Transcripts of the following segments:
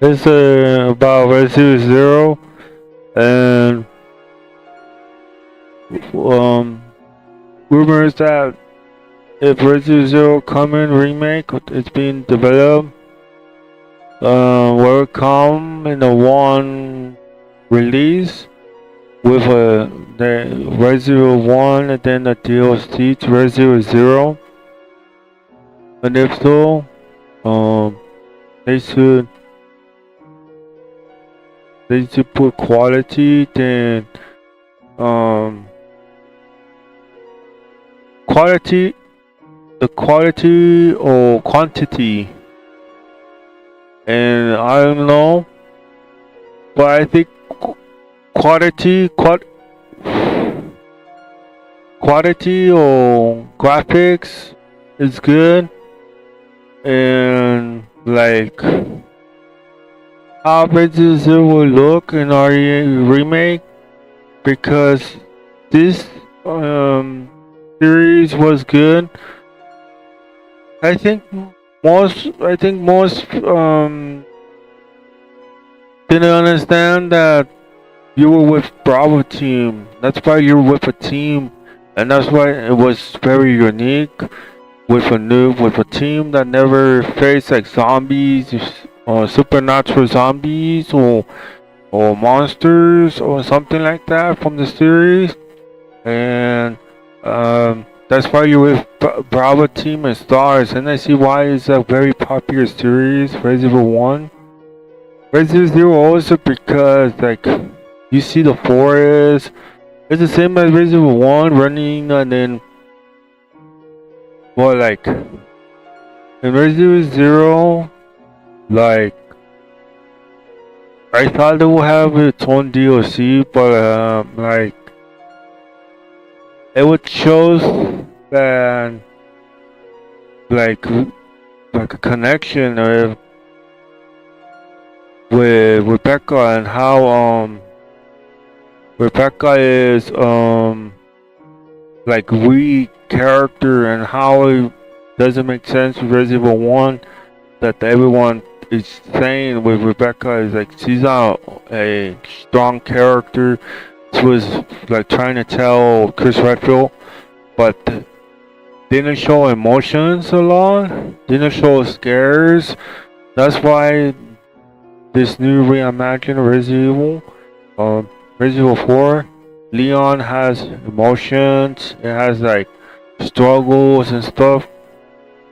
It's about Resident Zero, and um, rumors that if Resident Zero coming remake is being developed, will come in a one release with the Resident One and then the DLC to Resident Zero, and if so, um, they should they should put quality then um quality the quality or quantity, and I don't know, but I think quality quality or graphics is good, and like how Resident Zero will look in our remake, because this series was good. I think most didn't understand that you were with Bravo team. That's why you were with a team, and that's why it was very unique with a team that never faced like zombies or supernatural zombies or monsters or something like that from the series, and that's why you with Bravo team and stars, and I see why it's a very popular series, Resident Evil One. Resident Zero also because like you see the forest. It's the same as Resident Evil One running, and then well like in Resident Evil Zero, like I thought it would have its own DLC, but like it would show that like like a connection with Rebecca, and how Rebecca is like weak character, and how it doesn't make sense with Resident Evil One that everyone is saying with Rebecca is like she's not a strong character. She was like trying to tell Chris Redfield, but didn't show emotions a lot, didn't show scares. That's why this new reimagined Resident Evil 4, Leon has emotions. It has like struggles and stuff.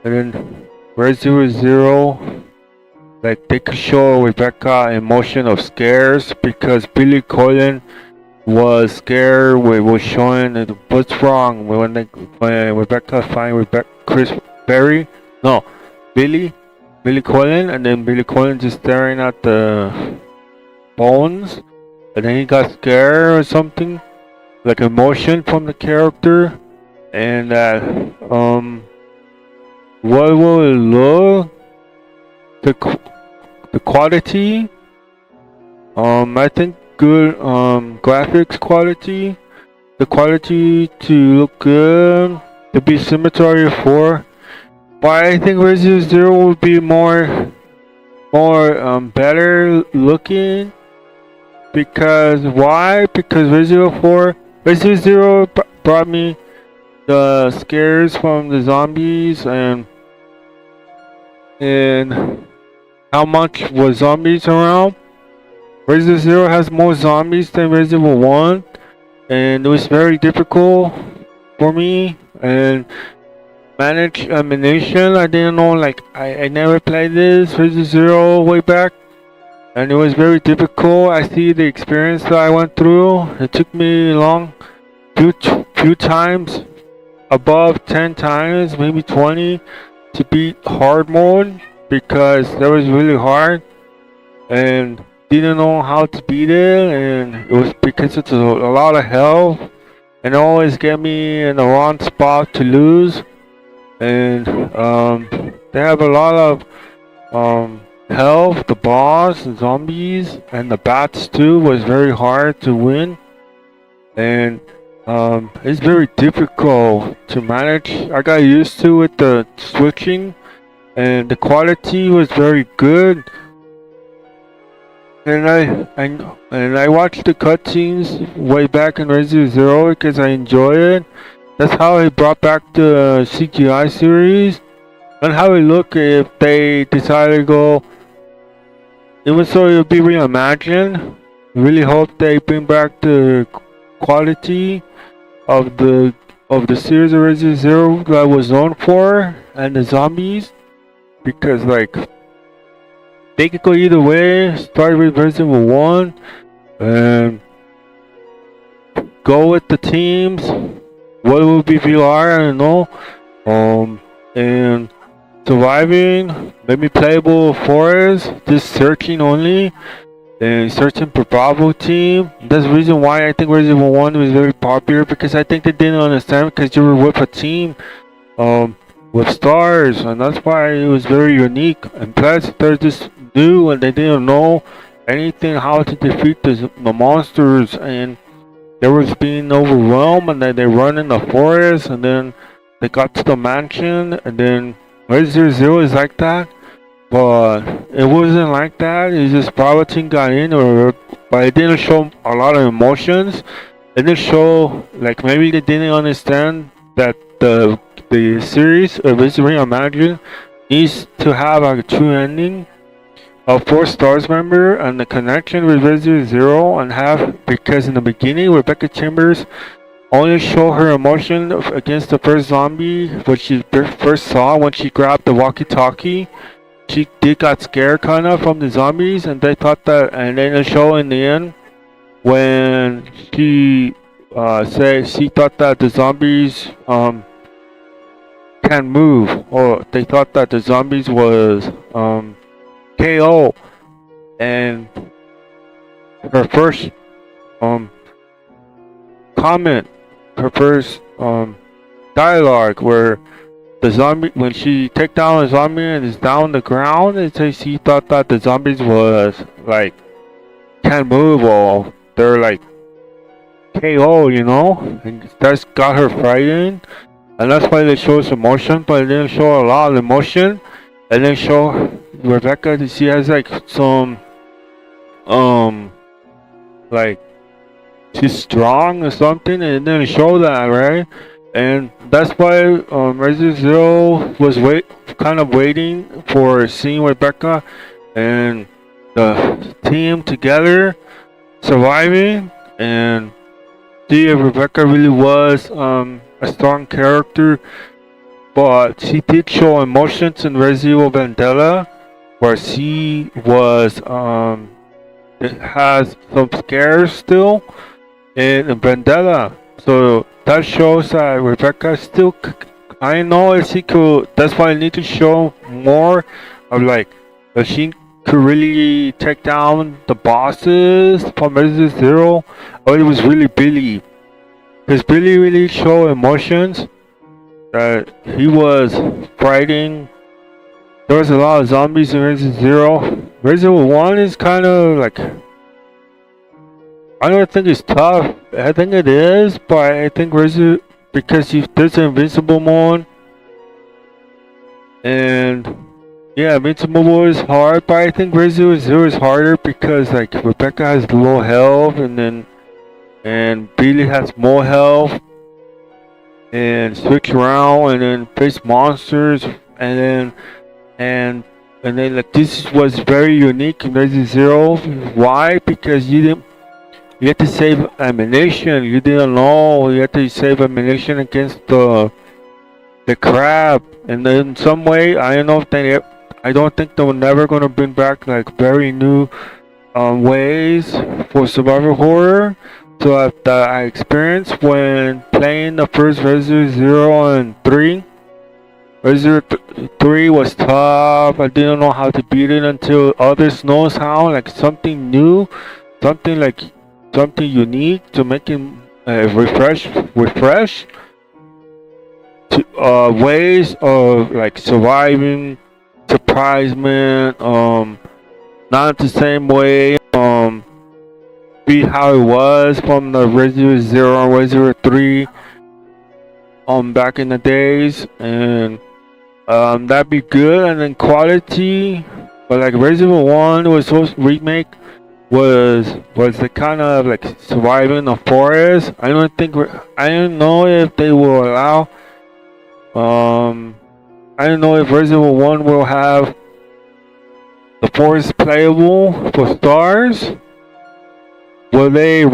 And then Resident Evil Zero, like they could show Rebecca emotion of scares because Billy Cullen was scared. We was showing what's wrong when Rebecca find Chris Berry, no, Billy Cullen, and then Billy Cullen just staring at the bones, and then he got scared or something, like emotion from the character, and what will it look, the quality, I think good graphics quality, the quality to look good, to be symmetry 4. But I think Resident Zero would be more better looking, because why? Because Resident Zero brought me the scares from the zombies, and how much was zombies around. Resident Zero has more zombies than Resident Evil 1, and it was very difficult for me and manage ammunition. I didn't know, like I never played this Resident Zero way back, and it was very difficult. I see the experience that I went through. It took me few times, above 10 times, maybe 20, to beat hard mode, because that was really hard, and didn't know how to beat it, and it was because it's a lot of health, and always get me in the wrong spot to lose, and they have a lot of health. The boss, the zombies, and the bats too was very hard to win, and it's very difficult to manage. I got used to it, the switching, and the quality was very good. and I watched the cutscenes way back in Resident Zero because I enjoy it. That's how I brought back the CGI series and how it look if they decided to go. Even so, it'll be reimagined. Really hope they bring back the quality of the series of Resident Zero that I was known for, and the zombies, because like they could go either way. Start with Resident Evil 1 and go with the teams. What will be VR? I don't know. And surviving, maybe playable forest, just searching only, and searching for Bravo team. That's the reason why I think Resident Evil 1 was very popular, because I think they didn't understand because you were with a team with stars, and that's why it was very unique. And plus, they're just new and they didn't know anything how to defeat the monsters, and they was being overwhelmed, and then they run in the forest, and then they got to the mansion, and then Resident Zero is like that, but it wasn't like that. It's just Bravo team got in, but it didn't show a lot of emotions. It didn't show, like, maybe they didn't understand that the series of Resident Evil Reimagined needs to have a true ending of 4 stars member and the connection with Resident Zero, and have, because in the beginning Rebecca Chambers only show her emotion against the first zombie, which she first saw when she grabbed the walkie-talkie. She did got scared kind of from the zombies, and they thought that, and then the show in the end when she said she thought that the zombies can move, or they thought that the zombies was KO, and her first comment, her first dialogue, where the zombie, when she take down a zombie and is down the ground, it says she thought that the zombies was like can't move, or they're like KO, you know, and that's got her frightened, and that's why they show some emotion, but they didn't show a lot of emotion. And then show Rebecca, she has like some like she's strong or something, and it didn't show that, right? And that's why Resident Zero was kind of waiting for seeing Rebecca and the team together surviving, and see if Rebecca really was a strong character. But she did show emotions in Resident Evil Vendetta, where she was it has some scares still in Vendetta. So that shows that Rebecca still, I know if she could, that's why I need to show more of like if she could really take down the bosses from Resident Zero, or it was really Billy, because Billy really showed emotions. That he was fighting. There was a lot of zombies in Resident Zero. Resident Evil 1 is kind of like, I don't think it's tough. I think it is, but I think Resident, because there's an invincible mode, and yeah, invincible is hard, but I think Resident Evil 0 is harder because like Rebecca has low health, and Billy has more health, and switch around and then face monsters, and then like this was very unique in Resident Zero. Why? Because you had to save ammunition. You didn't know you had to save ammunition against the crab, and then in some way I don't know if I don't think they're never gonna bring back like very new ways for survival horror. So that I experienced when playing the first Resident 0 and 3. Resident 3 was tough. I didn't know how to beat it until others knows how, like something new, something unique to make it refresh to ways of like surviving, surprisement, not the same way, be how it was from the Resident 0 and Resident 3 back in the days, and that'd be good. And then quality, but like Resident 1 was supposed to remake was the kind of like surviving in the forest. I don't know if they will allow. I don't know if Resident Evil 1 will have the forest playable for stars. Will they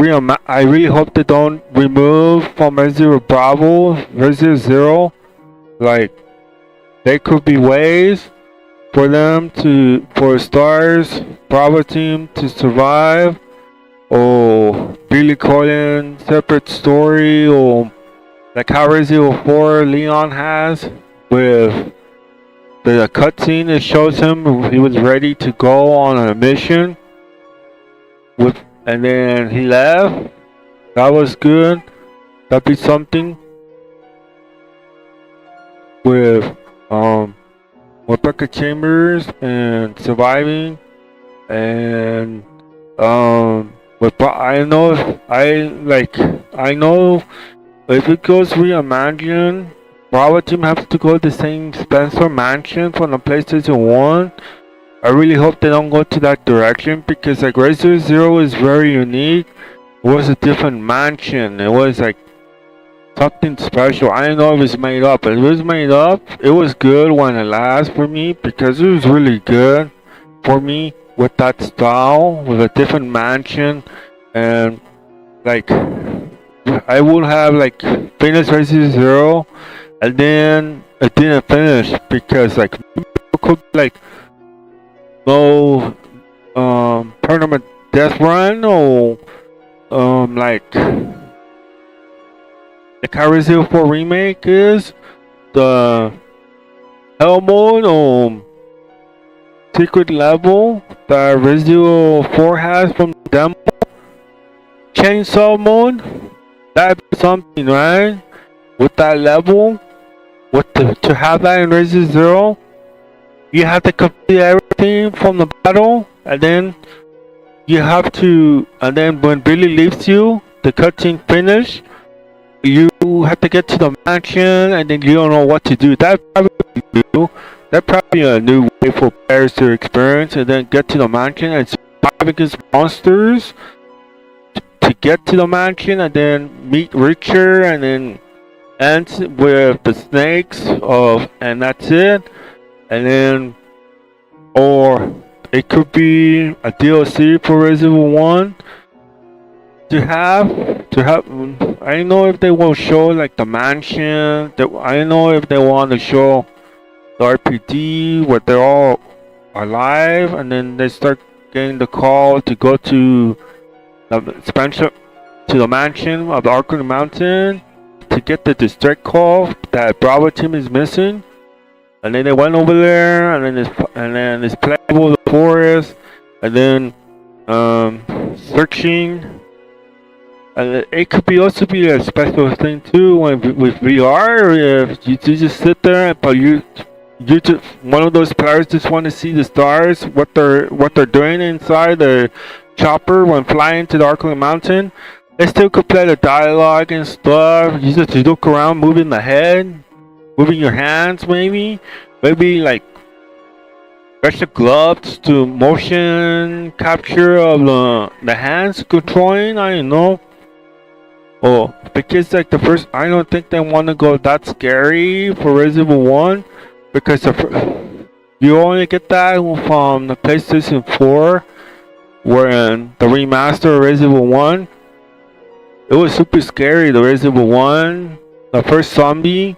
I really hope they don't remove from Resident Evil Bravo, Resident Zero. Like, there could be ways for them for stars, Bravo team to survive, or Billy Colin separate story, or like how Resident Evil 4 Leon has with the cutscene that shows him he was ready to go on a mission and then he left. That was good. That'd be something with Rebecca Chambers and surviving, and I know if it goes reimagined, Bravo team has to go to the same Spencer Mansion from the PlayStation 1. I really hope they don't go to that direction, because like Resident Zero is very unique. It was a different mansion. It was like something special. I don't know if it was made up, but if it was made up, it was good when it last for me, because it was really good for me with that style, with a different mansion. And like I would have like finished Resident Zero, and then it didn't finish because like it could like no tournament death run, or like the Resident Evil 4 remake is the Hell mode or secret level that Resident Evil 4 has from the demo. Chainsaw mode, that'd be something, right? With that level, to have that in Resident Zero, you have to complete everything from the battle, and then when Billy leaves you, the cutscene finish, you have to get to the mansion, and then you don't know what to do. That'd probably be a new way for players to experience, and then get to the mansion and survive against monsters to get to the mansion, and then meet Richard, and then ends with the snakes and that's it. And then, or it could be a DLC for Resident Evil 1 to have. I don't know if they will show like the mansion. I don't know if they want to show the RPD where they're all alive, and then they start getting the call to go to the mansion of the Arkham Mountain to get the district call that Bravo team is missing. And then they went over there, and then it's playable in the forest, and then searching. And it could also be a special thing too with VR. If you just sit there, but you just one of those players just want to see the stars, what they're doing inside the chopper when flying to the Arkham Mountain. They still could play the dialogue and stuff. You just look around, moving the head, moving your hands, maybe like special gloves to motion capture of the hands controlling. I don't know. Oh, because like I don't think they want to go that scary for Resident Evil 1, because you only get that from the PlayStation 4, when the remaster of Resident Evil 1. It was super scary, the Resident Evil 1, the first zombie,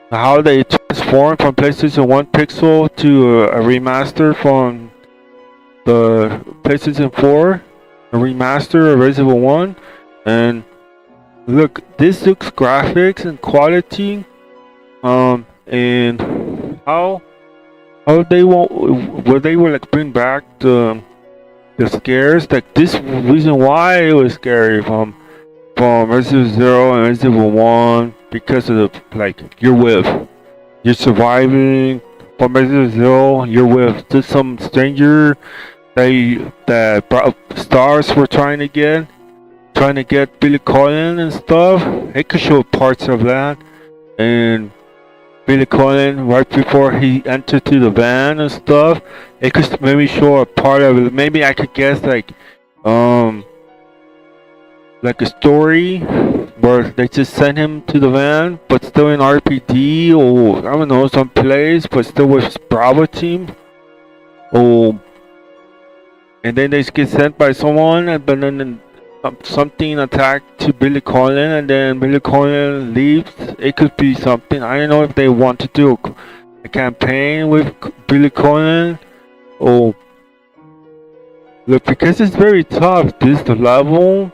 how they transformed from PlayStation 1 pixel to a remaster from the PlayStation 4, a remaster of Resident Evil 1. And look, this looks graphics and quality, and how they will like bring back the scares, like this reason why it was scary from Resident Evil 0 and Resident Evil 1, because of you're surviving from Resident Evil 0, you're with just some stranger that stars were trying to get Billy Colin and stuff. It could show parts of that, and Billy Corgan right before he entered to the van and stuff. It could maybe show a part of it. Maybe I could guess um, like a story where they just sent him to the van, but still in RPD or I don't know some place, but still with Bravo team. Or and then they get sent by someone, and but then something attacked to Billy Corgan, and then Billy Corgan leaves. It could be something. I don't know if they want to do a campaign with Billy Corgan or look because it's very tough. This the level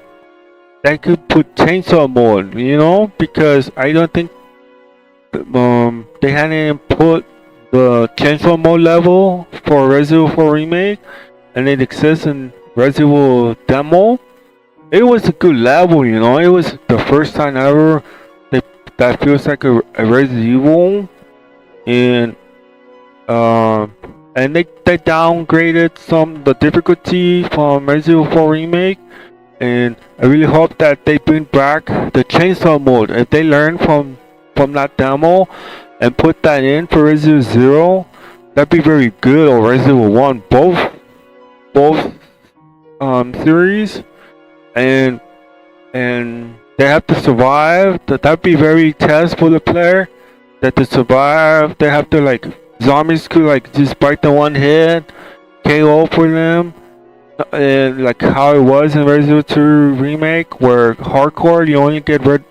that could put chainsaw mode, you know, because I don't think they hadn't put the chainsaw mode level for Resident Evil 4 remake, and it exists in Resident Evil demo. It was a good level, you know. It was the first time ever that feels like a Resident Evil, and uh, they downgraded some the difficulty from Resident Evil 4 remake, and I really hope that they bring back the chainsaw mode. If they learn from that demo and put that in for Resident Evil 0, that'd be very good. Or Resident Evil 1, both series, and they have to survive. That'd be very test for the player. That to survive, they have to like zombies could like just bite the one hit, KO for them, and like how it was in Resident Evil 2 remake, where hardcore you only get red,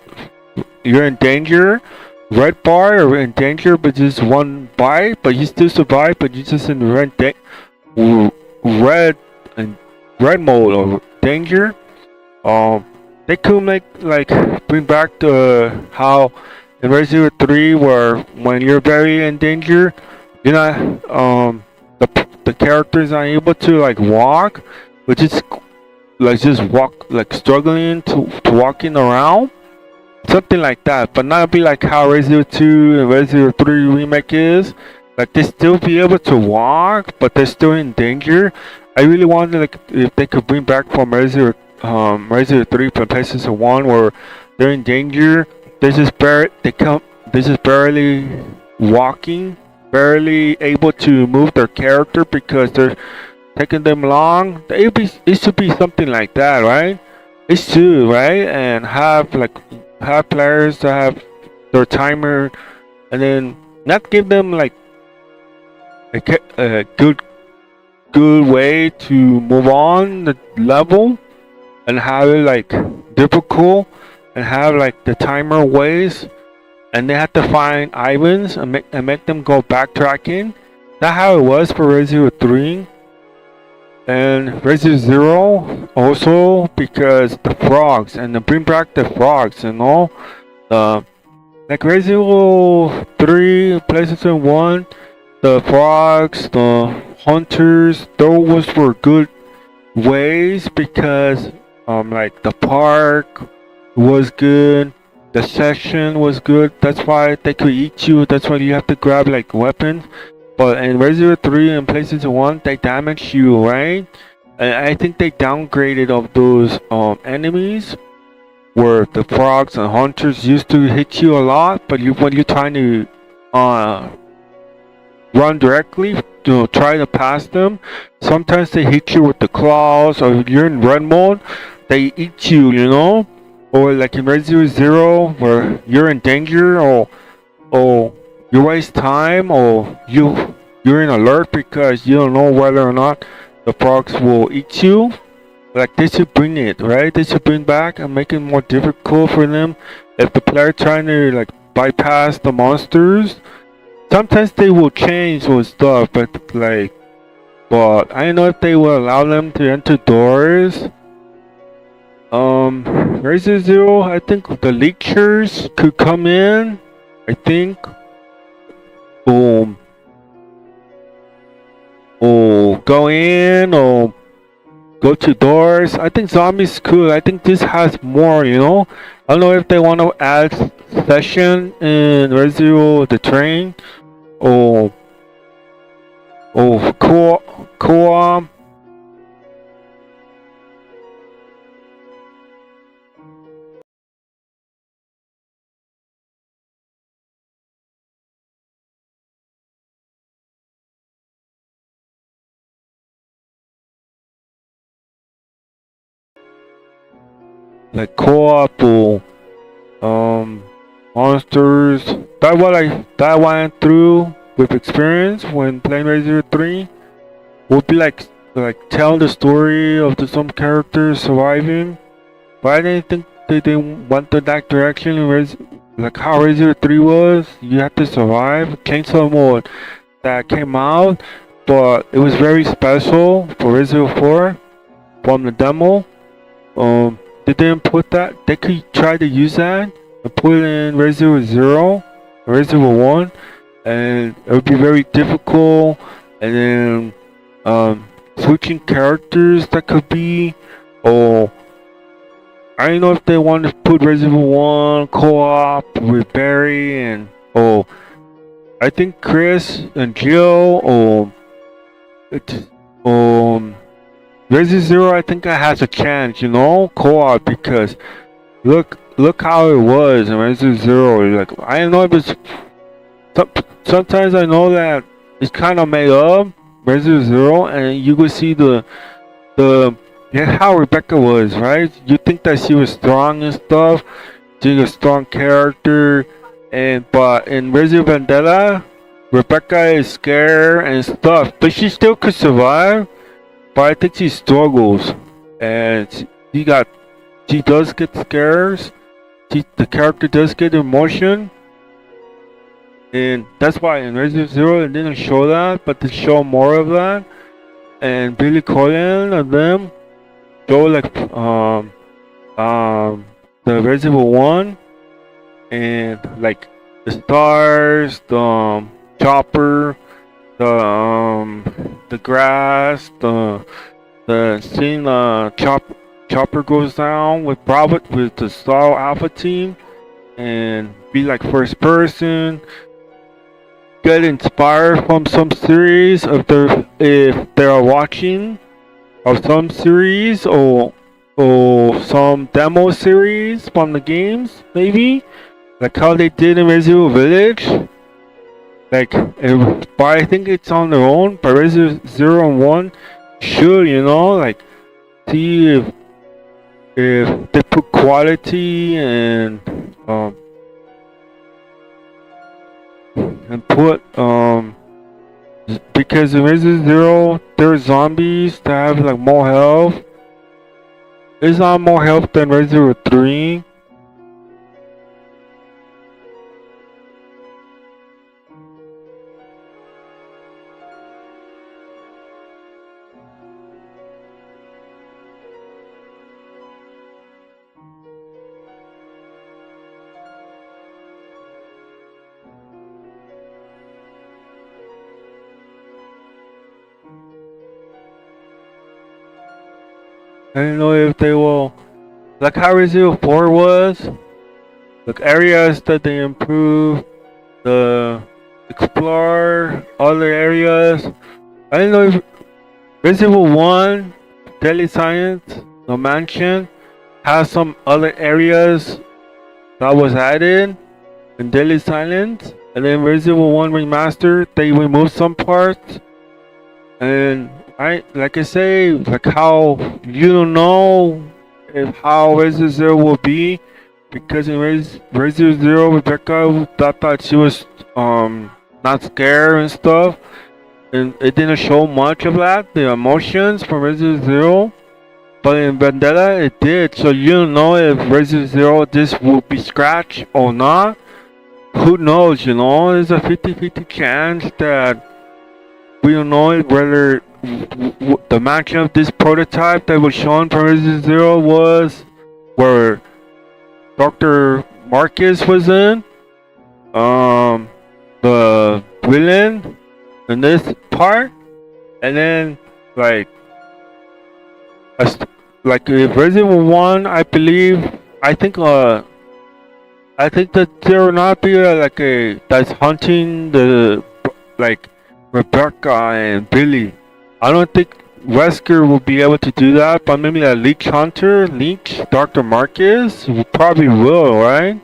you're in danger, red bar or in danger, but just one bite, but you still survive, but you just in red and red mode or danger. Um, they could make like bring back the how in Resident Evil 3 where when you're very in danger, you're not the characters are able to like walk, which is like just walk like struggling to walking around, something like that. But not be like how Resident Evil 2 and Resident Evil 3 remake is. Like they still be able to walk, but they're still in danger. I really wonder like if they could bring back from Resident Evil 3 from PlayStation 1 where they're in danger. They're just barely walking, barely able to move their character because they're taking them long. It should be something like that, right? It should, right? And have players to have their timer, and then not give them like a good way to move on the level and have it like difficult and have like the timer ways, and they have to find Ivans and make them go backtracking. That's how it was for Resident Evil 3 and Resident Evil 0 also, because the frogs and the bring back the frogs, you know. Like Resident Evil 3, PlayStation 1, the frogs, the hunters, those were good ways because like the park was good, the section was good. That's why they could eat you. That's why you have to grab like weapons. But in Resident Evil 3 and PlayStation 1, they damage you, right? And I think they downgraded of those enemies where the frogs and hunters used to hit you a lot, but when you're trying to uh, run directly to try to pass them, sometimes they hit you with the claws, or if you're in run mode, they eat you, you know? Or like in Resident Evil 0, where you're in danger, or you waste time, or you're in alert because you don't know whether or not the frogs will eat you. Like they should bring it, right? They should bring back and make it more difficult for them. If the player trying to like bypass the monsters, sometimes they will change with stuff, but I don't know if they will allow them to enter doors. Resident Zero, I think the leechers could come in. I think. Um, or go in, or go to doors. I think zombies could. I think this has more, you know. I don't know if they want to add session in Resident Evil the train, or co-op. like co-op or monsters. That went through with experience when playing Resident Evil 3 would be like tell the story of some characters surviving. But I didn't think they went to that direction in like how Resident Evil 3 was. You had to survive. Chainsaw mode that came out, but it was very special for Resident Evil 4 from the demo. They didn't put that. They could try to use that and put it in Resident Evil 0, Resident Evil 1, and it would be very difficult. And then switching characters that could be, or I don't know if they want to put Resident Evil 1 co-op with Barry and I think Chris and Jill Resident Zero. I think it has a chance, co-op, because look how it was in Resident Zero. Like I don't know if it's sometimes I know that it's kind of made up Resident Zero, and you could see the how Rebecca was, right? You think that she was strong and stuff. She's a strong character, but in Resident Vendetta, Rebecca is scared and stuff, but she still could survive. But I think she struggles, and she does get scares. The character does get emotion, and that's why in Resident Zero it didn't show that, but they show more of that. And Billy Corgan and them show like the Resident Evil 1 and like the stars, the chopper, the grass, the scene chopper goes down with Bravo with the Star Alpha team and be like first person. Get inspired from some series if they're watching of some series or some demo series from the games, maybe like how they did in Resident Evil Village. But I think it's on their own. But Resident Zero and 1 should, like see if they put quality and put because in Resident Zero there's zombies that have like more health. It's not more health than Resident Evil 3. I don't know if they will, like how Resident Evil 4 was, like areas that they improve, the explore other areas. I don't know if Resident Evil 1, Deadly Science, the mansion, has some other areas that was added in Deadly Silence, and then Resident Evil 1 Remastered, they removed some parts, and like I say, like how you don't know how Resident Zero will be, because in Resident Zero, Rebecca thought she was not scared and stuff, and it didn't show much of that, the emotions from Resident Zero. But in Vendetta, it did. So you don't know if Resident Zero this will be scratched or not. Who knows? There's a 50-50 chance that we don't know whether the match of this prototype that was shown for Resident Zero was where Dr. Marcus was in, the villain in this part, and then like if Resident Evil 1, I think that there will not be that's hunting the like Rebecca and Billy. I don't think Wesker will be able to do that, but maybe a Leech Hunter, Dr. Marcus, probably will, right?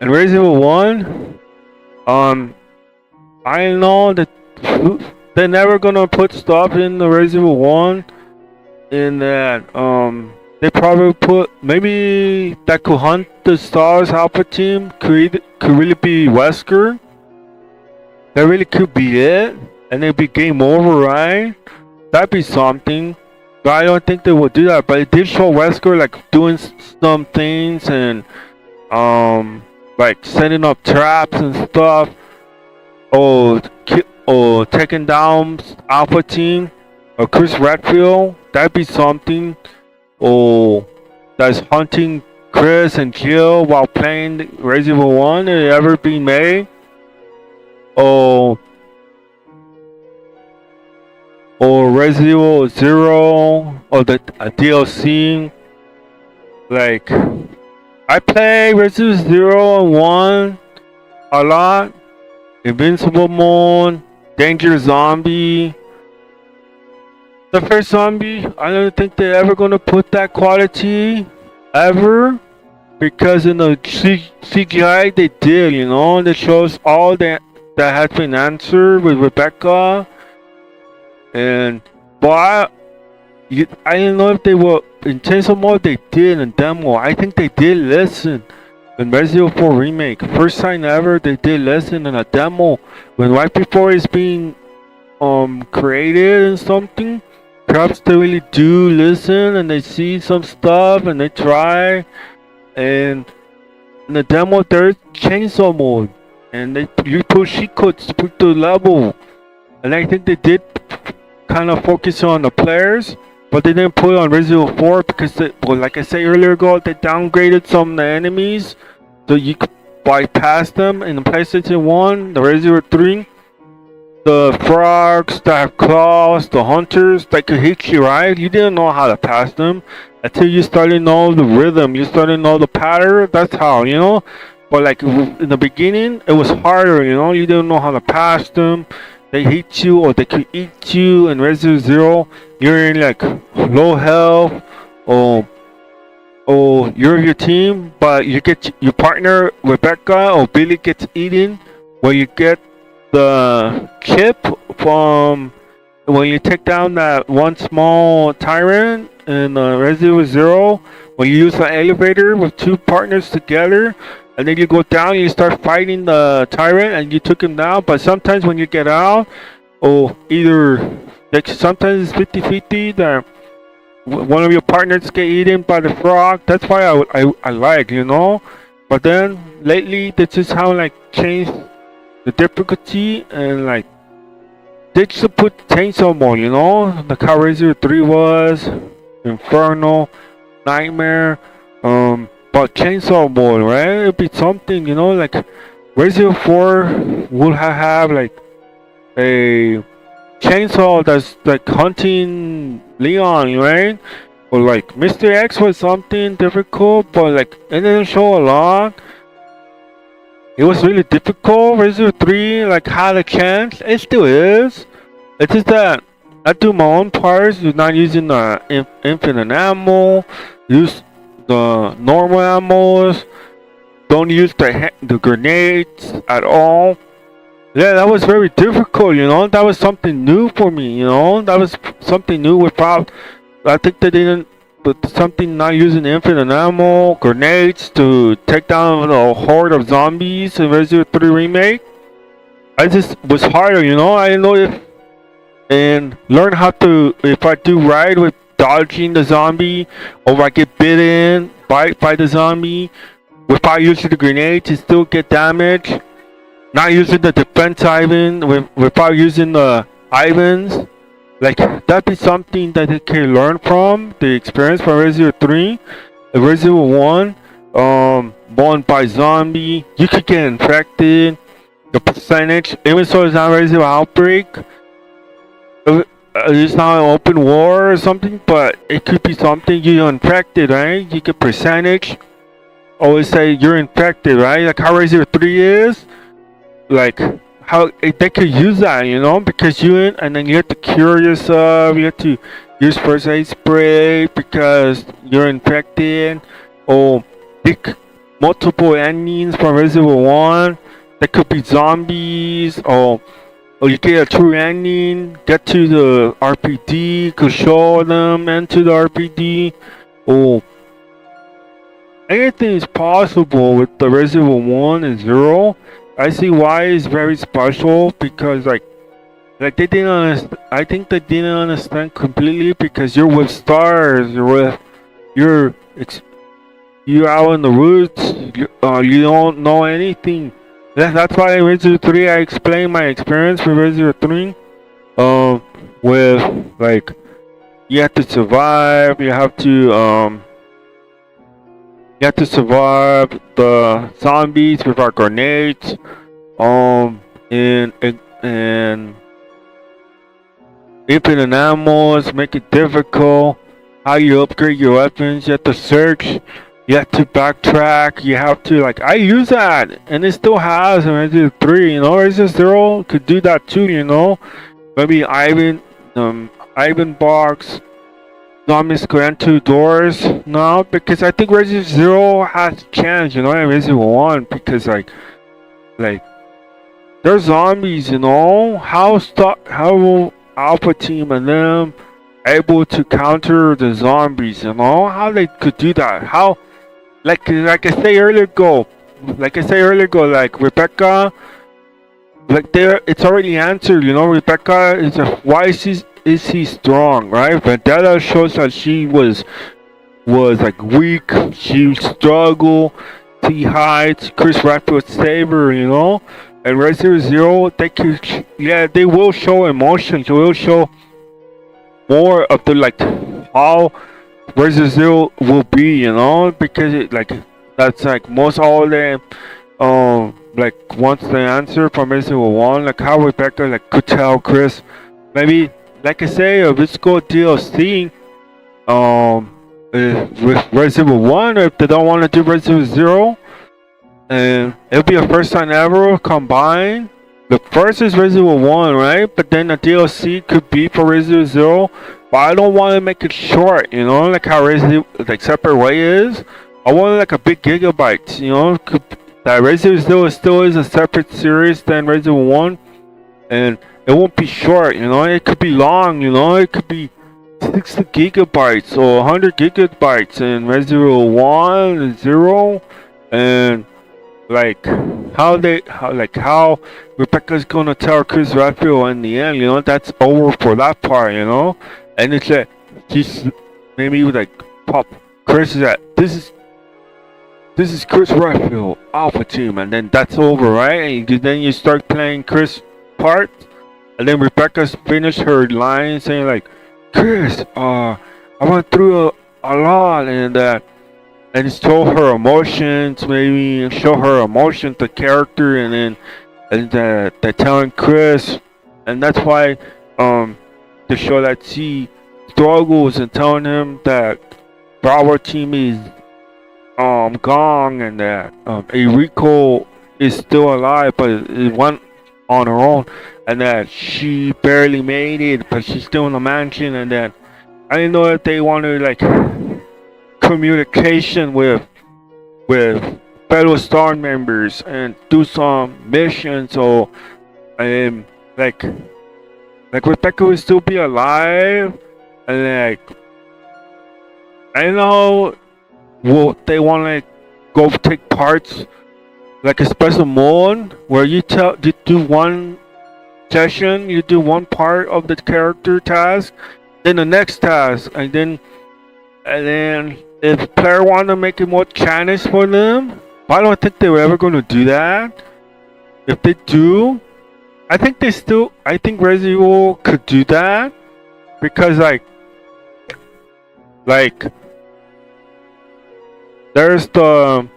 And Resident Evil 1, I know that they're never gonna put stuff in the Resident Evil 1 in that They probably put maybe that could hunt the Stars Alpha team could really be Wesker. That really could be it, and it'd be game over, right? That'd be something. But I don't think they will do that. But it did show Wesker like doing some things and like setting up traps and stuff. Or taking down Alpha Team or Chris Redfield. That'd be something. Or that's hunting Chris and Jill while playing Resident Evil 1 it ever been made. Or Resident Evil 0 or the DLC. Like, I play Resident Evil 0 and 1 a lot. Invincible Moon, Danger Zombie. The first zombie, I don't think they're ever gonna put that quality ever, because in the CGI they did, you know, that shows all that has been answered with Rebecca. And but I don't know if they were intentional mode. They did in demo. I think they did listen. In Resident Evil 4 Remake, first time ever, they did listen in a demo when right before it's being created and something. Perhaps they really do listen and they see some stuff and they try. And in the demo, there's chainsaw mode, and you put cheat codes to put the level. And I think they did kind of focus on the players, but they didn't put it on Resident Evil 4 because, like I said earlier ago, they downgraded some of the enemies so you could bypass them. In the PlayStation 1, the Resident Evil 3, the frogs that have claws, the hunters that could hit you, right? You didn't know how to pass them until you started to know the rhythm, you started to know the pattern. That's how, you know. But like in the beginning, it was harder, you know. You didn't know how to pass them. They hit you or they could eat you. In Resident Evil 0, you're in like low health or you're your team, but you get your partner Rebecca or Billy gets eaten, where you get the chip from when you take down that one small tyrant in Resident Evil 0, when you use the elevator with two partners together. And then you go down and you start fighting the tyrant and you took him down. But sometimes when you get out, or either, like sometimes it's 50-50 that one of your partners get eaten by the frog. That's why I like, you know. But then lately they just how like changed the difficulty and like they just put chainsaw mode, you know. Like how Resident Evil 3 was, Inferno, Nightmare, but chainsaw mode, right? It'd be something, you know, like Resident Evil 4 would have like a chainsaw that's like hunting Leon, right? Or like Mr. X was something difficult, but like it didn't show a lot. It was really difficult. Resident Evil 3 like had a chance. It still is. It's just that I do my own parts. You're not using the infinite ammo. Use the normal ammos. Don't use the grenades at all. Yeah, that was very difficult, you know. That was something new for me, you know. That was something new without. I think they didn't. But something not using infinite ammo, grenades to take down a horde of zombies in Resident Evil 3 Remake. I just was harder, you know. I didn't know if and learn how to if I do right with dodging the zombie, or if I get bitten by the zombie without using the grenade to still get damage. Not using the defense Ivan without using the Ivans. Like that'd be something that they can learn from the experience from Resident Evil 3, Resident Evil 1. Born by zombie, you could get infected. The percentage, even so, it's not Resident Evil Outbreak. It's not an open war or something, but it could be something you're infected, right? You get percentage. Always say you're infected, right? Like how Resident Evil 3 is. Like how they could use that, you know, because and then you have to cure yourself. You have to use first aid spray because you're infected, or pick multiple endings from Resident Evil 1. That could be zombies, or you get a true ending, get to the RPD, could show them into the RPD, oh, anything is possible with the Resident Evil 1 and 0. I see why it's very special because like they didn't understand. I think they didn't understand completely because you're with stars, you're you're out in the woods. You don't know anything. That's why in Resident Evil 3 I explained my experience with Resident Evil 3. With like you have to survive. You have to survive the zombies with our grenades. And infinite animals make it difficult. How you upgrade your weapons, you have to search, you have to backtrack, you have to like I use that and it still has in Resident Evil 3, you know, Resident Evil 0 could do that too, you know. Maybe Ivan box zombies could enter doors now because I think Resident Evil 0 has changed, you know, in Resident Evil 1 because like there's zombies, you know. How will Alpha Team and them able to counter the zombies, you know? How they could do that? How like I said earlier ago, like Rebecca, like there it's already answered, you know. Rebecca is why is he strong, right? Vendetta shows that she was like weak, she struggled, she hides, Chris Redfield saved her, you know. And Resident Evil 0, they will show emotions. They will show more of the like how Resident Evil will be, you know, because it like that's like most all the like once the answer from Resident Evil 1, like how Rebecca like could tell Chris, maybe like I say, let's go DLC with Resident Evil 1, or if they don't want to do Resident Evil 0. And it'll be a first time ever combined. The first is Resident Evil 1, right? But then the DLC could be for Resident Evil 0. But I don't want to make it short, you know, like how Resident Evil, like Separate Way is. I want like a big gigabyte, you know. That Resident Evil 0 still is a separate series than Resident Evil 1. And it won't be short, you know. It could be long, you know. It could be 60 gigabytes or 100 gigabytes in Resident Evil 1 and 0. And like how Rebecca's gonna tell Chris Redfield in the end, you know, that's over for that part, you know. And it's like she's maybe like pop Chris is at this is Chris Redfield Alpha Team, and then that's over, right? And then you start playing Chris part, and then Rebecca's finished her line saying like, Chris, I went through a lot, and it's show her emotions, maybe show her emotion to character, and they're telling Chris, and that's why to show that she struggles and telling him that our team is gone, and that Eriko is still alive, but it went on her own, and that she barely made it, but she's still in the mansion, and that I didn't know if they wanted like communication with fellow star members and do some missions, or like Rebecca will still be alive, and like I don't know what they want to go take parts like a special mode where you do one session, you do one part of the character task, then the next task, and then if player want to make it more challenge for them, but I don't think they were ever going to do that. If they do, I think Resident Evil could do that, because like there's the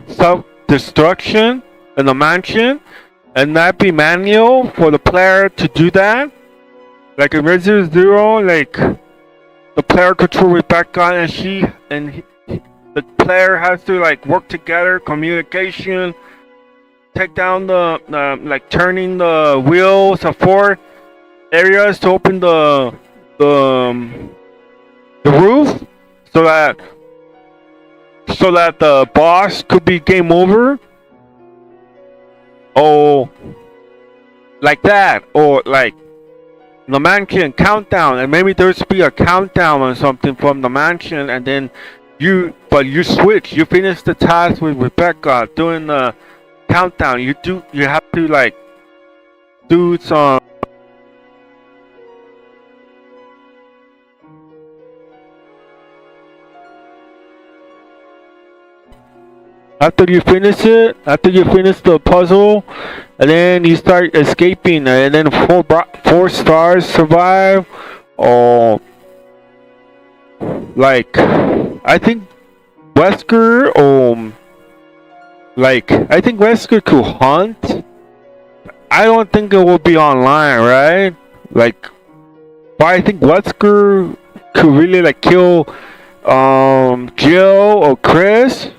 self-destruction in the mansion, and that be manual for the player to do that. Like in Resident Evil 0, like the player control Rebecca, and the player has to like work together, communication, take down the like turning the wheels of 4 areas to open the roof, so that the boss could be game over. Oh, like that, or like the mansion countdown, and maybe there's be a countdown or something from the mansion, and then you switch. You finish the task with Rebecca doing the countdown. You have to like do some. After you finish the puzzle, and then you start escaping, and then four stars survive, or like I think Wesker, I think Wesker could hunt. I don't think it will be online, right? Like, but I think Wesker could really like kill Jill or Chris.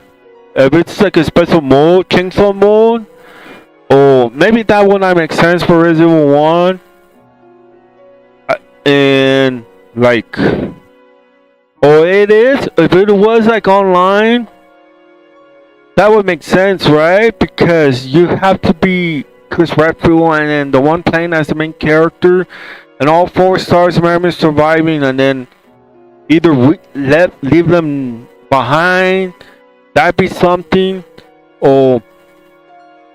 If it's like a special mode, chainsaw mode, or maybe that would not make sense for Resident Evil 1. And like, oh, it is. If it was like online, that would make sense, right? Because you have to be Chris Redfield and then the one playing as the main character, and all four stars members surviving, and then either leave them behind. That'd be something, or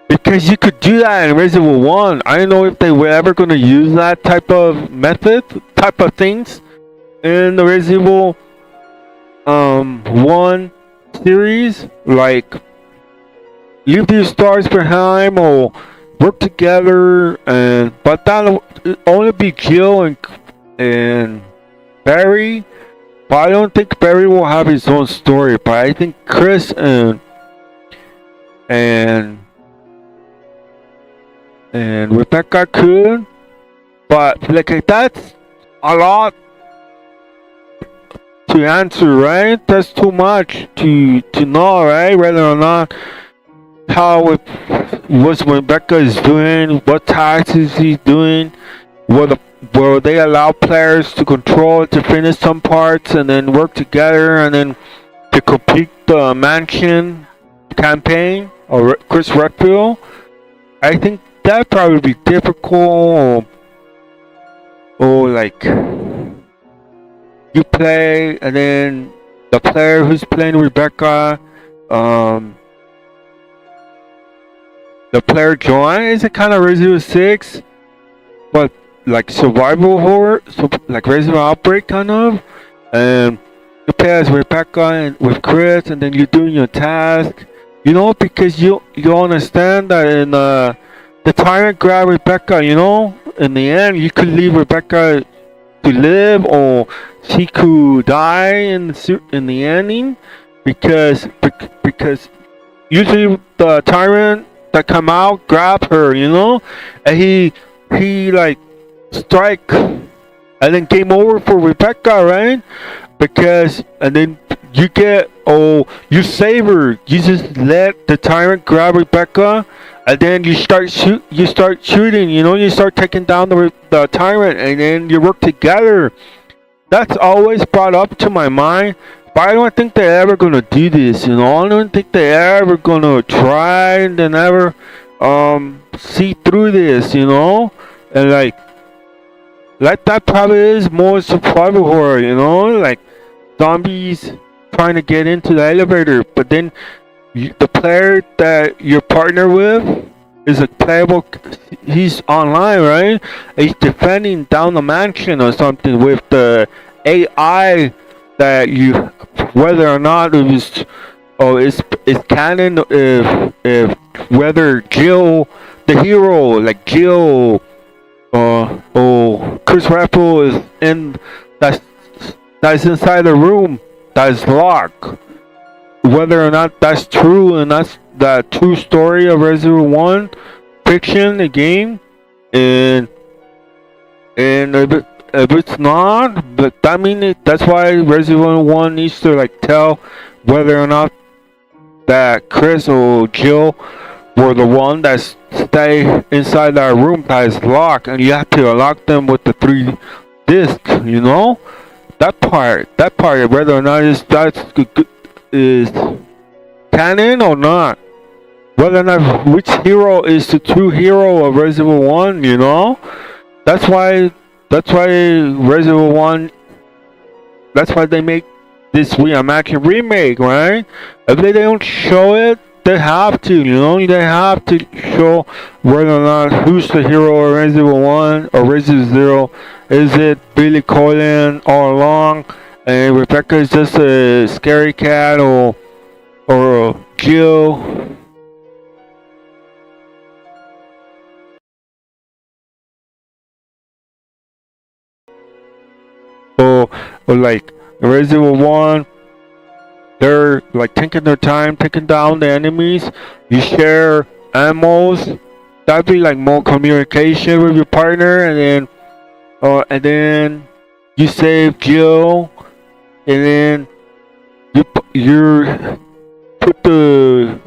because you could do that in Resident Evil 1. I don't know if they were ever gonna use that type of things in the Resident Evil 1 series, like leave these stars behind or work together, but that'll only be Jill and Barry. But I don't think Barry will have his own story. But I think Chris and Rebecca could. But like that's a lot to answer, right? That's too much to know, right? Whether or not what Rebecca is doing, what tasks is he doing, will they allow players to control to finish some parts and then work together and then to complete the mansion campaign or Chris Redfield? I think that'd probably be difficult, or like you play and then the player who's playing Rebecca, the player joins. Is it kind of Resident Evil 6, but like survival horror, so like Resident Evil Outbreak kind of, and you play as Rebecca and with Chris, and then you're doing your task, you know, because you understand that in the tyrant grabbed Rebecca, you know, in the end you could leave Rebecca to live, or she could die in the ending, because usually the tyrant that come out grab her, you know, and he like strike, and then game over for Rebecca, right? Because and then you save her. You just let the tyrant grab Rebecca, and then you start shooting. You know, you start taking down the tyrant, and then you work together. That's always brought up to my mind, but I don't think they're ever gonna do this. You know, I don't think they're ever gonna try and then ever see through this. You know, and like that probably is more survival horror, you know, like zombies trying to get into the elevator, but then the player that you're partnered with is a playable. He's online, right? He's defending down the mansion or something with the AI that you, whether or not it was, it's canon if whether Jill, the hero, like Jill. Chris Redfield is that's inside the room that is locked. Whether or not that's true, and that's the true story of Resident Evil 1 fiction, the game, and if it's not, but that means that's why Resident Evil 1 needs to like tell whether or not that Chris or Jill were the one that stay inside that room that is locked, and you have to unlock them with the 3 discs, you know? That part, whether or not is canon or not. Whether or not which hero is the true hero of Resident Evil 1, you know? That's why that's why Resident Evil 1. That's why they make this reimagined remake, right? If they don't show it, they have to, you know, they have to show whether or not who's the hero of Resident Evil 1 or Resident Evil 0. Is it Billy Colin all along, and Rebecca is just a scary cat, or Jill? Or like Resident Evil 1, they're like taking their time, taking down the enemies. You share ammos. That'd be like more communication with your partner, and then you save Jill, and then you put the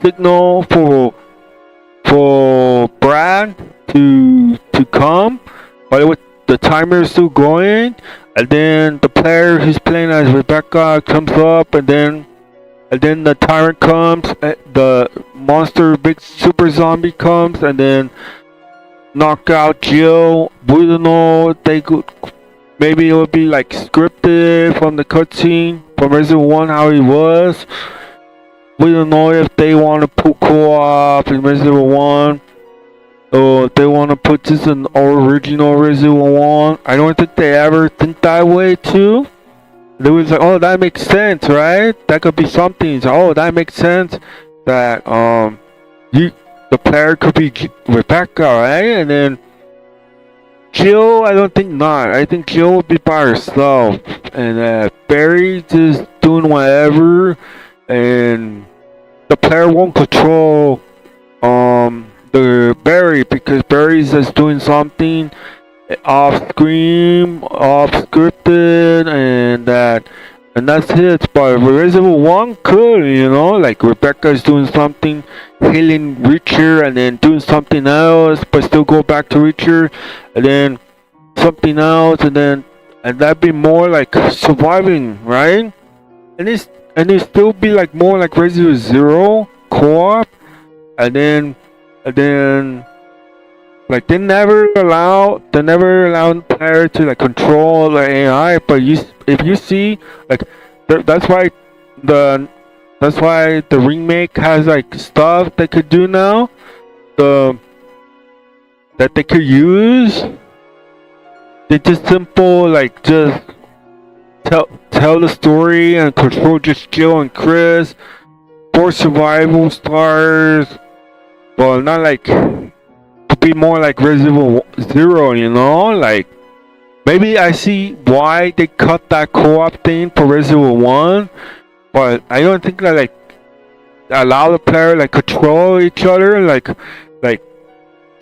signal for Brad to come, but with the timer is still going, and then the player who's playing as Rebecca comes up, and then the tyrant comes, the monster big super zombie comes, and then knock out Jill. We don't know, they could, maybe it would be like scripted from the cutscene from Resident 1 how he was. We don't know if they want to put co-op in Resident 1, or if they want to put this in original Resident 1. I don't think they ever think that way too. They was like, oh, that makes sense, right? That could be something. So, oh, that makes sense that the player could be Rebecca, right? And then Jill, I don't think not. I think Jill will be by herself, and Barry just doing whatever, and the player won't control the Barry, because Barry's just doing something off screen, off scripted, and that's it. But Resident Evil 1 could, you know, like Rebecca is doing something, healing Richard, and then doing something else, but still go back to Richard, and then something else, and that'd be more like surviving, right? And it still be like more like Resident Evil 0 co-op, and then like they never allow the player to like control the AI. But if you see, like that's why the remake has like stuff they could do now, that they could use. They just simple like just tell the story and control just Jill and Chris for survival stars, but not like to be more like Resident Evil 0, you know? Like maybe I see why they cut that co-op thing for Resident Evil 1, but I don't think that like allow the player like control each other, like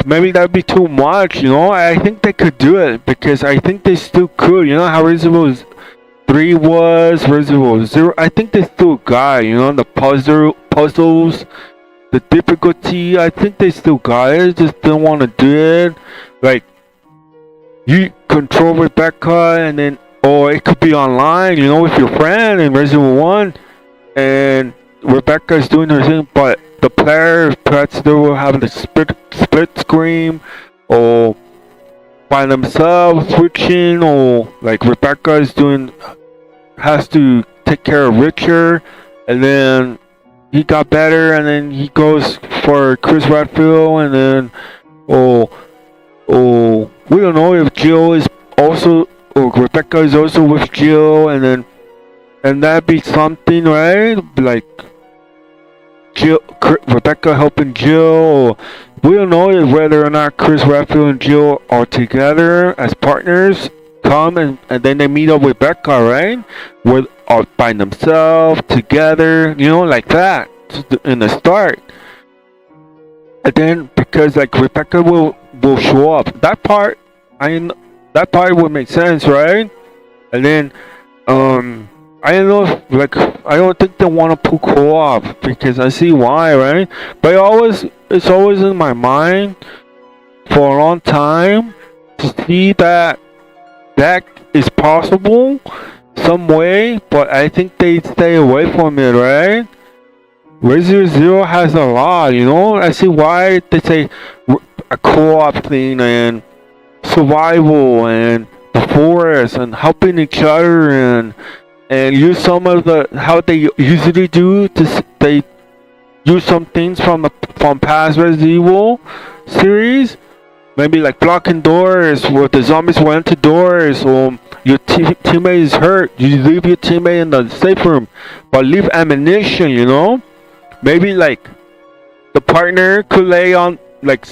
maybe that'd be too much, you know? I think they could do it, because I think they still could, you know how Resident Evil 3 was, Resident Evil 0. I think they still got, you know, the puzzles, the difficulty. I think they still got it, just didn't want to do it. Like you control Rebecca, and then, or it could be online, you know, with your friend in Resident Evil 1, and Rebecca is doing her thing, but the player perhaps they will have the split screen, or by themselves switching, or like Rebecca is has to take care of Richard, and then he got better, and then he goes for Chris Redfield, and then we don't know if Jill is also, or Rebecca is also with Jill, and that'd be something, right? Like Rebecca helping Jill. We don't know whether or not Chris Redfield and Jill are together as partners. Come and then they meet up with Rebecca, right? With by themselves, together, you know, like that in the start. And then because like Rebecca will show up. That part would make sense, right? And then I don't know if, like, I don't think they want to put co-op, because I see why, right? But it's always in my mind for a long time to see that is possible some way, but I think they stay away from it, right? Resident Evil 0 has a lot, you know? I see why they say a co-op thing and survival and the forest and helping each other and use some of the how they usually do. They use some things from past Resident Evil series. Maybe like blocking doors where the zombies went to doors, or your teammate is hurt. You leave your teammate in the safe room, but leave ammunition. Maybe like the partner could lay on like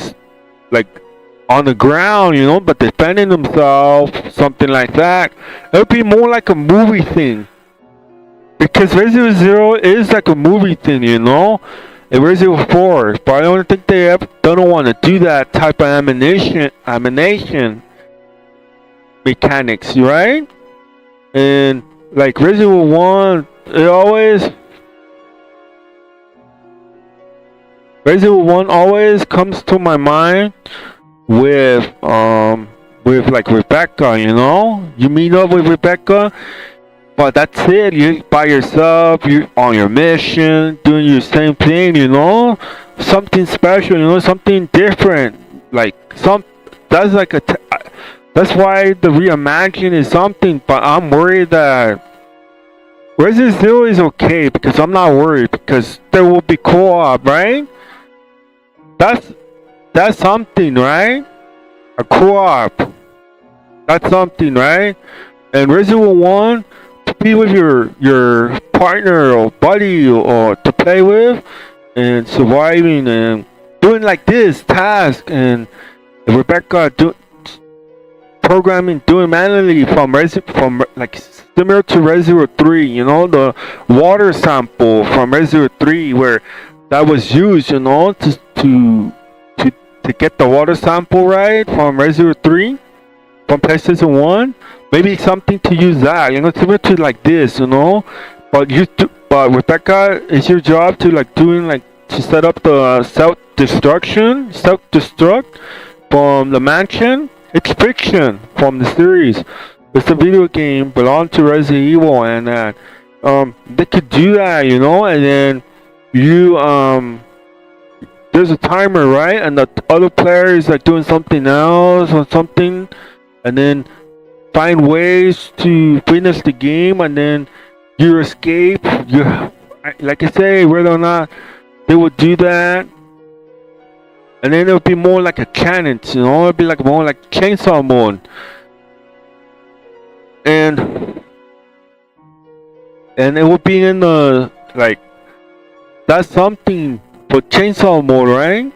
on the ground, but defending himself, something like that. It would be more like a movie thing. Because Resident Evil 0 is like a movie thing, and Resident Evil 4. But I don't think they don't want to do that type of animation mechanics, right? And like Resident Evil 1, Resident Evil 1 always comes to my mind with like Rebecca, You meet up with Rebecca, but that's it. You're by yourself, you're on your mission, doing your same thing, Something special, something different. That's like that's why the reimagine is something, but I'm worried that Resident Evil is okay because I'm not worried because there will be co-op, right? That's something, right? A co-op. That's something, right? And Resident Evil 1, to be with your partner or buddy or to play with and surviving and doing like this task and Rebecca programming doing manually from like similar to Resident Evil 3, the water sample from Resident Evil 3 where that was used, to get the water sample right from Resident Evil 3 from PlayStation 1. Maybe something to use that, similar to like this, but Rebecca, it's your job to to set up the self-destruct from the mansion. It's fiction from the series. It's a video game belong to Resident Evil, and they could do that, and then you there's a timer, right? And the other player is like doing something else or something, and then find ways to finish the game, and then you escape. Like I say, whether or not they would do that, and then it would be more like a challenge, it'd be like more like chainsaw mode, and it would be in the that's something for chainsaw mode, right?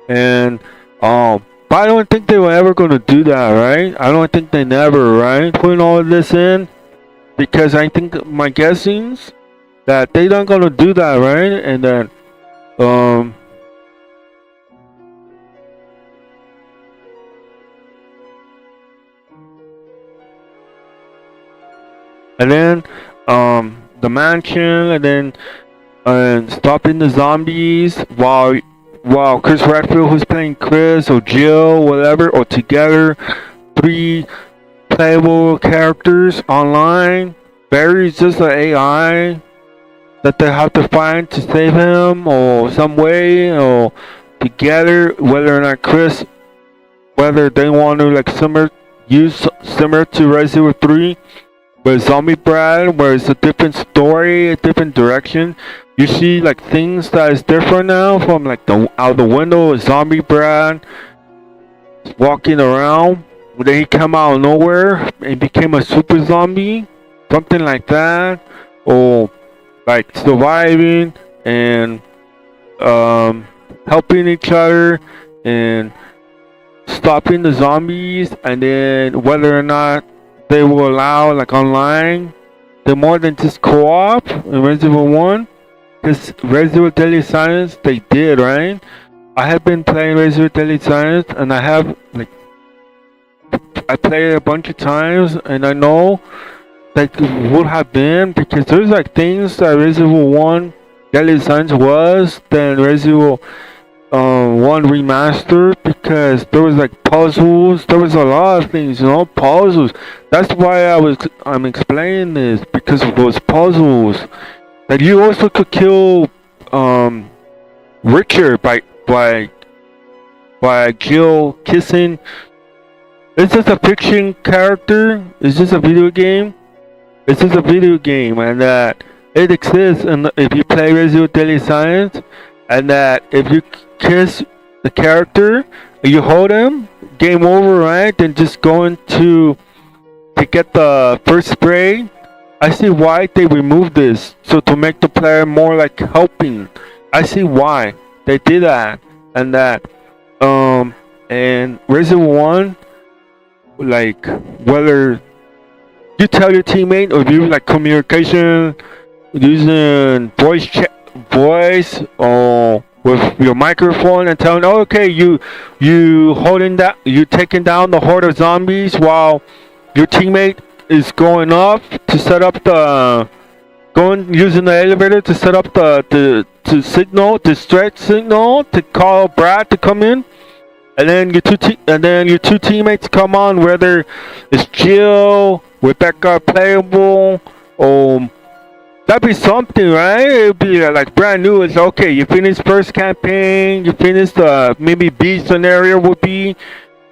And but I don't think they were ever gonna do that, right? I don't think they never, right? Putting all of this in because I think my guessings that they not gonna do that, right? And then the mansion, and then stopping the zombies while Chris Redfield, who's playing Chris or Jill, whatever, or together, 3 playable characters online. Barry's just an AI that they have to find to save him, or some way, or together, whether or not whether they want to similar to Resident Evil 3. But Zombie Brad, where it's a different story, a different direction. You see things that is different now from out the window. Zombie Brad walking around. Then he come out of nowhere and became a super zombie, something like that, or surviving and helping each other and stopping the zombies, and then whether or not they will allow online. They're more than just co-op in Resident Evil 1. Because Resident Evil Deadly Silence, they did, right? I have been playing Resident Evil Deadly Silence, and I have I played it a bunch of times, and I know it would have been, because there's things that Resident Evil 1 Deadly Silence was than Resident Evil 1 remastered, because there was puzzles. There was a lot of things, puzzles. That's why I'm explaining this, because of those puzzles. That you also could kill Richard by Jill kissing It's just a fiction character. It's just a video game. It's just a video game, and that it exists. And if you play Resident Evil Daily Science, and that if you kiss the character, you hold him, game over, right? Then just going to get the first spray. I see why they removed this, so to make the player more like helping. I see why they did that, and that and Resident Evil 1, like whether you tell your teammate or you like communication using voice or with your microphone and telling, oh, okay, you holding that, you taking down the horde of zombies while your teammate is going up to set up the going using the elevator to set up the signal, the stretch signal to call Brad to come in. And then your two teammates come on, whether it's Jill, Rebecca playable, that'd be something, right? It'd be like brand new. It's okay. You finish first campaign, you finish the maybe B scenario would be,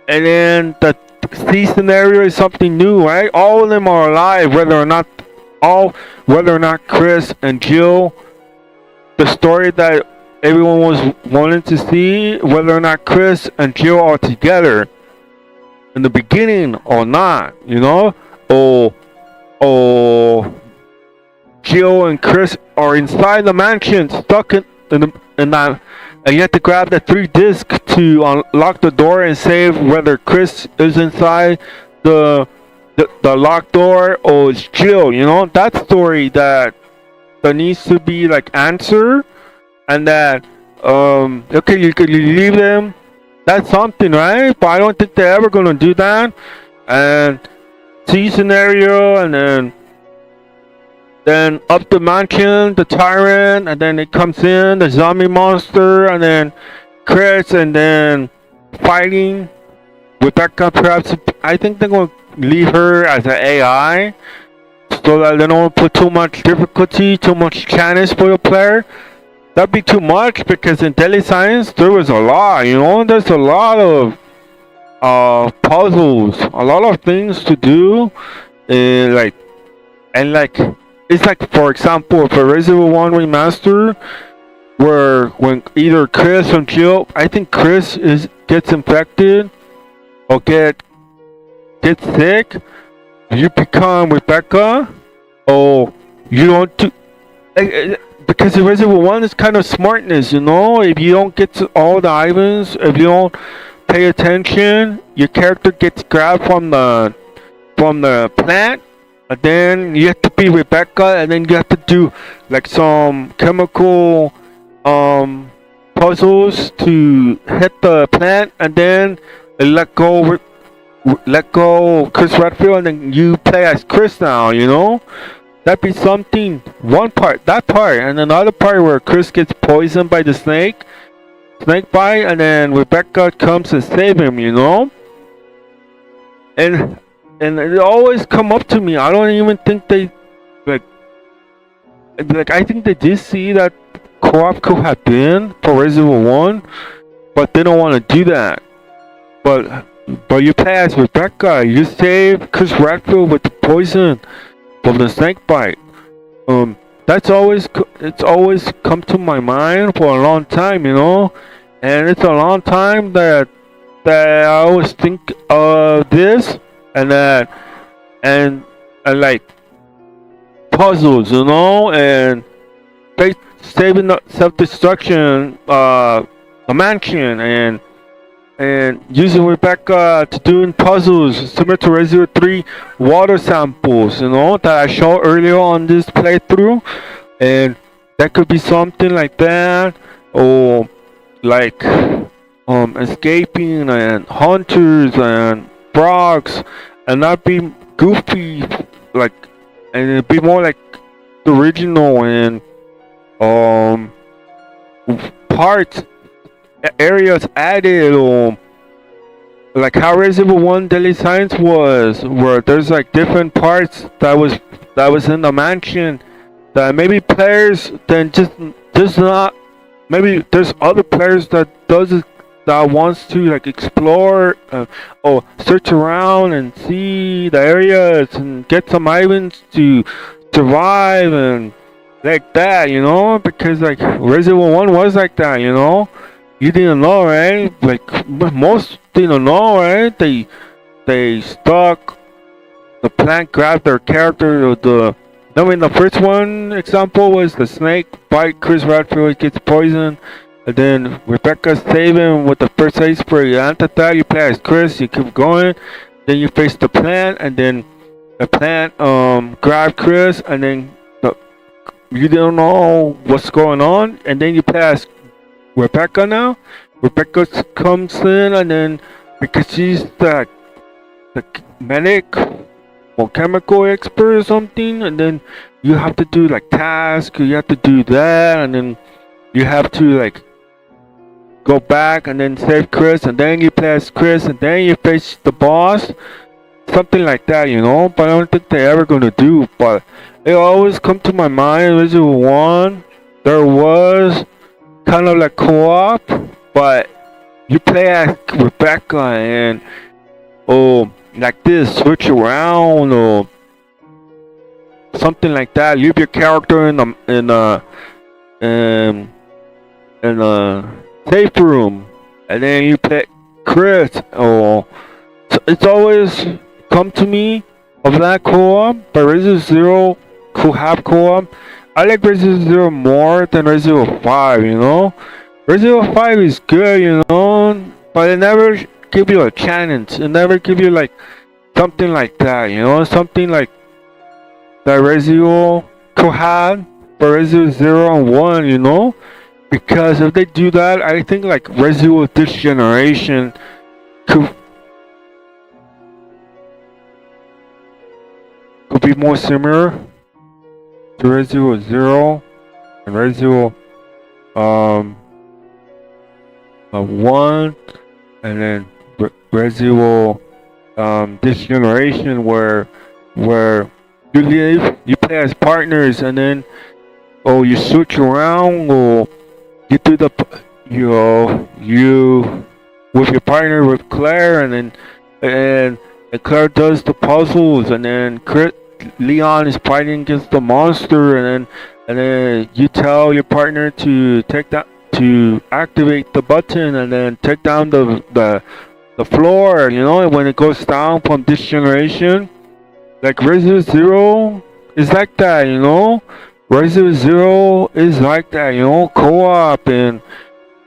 and then the C scenario is something new, right? All of them are alive, whether or not Chris and Jill, the story that everyone was wanting to see, whether or not Chris and Jill are together in the beginning or not, you know, or Jill and Chris are inside the mansion, stuck in that, and you have to grab the 3 disc to unlock the door and save whether Chris is inside the locked door or it's Jill. You know, that story that needs to be like answered, and that okay, you leave them. That's something, right? But I don't think they're ever gonna do that. And C scenario, and then up the mansion, the tyrant, and then it comes in the zombie monster, and then Chris, and then fighting Rebecca. Perhaps I think they're gonna leave her as an AI, so that they don't put too much difficulty, too much challenge for the player. That'd be too much, because in Daily Science there was a lot, you know. There's a lot of puzzles, a lot of things to do, and like it's like, for example, for Resident Evil 1 Remaster, where when either Chris or Jill, I think Chris gets infected or gets sick, you become Rebecca, or you don't do. Because in Resident Evil 1 is kind of smartness, you know. If you don't get to all the items, if you don't pay attention, your character gets grabbed from the plant, and then you have to be Rebecca, and then you have to do like some chemical puzzles to hit the plant, and then let go Chris Redfield, and then you play as Chris now, you know. That'd be something. That part, and another part where Chris gets poisoned by the snake bite, and then Rebecca comes to save him, you know. And it always come up to me. I don't even think they like. I think they did see that co-op could have been for Resident Evil 1, but they don't want to do that. But you play as Rebecca. You save Chris Redfield with the poison from the snake bite. It's always come to my mind for a long time, you know, and it's a long time that I always think of this, and like puzzles, you know, and saving the self-destruction, a mansion, and using Rebecca to doing puzzles similar to Resident Evil 3 water samples, you know, that I showed earlier on this playthrough. And that could be something like that, or like escaping and hunters and frogs, and not be goofy, like, and it'd be more like the original, and parts areas added, or like how Resident Evil 1 Daily Science was, where there's like different parts that was in the mansion that maybe players then just not, maybe there's other players that that wants to like explore or search around and see the areas and get some items to survive and like that, you know, because like Resident Evil 1 was like that, you know. You didn't know, right? Like most didn't know, right? They stuck the plant grabbed their character. I mean, the first one example was the snake bite Chris Redfield, he gets poisoned. And then Rebecca save him with the first aid spray. After that, you play as Chris, you keep going. Then you face the plant, and then the plant grab Chris, and then you don't know what's going on. And then you play as Rebecca now. Rebecca comes in, and then because she's the medic or chemical expert or something, and then you have to do like tasks, you have to do that, and then you have to like go back and then save Chris, and then you play as Chris, and then you face the boss, something like that, you know. But I don't think they're ever gonna do. But it always come to my mind, Resident Evil 1, there was kind of like co-op, but you play as Rebecca and like this, switch around or something like that. Leave your character in a safe room, and then you play Chris. Or so it's always come to me of that co-op, but Resident Zero could have co-op. I like Resident Zero more than Resident 5. You know, Resident 5 is good, you know, but it never give you a challenge. It never give you like something like that, you know, something like that Resident could have for Resident 0 and 1, you know, because if they do that, I think like Resident this generation could be more similar to Resident 0 and Resident 1, and then Resident this generation where you play as partners, and then you switch around, or you do you with your partner with Claire, and Claire does the puzzles, and then Leon is fighting against the monster, and then you tell your partner to activate the button, and then take down the floor, you know. And when it goes down from this generation, like Resident Zero is like that, you know. Resident Zero is like that, you know, co-op, and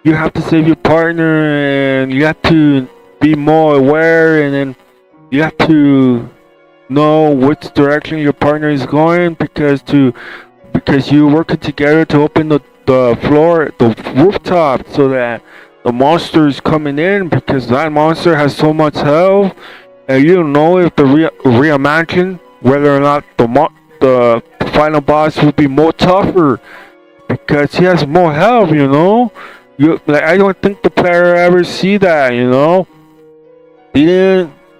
you have to save your partner, and you have to be more aware, and then you have to know which direction your partner is going, because you're working together to open the rooftop, so that the monster is coming in, because that monster has so much health, and you don't know if the reimagine whether or not the final boss will be more tougher, because he has more health, you know. I don't think the player ever see that, you know.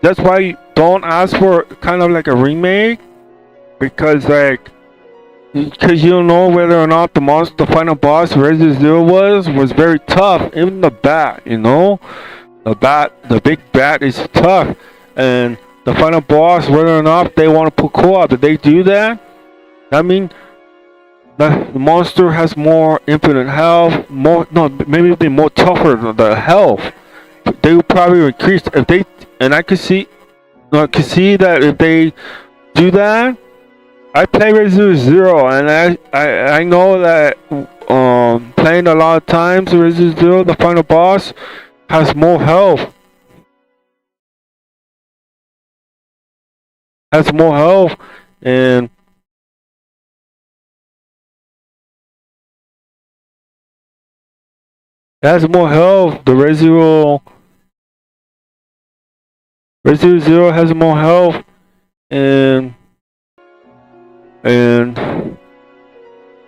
That's why you don't ask for kind of like a remake, because you don't know whether or not the final boss Resident Zero was very tough. Even the bat, you know, the big bat is tough, and the final boss, whether or not they want to put co-op, did they do that? I mean, the monster has more infinite health, maybe be more tougher. The health, they would probably increase if they. And I could see that if they do that. I play Resident Zero, and I know that playing a lot of times Resident Zero, the final boss has more health. And has more health. The Resident Zero has more health, and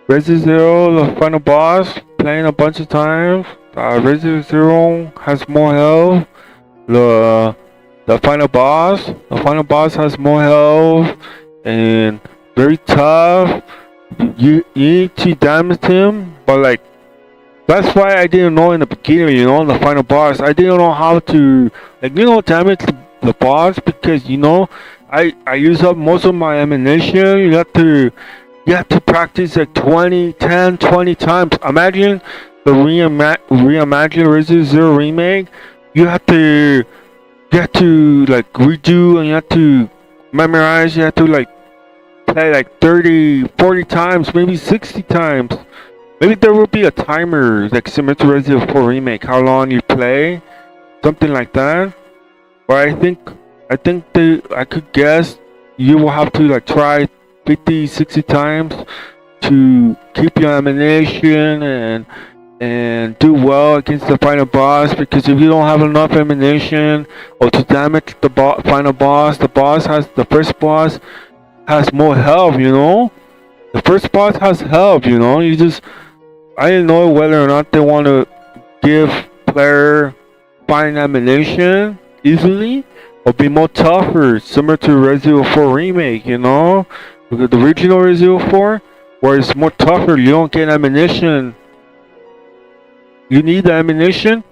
Resident Zero, the final boss, playing a bunch of times. Resident Zero has more health. The final boss has more health, and very tough. You need to damage him, but like That's why I didn't know in the beginning, in the final boss, I didn't know how to, like, damage the boss because, I use up most of my ammunition. You have to practice like 20 times. Imagine the reimagine Resident Zero remake. You have to, like redo, and you have to memorize. You have to like play like 30, 40 times, maybe 60 times. Maybe there will be a timer, like similar to Resident Evil 4 Remake, how long you play, something like that. But I could guess you will have to like try 50, 60 times to keep your ammunition and do well against the final boss. Because if you don't have enough ammunition or to damage the final boss, the first boss has more health. The first boss has health. I didn't know whether or not they want to give player fine ammunition easily or be more tougher, similar to Resident Evil 4 Remake, Because the original Resident Evil 4, where it's more tougher, you don't get ammunition. You need the ammunition,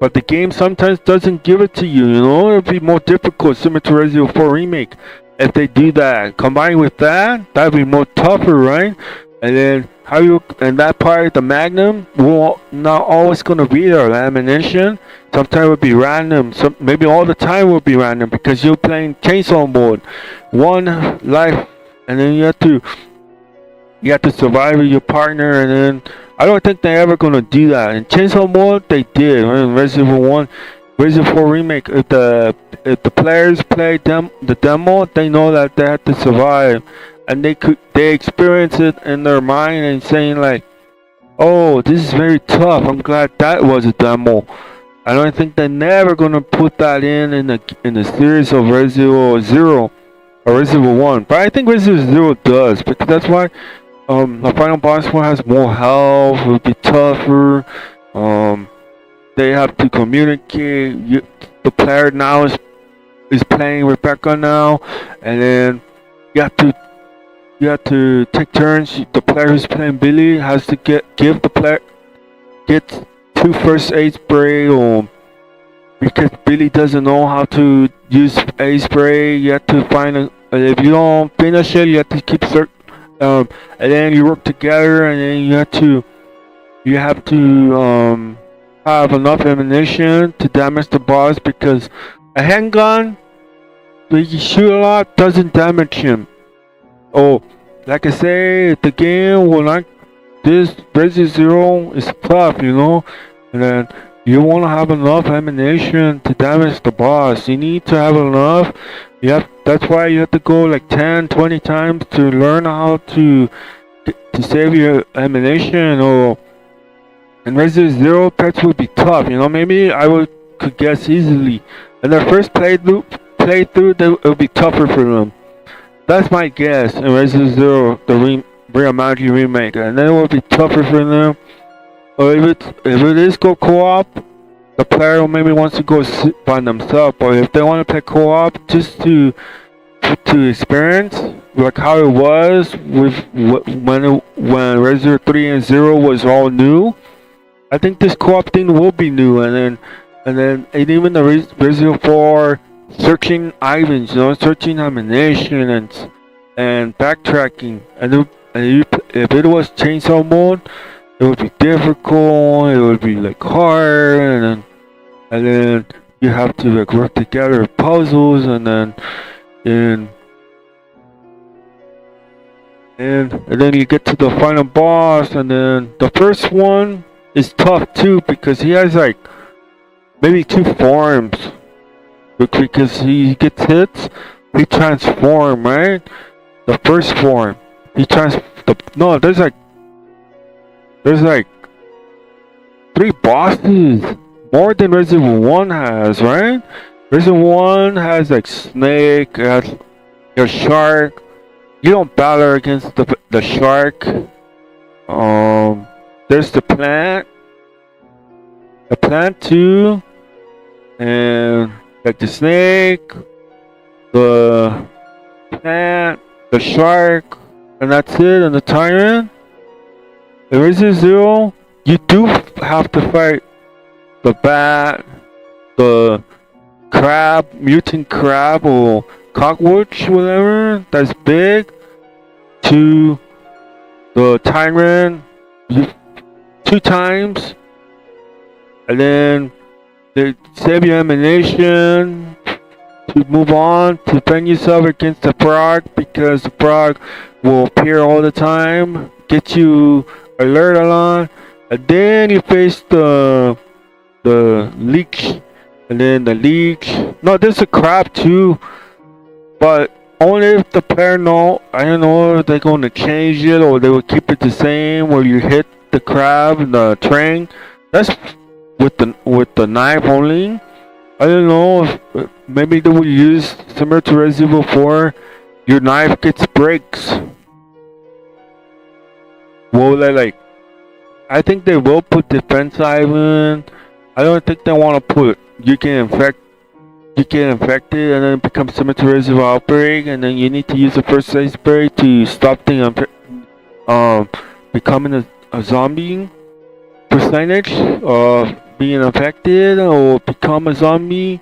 but the game sometimes doesn't give it to you, It'll be more difficult, similar to Resident Evil 4 Remake. If they do that, combined with that'd be more tougher, right? And then and that part, the Magnum, will not always gonna be there. The ammunition, sometimes will be random. Maybe all the time will be random because you're playing chainsaw mode, one life, and then you have to survive with your partner. And then I don't think they're ever gonna do that in chainsaw mode. They did in Resident Evil 1, Resident Evil 4 Remake. If the players play the demo, they know that they have to survive. And they experience it in their mind and saying like, oh, this is very tough. I'm glad that was a demo. I don't think they're never gonna put that in the series of Resident Evil 0 or Resident Evil 1. But I think Resident Evil 0 does, because that's why the final boss one has more health. It will be tougher. They have to communicate. The player now is playing Rebecca now, and then you have to take turns. The player who's playing Billy has to get 2 first aid spray, or because Billy doesn't know how to use aid spray, you have to find if you don't finish it, you have to keep and then you work together, and then you have to have enough ammunition to damage the boss, because a handgun, when you shoot a lot, doesn't damage him. Oh, like I say, the game will not. This Resident Zero is tough, and then you want to have enough ammunition to damage the boss. You need to have enough. That's why you have to go like 10, 20 times to learn how to save your ammunition. Or in Resident Zero, pets would be tough. Maybe could guess easily. In their first playthrough, it would be tougher for them. That's my guess in Resident Zero, the Reimagined remake, and then it will be tougher for them. Or if it is go co-op, the player maybe wants to go sit by themselves. Or if they want to play co-op, just to experience like how it was with when Resident 3 and 0 was all new. I think this co-op thing will be new, and even the Resident 4. Searching items, searching ammunition and backtracking. And if it was chainsaw mode, it would be difficult. It would be like hard, and then you have to like work together with puzzles, and then you get to the final boss, and then the first one is tough too, because he has like maybe 2 forms. Because he gets hits, he transforms, right? The first form, there's like 3 bosses, more than Resident Evil 1 has, right? Resident Evil 1 has like Snake, has your shark. You don't battle against the shark. There's the plant too, and like the snake, the plant, the shark, and that's it, and the tyrant. In Resident Zero, you do have to fight the bat, the crab, mutant crab, or cockroach, whatever, that's big, to the tyrant you, 2 times, and then they save your ammunition to move on to defend yourself against the frog, because the frog will appear all the time, get you alert a lot, and then you face the leech, and then the leech. No, there's a crab too, but only if the player know. I don't know if they're going to change it or they will keep it the same. Where you hit the crab in the train. That's with the knife only. I don't know if maybe they will use similar to Resident Evil 4. Your knife gets breaks. Will they like? I think they will put defense island. I don't think they want to put you get infected and then it becomes similar to Resident Evil Outbreak, and then you need to use the first aid spray to stop the becoming a zombie percentage of being infected or become a zombie.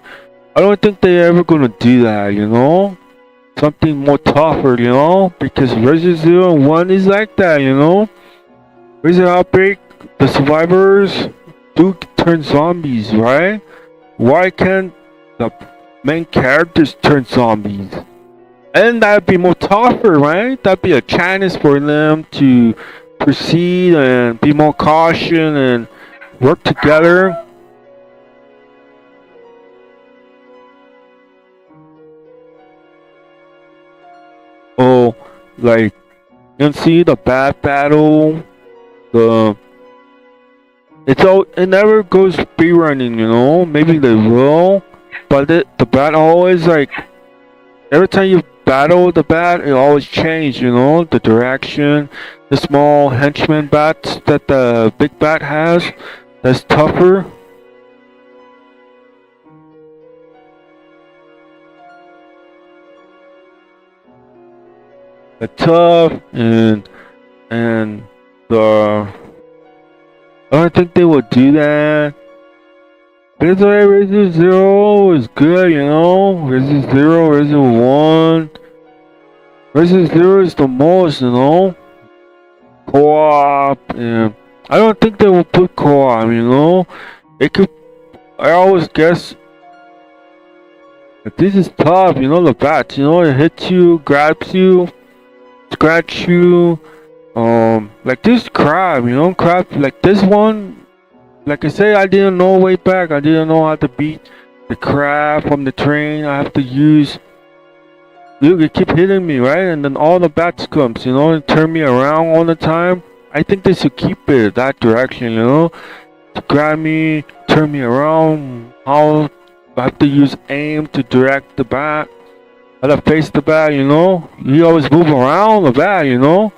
I don't think they're ever gonna do that, you know? Something more tougher, you know? Because Resident Evil 1 is like that, you know? Resident Evil Outbreak, the survivors do turn zombies, right? Why can't the main characters turn zombies? And that'd be more tougher, right? That'd be a chance for them to proceed and be more cautious and work together. Oh, like you can see the bad battle, the it never goes speedrunning, you know. Maybe they will, but the bat always like every time you battle the bat, it always changes, you know, the direction. The small henchman bats that the big bat has, that's tougher. The tough and the I don't think they will do that. That's why Resident Zero is good, you know. Resident Zero, Resident 1. Resident Zero is the most, you know. Co-op, and I don't think they will put co-op, you know. It could. I always guess that this is tough, you know. The bats, you know, it hits you, grabs you, scratch you. Like this crab, you know, crab like this one. Like I say, I didn't know way back. I didn't know how to beat the crab from the train. I have to use. They keep hitting me, right? And then all the bats comes, you know, and turn me around all the time. I think they should keep it that direction, you know, to grab me, turn me around. How I have to use aim to direct the bat. How to face the bat, you know. You always move around the bat, you know.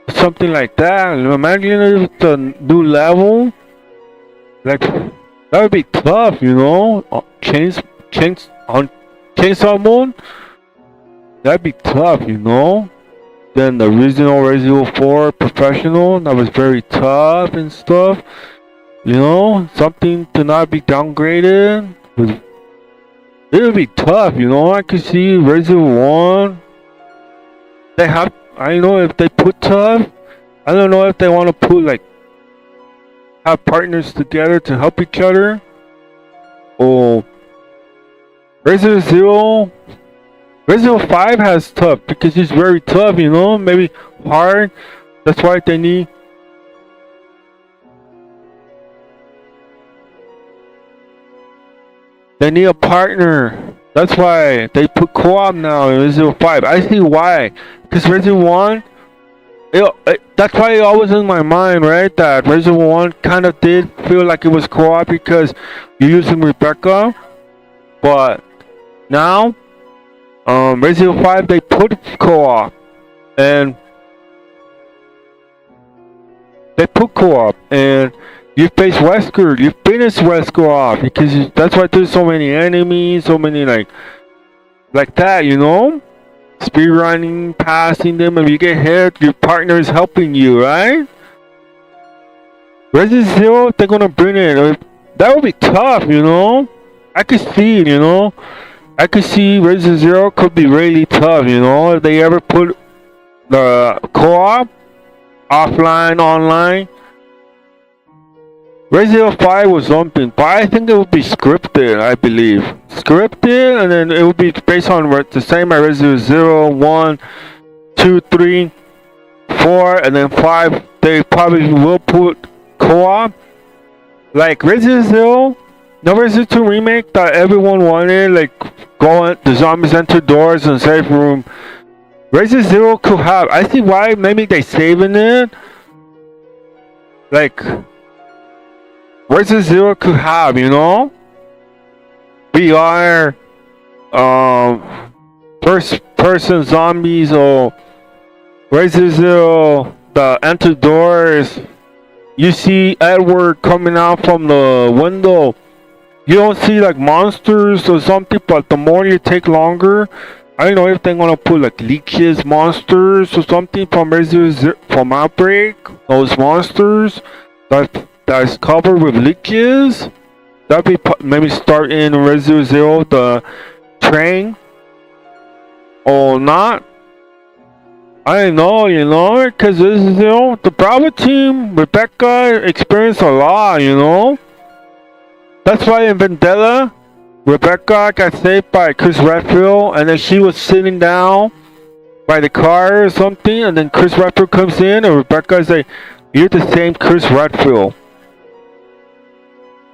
Something like that. Imagine if the new level. Like that would be tough, you know. Chainsaw Moon. That'd be tough, you know. Then the original Resident Evil 4 Professional, that was very tough and stuff. You know, something to not be downgraded. It would be tough, you know. I could see Resident Evil 1. They have. I know if they put tough. I don't know if they want to put like have partners together to help each other. Or Resident Evil 5 has tough because it's very tough, you know, maybe hard. That's why they need a partner. That's why they put co-op now in Resident Evil 5. I see why. Because Resident 1, that's why it always in my mind, right? That Resident 1 kind of did feel like it was co-op because you're using Rebecca. But now, Resident Evil 5, they put co-op. And they put co-op. And you face Wesker. You finish Wesker off. Because that's why there's so many enemies, so many like that, you know? Speedrunning, passing them. If you get hit, your partner is helping you, right? Resident Zero, they're gonna bring it. That would be tough, you know. I could see it, you know. I could see Resident Zero could be really tough, you know, if they ever put the co-op offline, online. Resident Evil 5 was something, but I think it would be scripted, I believe. Scripted, and then it would be based on the same as Resident Evil 0, 1, 2, 3, 4, and then 5. They probably will put co-op. Like Resident Evil, no Resident Evil 2 remake that everyone wanted, like going, the zombies enter doors and safe room. Resident Zero could have. I see why maybe they saving it. Like Resident Zero could have, you know, VR, first person zombies, or Resident Zero, the enter doors. You see Edward coming out from the window. You don't see like monsters or something, but the more you take longer. I don't know if they're gonna put like leeches, monsters, or something from from Outbreak. Those monsters that's covered with leeches. That'd be maybe start in Resident Zero, the train, or not. I don't know, you know, because Resident Zero, the Bravo team, Rebecca experienced a lot, you know. That's why in Vendetta, Rebecca got saved by Chris Redfield, and then she was sitting down by the car or something, and then Chris Redfield comes in, and Rebecca's like, "You're the same Chris Redfield."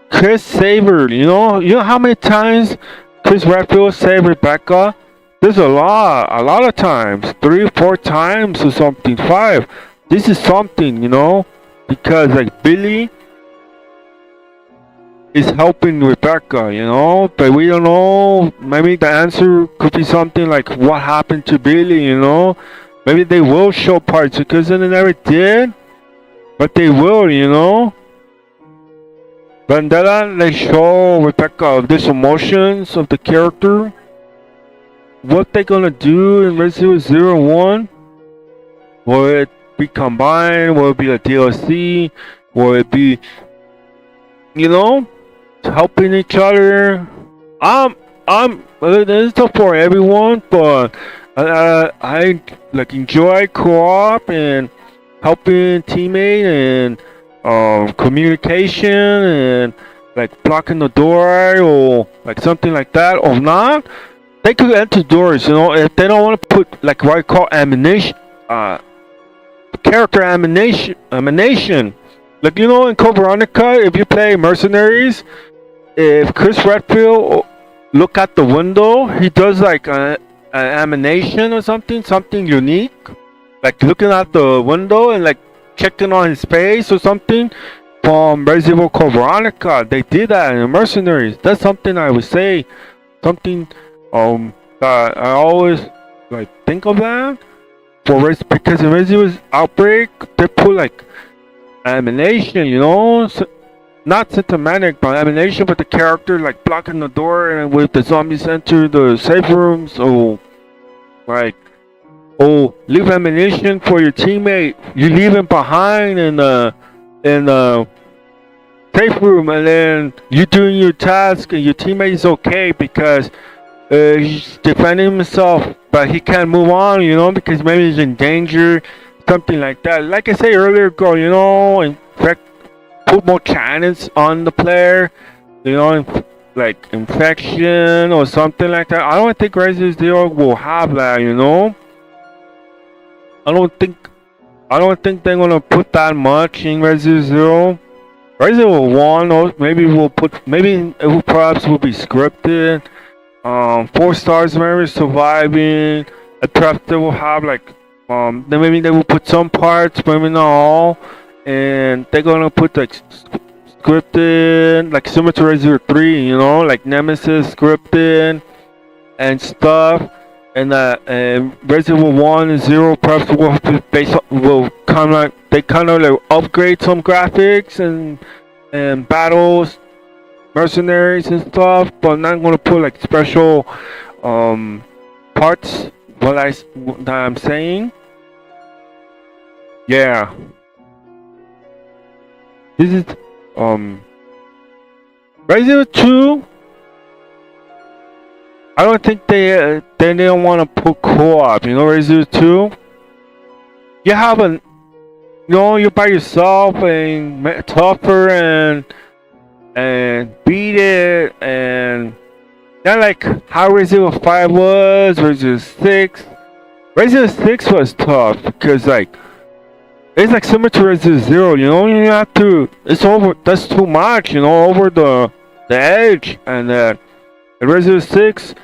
Chris saved her, you know. You know how many times Chris Redfield saved Rebecca? There's a lot of times, 3 or 4 times or something, 5. This is something, you know, because like Billy is helping Rebecca, you know, but we don't know. Maybe the answer could be something like what happened to Billy, you know. Maybe they will show parts because they never did, but they will, you know. Vendetta, they show Rebecca these emotions of the character. What they gonna do in Resident Evil 01? Will it be combined? Will it be a DLC? Will it be, you know, helping each other? This is for everyone, but I like enjoy co-op and helping teammate and communication and like blocking the door or like something like that, or not. They could enter doors, you know, if they don't want to put like what I call animation, character animation. Like, you know, in Code Veronica, if you play Mercenaries, if Chris Redfield look at the window, he does like an animation or something unique, like looking at the window and like checking on his face or something. From Resident Evil Code Veronica, they did that in Mercenaries. That's something I would say, something that I always like think of that for because in Resident Evil Outbreak they put like animation, you know, not cinematic but animation, but the character like blocking the door and with the zombies enter the safe rooms, or like, oh, leave ammunition for your teammate, you leave him behind in the safe room, and then you doing your task and your teammate is okay because he's defending himself, but he can't move on, you know, because maybe he's in danger, something like that. Like I said earlier, go, you know, in fact, put more cannons on the player, you know, like infection or something like that. I don't think Resident Evil will have that, you know. I don't think they're gonna put that much in Resident Evil. Resident Evil 1, or maybe it will perhaps will be scripted. 4 stars maybe surviving. Perhaps they will have like then maybe they will put some parts, maybe not all, and they're gonna put like scripted, like similar to Resident Evil 3, you know, like Nemesis scripted and stuff. And Resident Evil 1 and 0 perhaps will kind of like upgrade some graphics and battles, mercenaries and stuff, but not gonna put like special parts. That I'm saying, yeah. This is Resident Evil 2. I don't think they don't want to put co-op. You know, Resident Evil 2. You have a, you're by yourself and tougher and beat it, and not like how Resident Evil 5 was, Resident Evil 6. Resident Evil 6 was tough because like it's like similar to Resident Evil 0. You have to. It's over. That's too much. Over the edge, and in Resident Evil 6,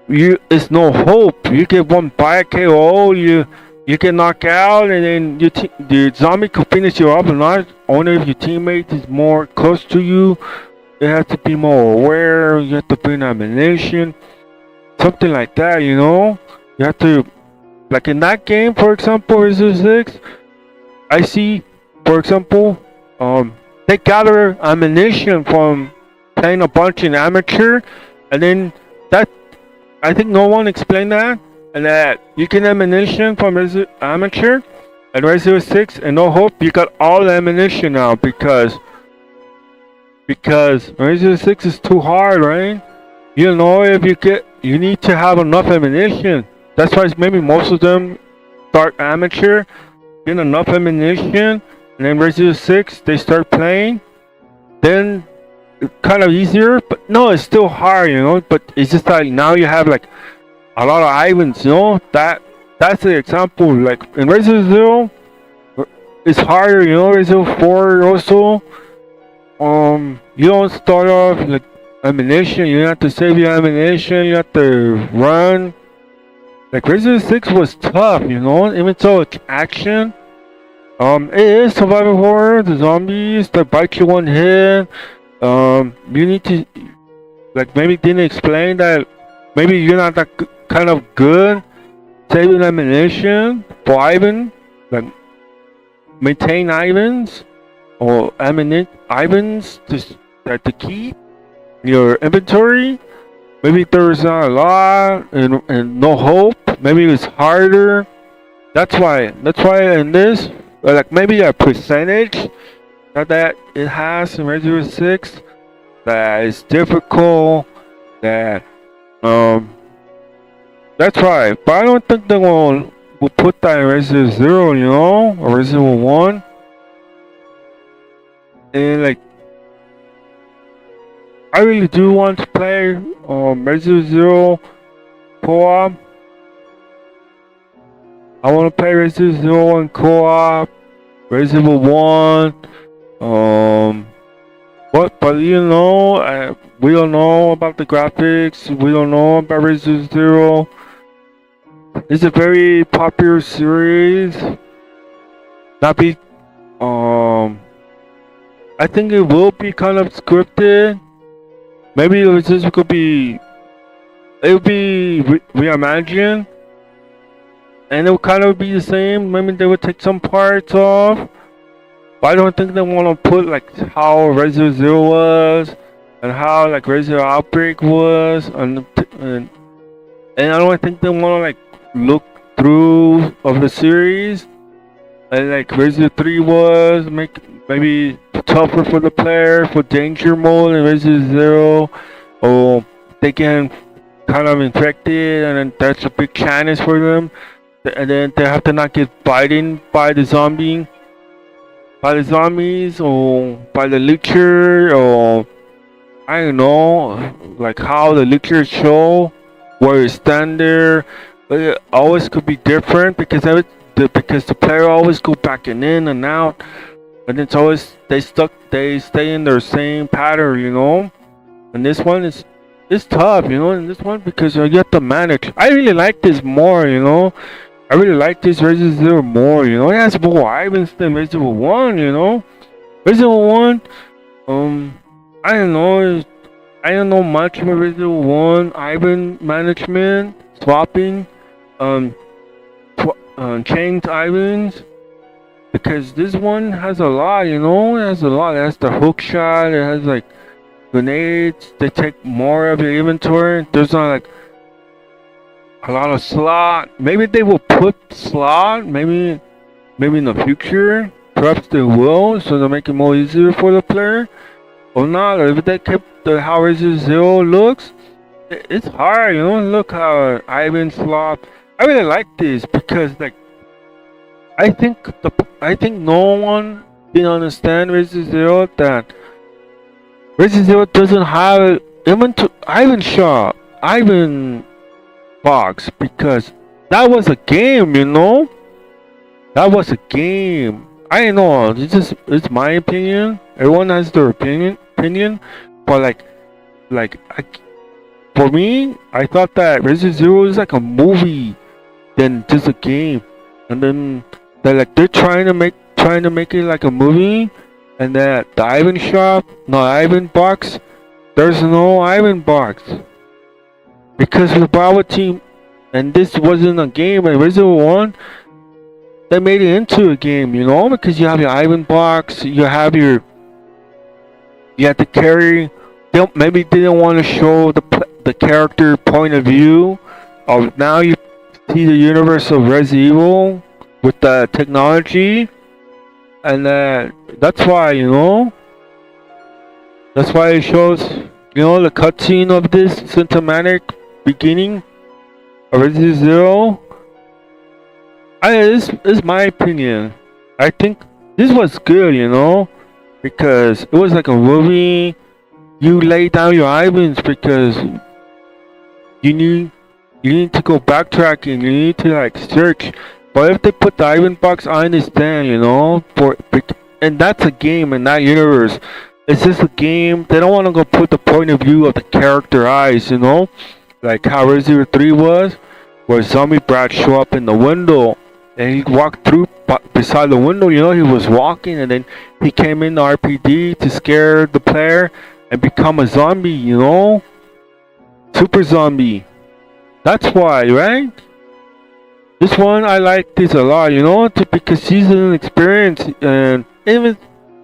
it's no hope. You get one bite KO, you get knocked out, and then the zombie could finish you up, and not only if your teammate is more close to you. You have to be more aware. You have to bring ammunition, something like that. You have to, like in that game, for example, Resident Evil 6. I see, for example, they gather ammunition from playing a bunch in amateur, and then that, I think no one explained that, and that you get ammunition from amateur and Resident Evil 6, and no hope, you got all the ammunition now because Resident Evil 6 is too hard, right? If you need to have enough ammunition. That's why maybe most of them start amateur, get enough ammunition, and then Resident Evil 6, they start playing. Then it's kind of easier, but no, it's still hard, but it's just like now you have like a lot of Ivans, that's the example. Like in Resident Evil, it's harder, Resident Evil 4 also. You don't start off like ammunition, you have to save your ammunition, you have to run. Like Resident Evil 6 was tough, even though it's action. It is survival horror, the zombies that bite you one hit. You need to, like, maybe didn't explain that maybe you're not that kind of good saving ammunition for Ivan, like maintain Ivans or Ivans to keep your inventory. Maybe there's not a lot and no hope. Maybe it's harder. That's why in this, like maybe a percentage that it has in Resident Evil 6 that is difficult. That's right. But I don't think they will put that in Resident Evil 0, or Resident Evil 1. And like, I really do want to play Resident Evil 0 co-op. I want to play Resident Evil 1 co-op, Resident Evil 1. But we don't know about the graphics. We don't know about Resident Evil 0. It's a very popular series. I think it will be kind of scripted. Maybe it'll be reimagined, and it will kind of be the same. Maybe they would take some parts off, but I don't think they want to put like how Resident Evil was and how like Resident Evil Outbreak was, and I don't think they want to like look through of the series, and like Resident Evil 3 was maybe tougher for the player for danger mode in Resident Evil 0, or they get kind of infected, and then that's a big challenge for them, and then they have to not get bitten by the zombies, or by the Licker, or I don't know, like how the Licker show where you stand there. But it always could be different because the player always go back and in and out. And it's always they stay in their same pattern, And this one is tough, in this one because you have to manage. I really like this more, I really like this Resident Evil more, It has more items than Resident Evil 1, Resident Evil 1, I don't know much about Resident Evil 1, Ivan management, swapping, changed Ivans. Because this one has a lot, It has a lot. It has the hook shot. It has like grenades. They take more of your inventory. There's not like a lot of slot. Maybe they will put slot. Maybe in the future. corrupts the will, so to make it more easier for the player, or not. Or if they kept how Resident Zero looks, it's hard, you know. Look how Ivan Slop. I really like this because like I think no one didn't understand Resident Zero that Resident Zero doesn't have even to Ivan Shop, Ivan Box, because that was a game, you know. That was a game. I know. It's my opinion. Everyone has their opinion, but for me, I thought that Resident Zero is like a movie than just a game, and then they're trying to make it like a movie, and that the Ivan Shop, no Ivan Box, there's no Ivan Box because of the Bravo team, and this wasn't a game. And Resident 1, they made it into a game, you know, because you have your Ivan Box, you have to carry. Maybe they didn't want to show the character point of view of now you see the universe of Resident Evil with the technology, and that's why, you know, that's why it shows, you know, the cutscene of this cinematic beginning of Resident Zero. This is my opinion. I think this was good, you know, because it was like a movie. You lay down your Ivans because you need to go backtracking. You need to like search. But if they put the Ivan Box, I understand, you know, and that's a game in that universe. It's just a game. They don't want to go put the point of view of the character eyes, you know, like how Resident Evil 3 was, where Zombie Brad show up in the window and he walked through beside the window. You know, he was walking and then he came in the RPD to scare the player and become a zombie, you know, super zombie. That's why, right? This one I like this a lot, you know, because she's an experience, and even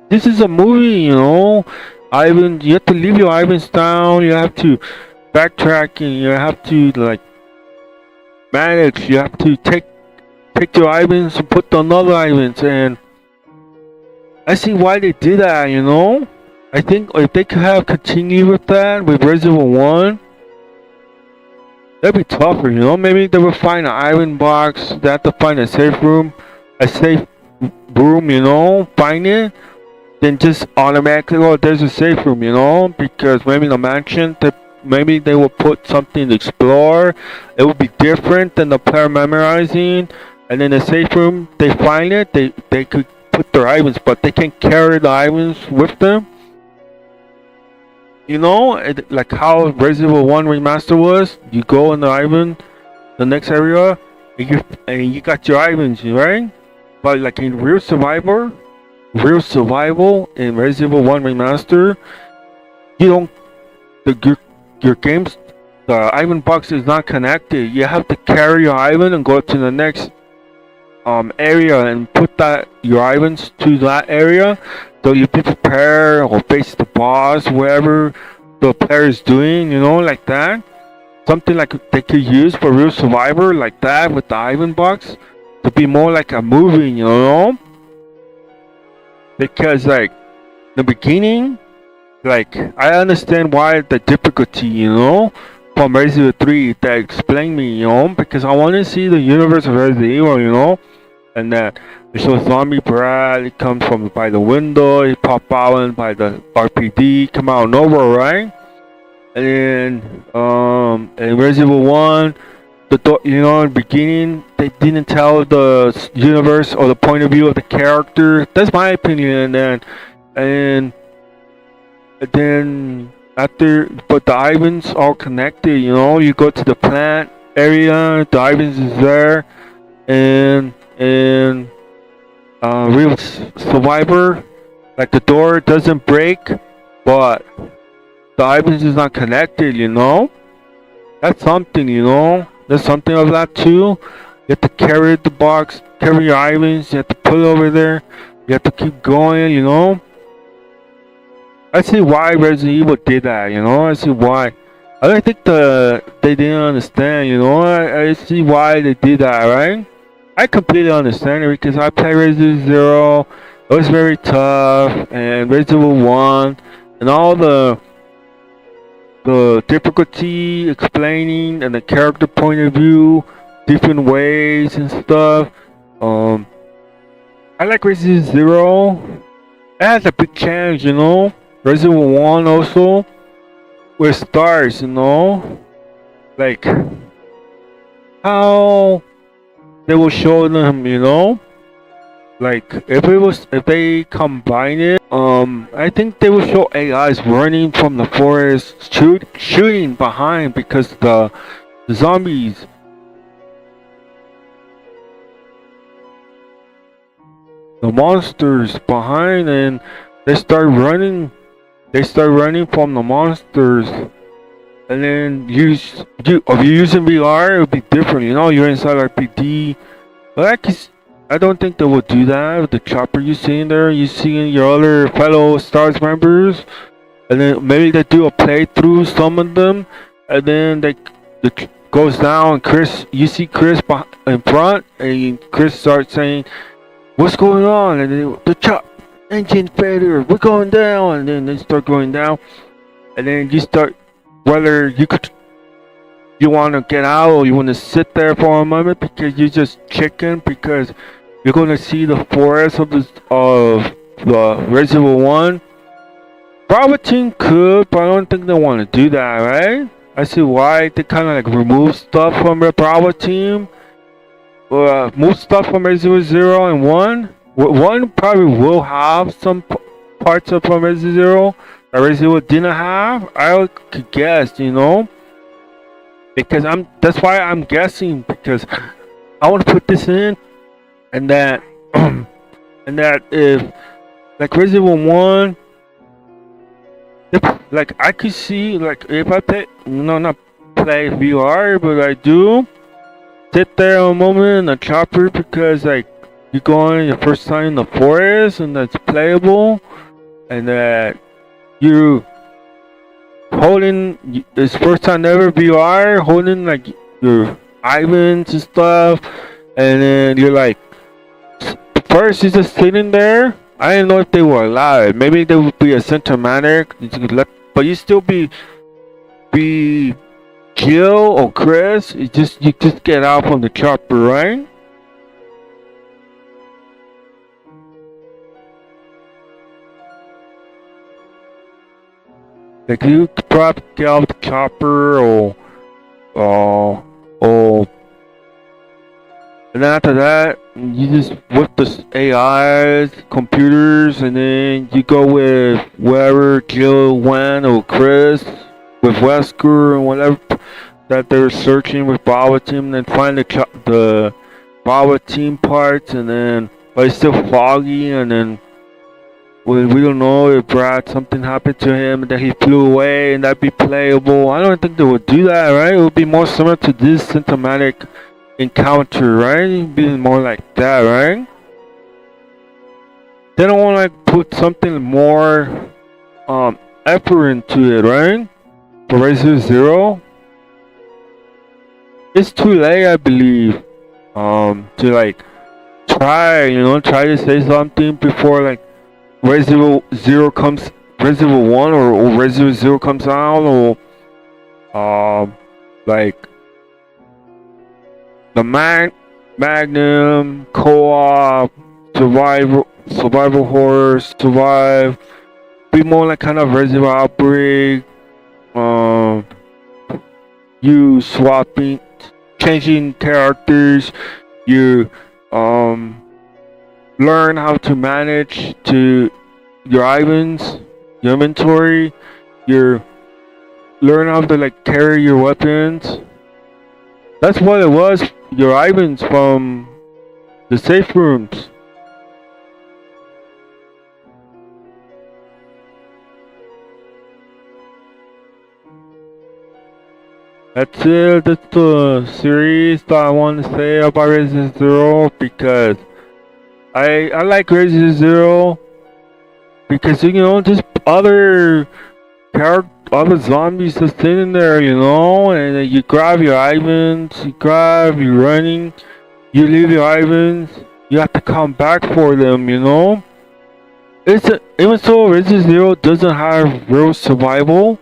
this is a movie, you know. Ivan, you have to leave your Ivans down. You have to backtrack, and you have to like manage. You have to take your Ivans and put on other Ivans, and I see why they did that, you know. I think if they could have continued with that with Resident Evil 1, that'd be tougher, you know. Maybe they would find an Ivan Box. They have to find a safe room, you know, find it, then just automatically, oh, there's a safe room, you know, because maybe in the mansion, maybe they will put something to explore. It would be different than the player memorizing, and in the safe room, they find it, they could put their Ivans, but they can't carry the Ivans with them. You know, like how Resident Evil 1 Remaster was. You go in the Ivan, the next area, and you got your Ivans, right? But like in Real Survival in Resident Evil 1 Remaster, you don't, your games, the Ivan Box is not connected. You have to carry your Ivan and go to the next area and put your Ivans to that area. So you prepare or face the boss, wherever the player is doing, you know, like that. Something like they could use for Real Survivor, like that, with the Ivan Box, to be more like a movie, you know. Because like the beginning, like I understand why the difficulty, you know, from Resident Evil 3 that explained me, you know, because I want to see the universe of Resident Evil, you know, and that. It shows Zombie Brad. He comes from by the window. He pop out and by the RPD. Come out of nowhere, right? And then in Resident Evil 1, you know, in the beginning they didn't tell the universe or the point of view of the character. That's my opinion. And then after, but the Ivans all connected. You know, you go to the plant area. The Ivans is there, and Real Survivor, like the door doesn't break, but the Ivans is not connected, you know. That's something, you know. There's something of that too. You have to carry the box, carry your Ivans, you have to put it over there, you have to keep going, you know. I see why Resident Evil did that, you know. I see why. I don't think they didn't understand, you know. I see why they did that, right? I completely understand it because I play Resident Zero, It was very tough, and Resident Evil 1, and all the difficulty explaining and the character point of view, different ways and stuff. Um, I like Resident Zero. It has a big change, you know. Resident Evil 1 also, with stars, you know, like how they will show them, you know. Like if they combine it, I think they will show AIs running from the forest, shooting behind because the zombies, the monsters behind, and they start running. They start running from the monsters, and then if you're using VR, it would be different. You know, you're inside RPD, but I don't think they will do that with the chopper you see in there. You see your other fellow Stars members, and then maybe they do a playthrough, some of them, and then the goes down. Chris, you see Chris in front, and Chris starts saying, "What's going on?" And then the chop engine failure. We're going down, and then they start going down, and then you start whether you want to get out or you want to sit there for a moment because you're just chicken because you're going to see the forest of the Resident Evil 1. Bravo Team could, but I don't think they want to do that, right? I see why they kind of like remove stuff from the Bravo Team. Move stuff from Resident Evil 0 and 1. 1 probably will have some parts of from Resident Evil 0 that Resident Evil didn't have. I could guess, you know, because that's why I'm guessing, because I want to put this in, and that and that if like Resident Evil 1, like I could see, like if I play, not play VR, but I do sit there a moment in the chopper because like you go on your first time in the forest and that's playable, and that you holding this first time ever VR, holding like your Ivans and stuff, and then you're like, first you're just sitting there. I didn't know if they were alive. Maybe there would be a cinematic, but you still be Jill or Chris. You just get out from the chopper, right? Like you could probably get out the chopper or and then after that you just with the AIs, computers, and then you go with wherever Jill went or Chris with Wesker and whatever that they're searching with Bravo Team, and then find the Bravo Team parts, and then but it's still foggy, and then we don't know if Brad something happened to him and that he flew away and that'd be playable. I don't think they would do that, right? It would be more similar to this cinematic encounter, right? It'd be more like that, right? They don't want to like put something more effort into it, right? For Resident Zero, it's too late, I believe, to like try to say something before like Resident Evil 0 comes, Resident Evil 1 or Resident Evil 0 comes out, or like the Magnum co-op survival horror survive, be more like kind of Resident Evil Outbreak, you swapping, changing characters, you learn how to manage to your items, your inventory, you learn how to like carry your weapons. That's what it was, your items from the safe rooms. That's it, that's the series that I want to say about Resident Zero, because I like Resident Zero because just other zombies just sitting there, and then you grab your items, you're running, you leave your items, you have to come back for them, even so Resident Zero doesn't have real survival,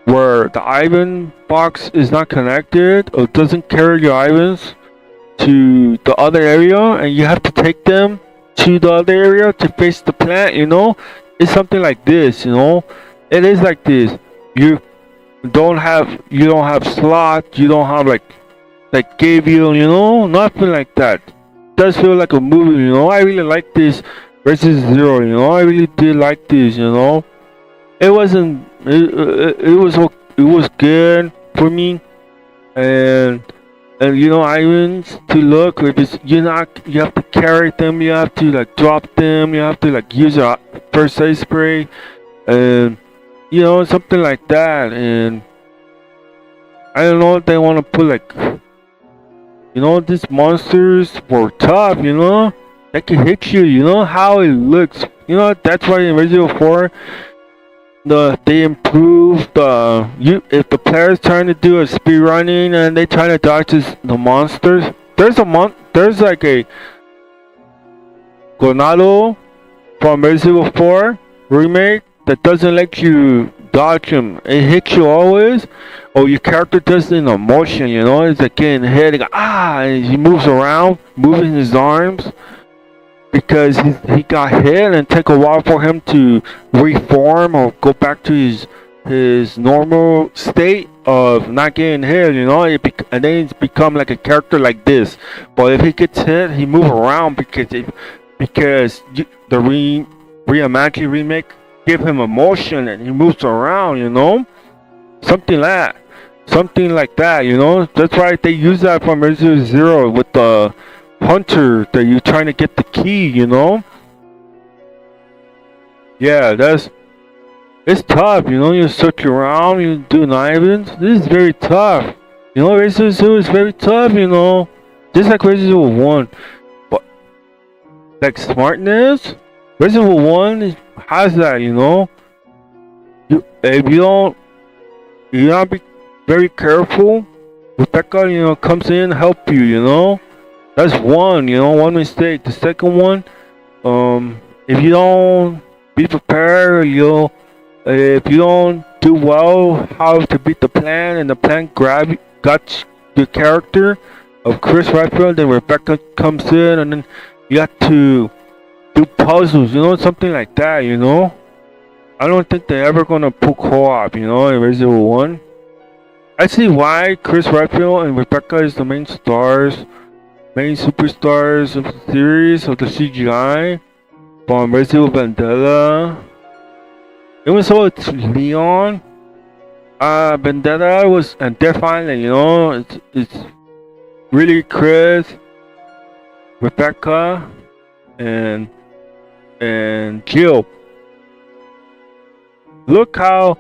where the Ivan box is not connected or doesn't carry your Ivans to the other area, and you have to take them to the other area to face the plant. It's something like this. It is like this. You you don't have slots. You don't have like gave you, nothing like that. It does feel like a movie. I really like this Resident Zero. I really did like this. It wasn't. It was good for me, and irons to look. If it's you have to carry them. You have to like drop them. You have to like use a first aid spray, and something like that. And I don't know if they want to put like these monsters were tough. They can hit you. How it looks. That's why in Resident 4 they improved if the player's trying to do a speed running and they trying to dodge the monsters. There's like a Gonado from Resident Evil 4 remake that doesn't let you dodge him. It hits you always, or your character does it in a motion. It's like getting hit. And he moves around, moving his arms because he got hit and take a while for him to reform or go back to his normal state of not getting hit. And then he's become like a character like this. But if he gets hit, he move around the Reimagined remake give him emotion and he moves around. Something like that. That's why they use that from Resident Zero with the hunter that you're trying to get the key. Yeah, it's tough. You search around, you do Ivans. This is very tough. Resident Evil is very tough. Just like Resident Evil 1. But like smartness, Resident Evil 1 has that. If you not be very careful, Rebecca, comes in and help you. That's one mistake. The second one, if you don't be prepared, if you don't do well how to beat the plan, and the plan got your character of Chris Redfield, then Rebecca comes in, and then you have to do puzzles, something like that. I don't think they're ever gonna put co-op, in Resident Evil 1. I see why Chris Redfield and Rebecca is the main superstars of the series, of the CGI from Resident Evil Vendetta. Even so, it's Leon. Vendetta was and Death Island. It's really Chris, Rebecca, and Jill. Look how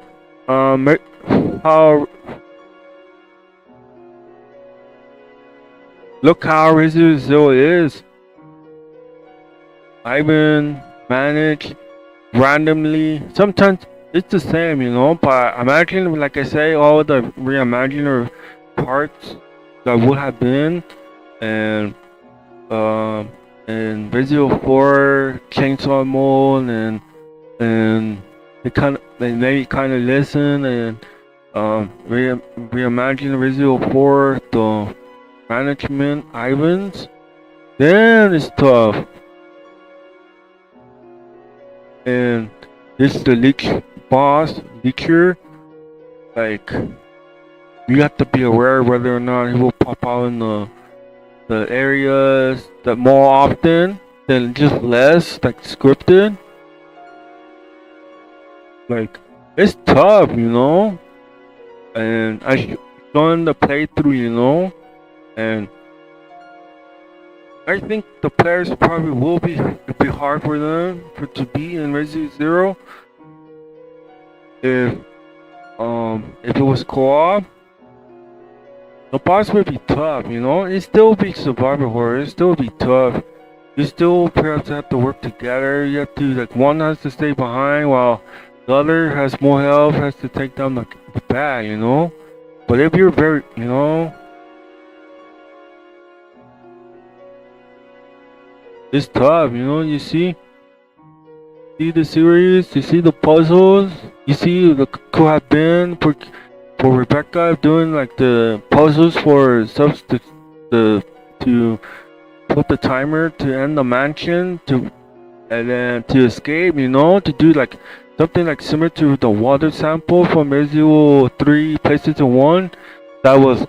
look how Resident Evil is. Ivan managed randomly. Sometimes it's the same, but imagine, like I say, all the reimagined parts that would have been, and Resident Evil 4 Chainsaw Mode, and they maybe kind of listen and reimagine Resident Evil 4 the management Ivans. Then it's tough. And this is the Leecher. Like, you have to be aware whether or not he will pop out in the areas that more often than just less, like scripted. Like, it's tough, and I done the playthrough, and I think the players probably will be it'd be hard for them to be in Resident Zero if it was co-op. The boss would be tough, it still be survival horror, it still be tough. You still perhaps have to work together. You have to, like, one has to stay behind while the other has more health, has to take down the bad, But if you're very, it's tough, you see see the series, you see the puzzles, you see the could have been for Rebecca doing like the puzzles for to put the timer to end the mansion and then to escape, to do like something like similar to the water sample from Resident Evil 3 PlayStation 1. That was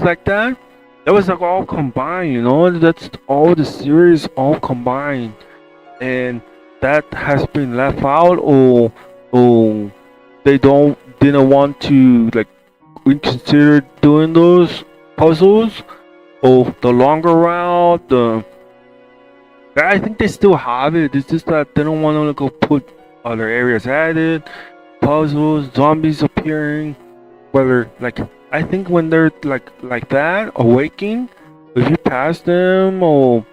like that. That was like all combined, That's all the series all combined, and that has been left out, or they didn't want to like reconsider doing those puzzles, or the longer route. I think they still have it. It's just that they don't want to go put other areas added, puzzles, zombies appearing. Whether like I think when they're like that, awaking, if you pass them or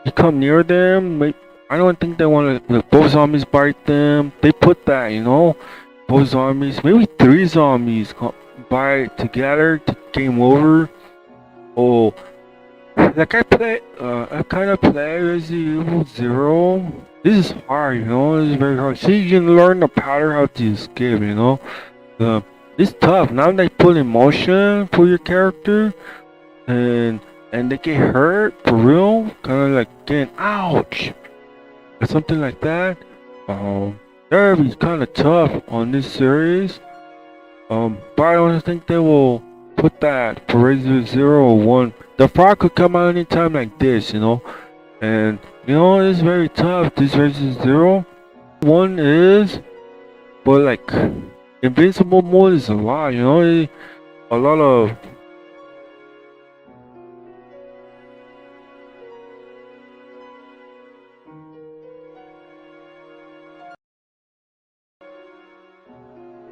you come near them, I don't think they want to. Both zombies bite them. They put that, both zombies, maybe 3 zombies bite together to game over. Oh, like I kind of play Resident Evil 0. This is hard, This is very hard. See, you can learn the pattern how to escape, It's tough. Now they put emotion for your character, and they get hurt for real, kind of like getting ouch or something like that. That'll be kind of tough on this series. But I don't think they will put that for Resident Evil 0 or 1. The frog could come out anytime like this, and it's very tough. This Resident Evil 0 1 is, but like Invincible mode is a lot, a lot of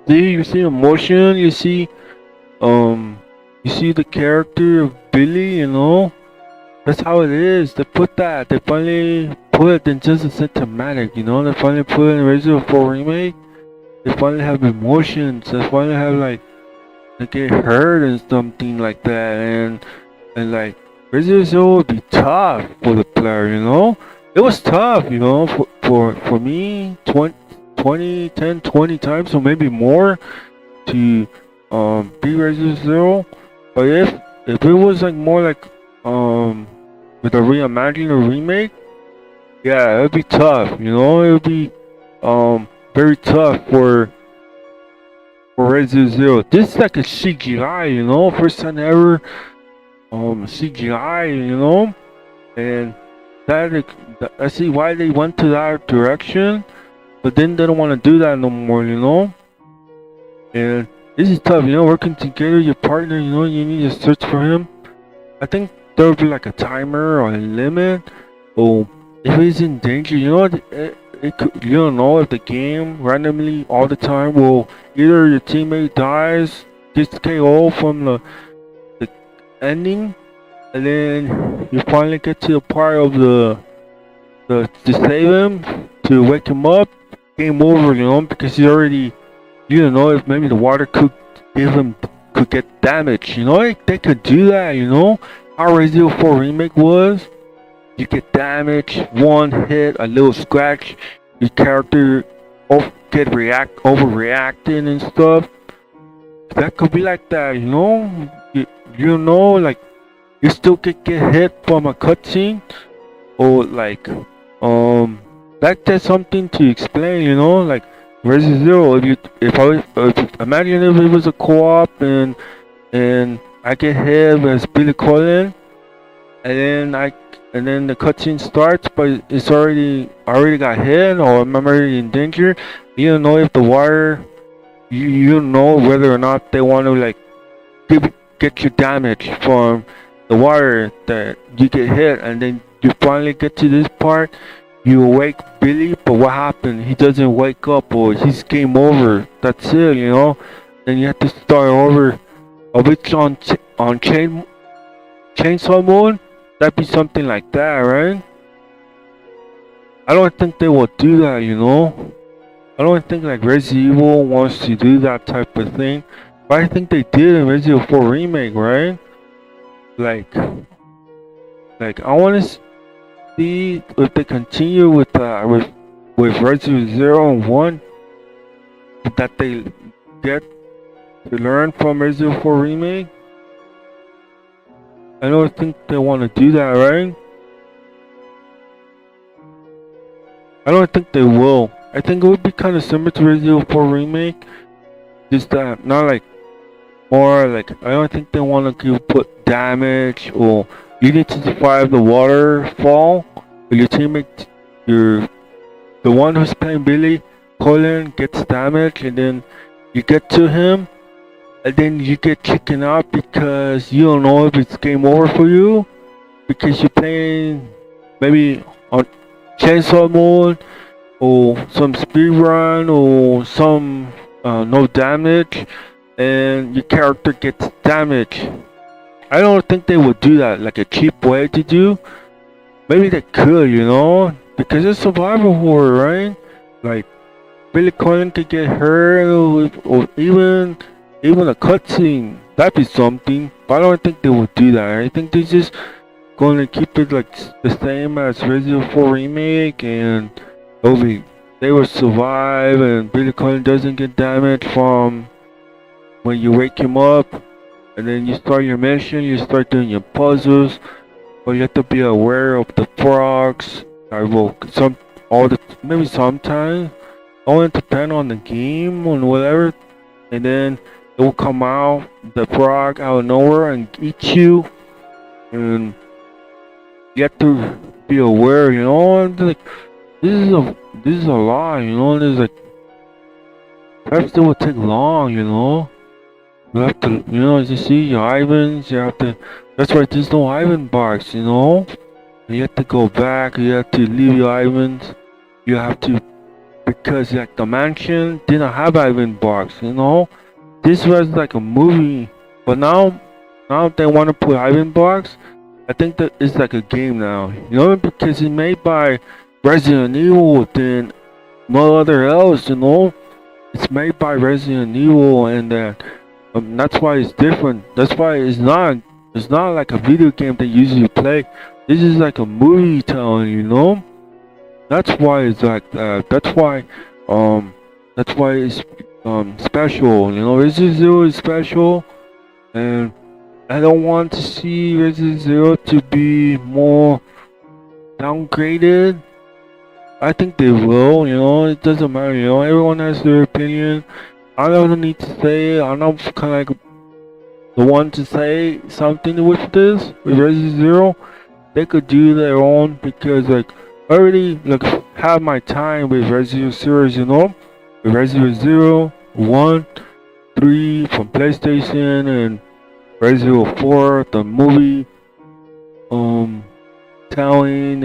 you see emotion, you see the character of Billy, That's how it is. They finally put it in just a cinematic, They finally put it in Resident Evil 4 Remake. They finally have emotions. They finally have like they get hurt and something like that, and like Resident Evil would be tough for the player, It was tough, for me 20 times or maybe more to beat Resident Evil. But if it was like more like with a reimagining or remake, yeah, it'd be tough, It would be very tough for Resident Evil. This is like a CGI, first time ever CGI, and I see why they went to that direction, but then they don't want to do that no more, And this is tough, working together, your partner, you need to search for him. I think there will be like a timer or a limit, or if he's in danger, you don't know if the game randomly all the time will either your teammate dies, gets KO from the ending, and then you finally get to the part of the to save him, to wake him up, game over, because he already, you don't know if maybe the water could get damaged, they could do that, how Resident Evil 4 Remake was. You get damaged, one hit, a little scratch, your character overreacting and stuff. That could be like that, like you still could get hit from a cutscene, or like that's just something to explain, like Resident Evil. Imagine if it was a co-op and I get hit as Billy Cullen, and then the cutscene starts, but it's already got hit, or I'm already in danger. You don't know if the water, you don't know whether or not they want to like get you damage from the water that you get hit, and then you finally get to this part. You wake Billy, but what happened? He doesn't wake up, or he's game over. That's it, Then you have to start over. If it's on chainsaw mode, that'd be something like that, right? I don't think they will do that, I don't think like Resident Evil wants to do that type of thing, but I think they did in Resident Evil 4 Remake, right? Like I want to see if they continue with with Resident Evil 0 and 1 that they get to learn from Resident Evil 4 Remake? I don't think they want to do that, right? I don't think they will. I think it would be kind of similar to Resident Evil 4 Remake, just that not like more like I don't think they want to put damage or you need to survive the waterfall. Your teammate, your the one who's playing Billy Colin gets damaged, and then you get to him, and then you get chicken out because you don't know if it's game over for you because you're playing maybe on chainsaw mode or some speed run or some no damage, and your character gets damaged. I don't think they would do that like a cheap way to do. Maybe they could, because it's survival horror, right? Like Billy Colin could get hurt, or even a cutscene. That'd be something. But I don't think they would do that. I think they're just going to keep it like the same as Resident Evil 4 Remake, and they will survive, and Billy Colin doesn't get damaged from when you wake him up, and then you start your mission. You start doing your puzzles. But you have to be aware of the frogs. I will maybe sometimes. All depend on the game or whatever, and then it will come out the frog out of nowhere and eat you, and you have to be aware. And like this is a lot. There's like perhaps it will take long. You have to, you see your Ivans. You have to. That's why there's no Ivan box, You have to go back. You have to leave your Ivans. You have to, because like the mansion didn't have Ivan box. This was like a movie, but now they want to put Ivan box. I think that it's like a game now. Because it's made by Resident Evil, then no other else. It's made by Resident Evil, and that's why it's different. That's why it's not like a video game they usually play. This is like a movie telling, That's why it's like that. That's why it's special. Resident Zero is special, and I don't want to see Resident Zero to be more downgraded. I think they will. It doesn't matter. Everyone has their opinion. I don't need to say. I'm not kind of like the one to say something with this with Resident Zero. They could do their own, because like I already have my time with Resident series, with Resident Zero, 1, 3 from PlayStation, and Resident 4, the movie, telling,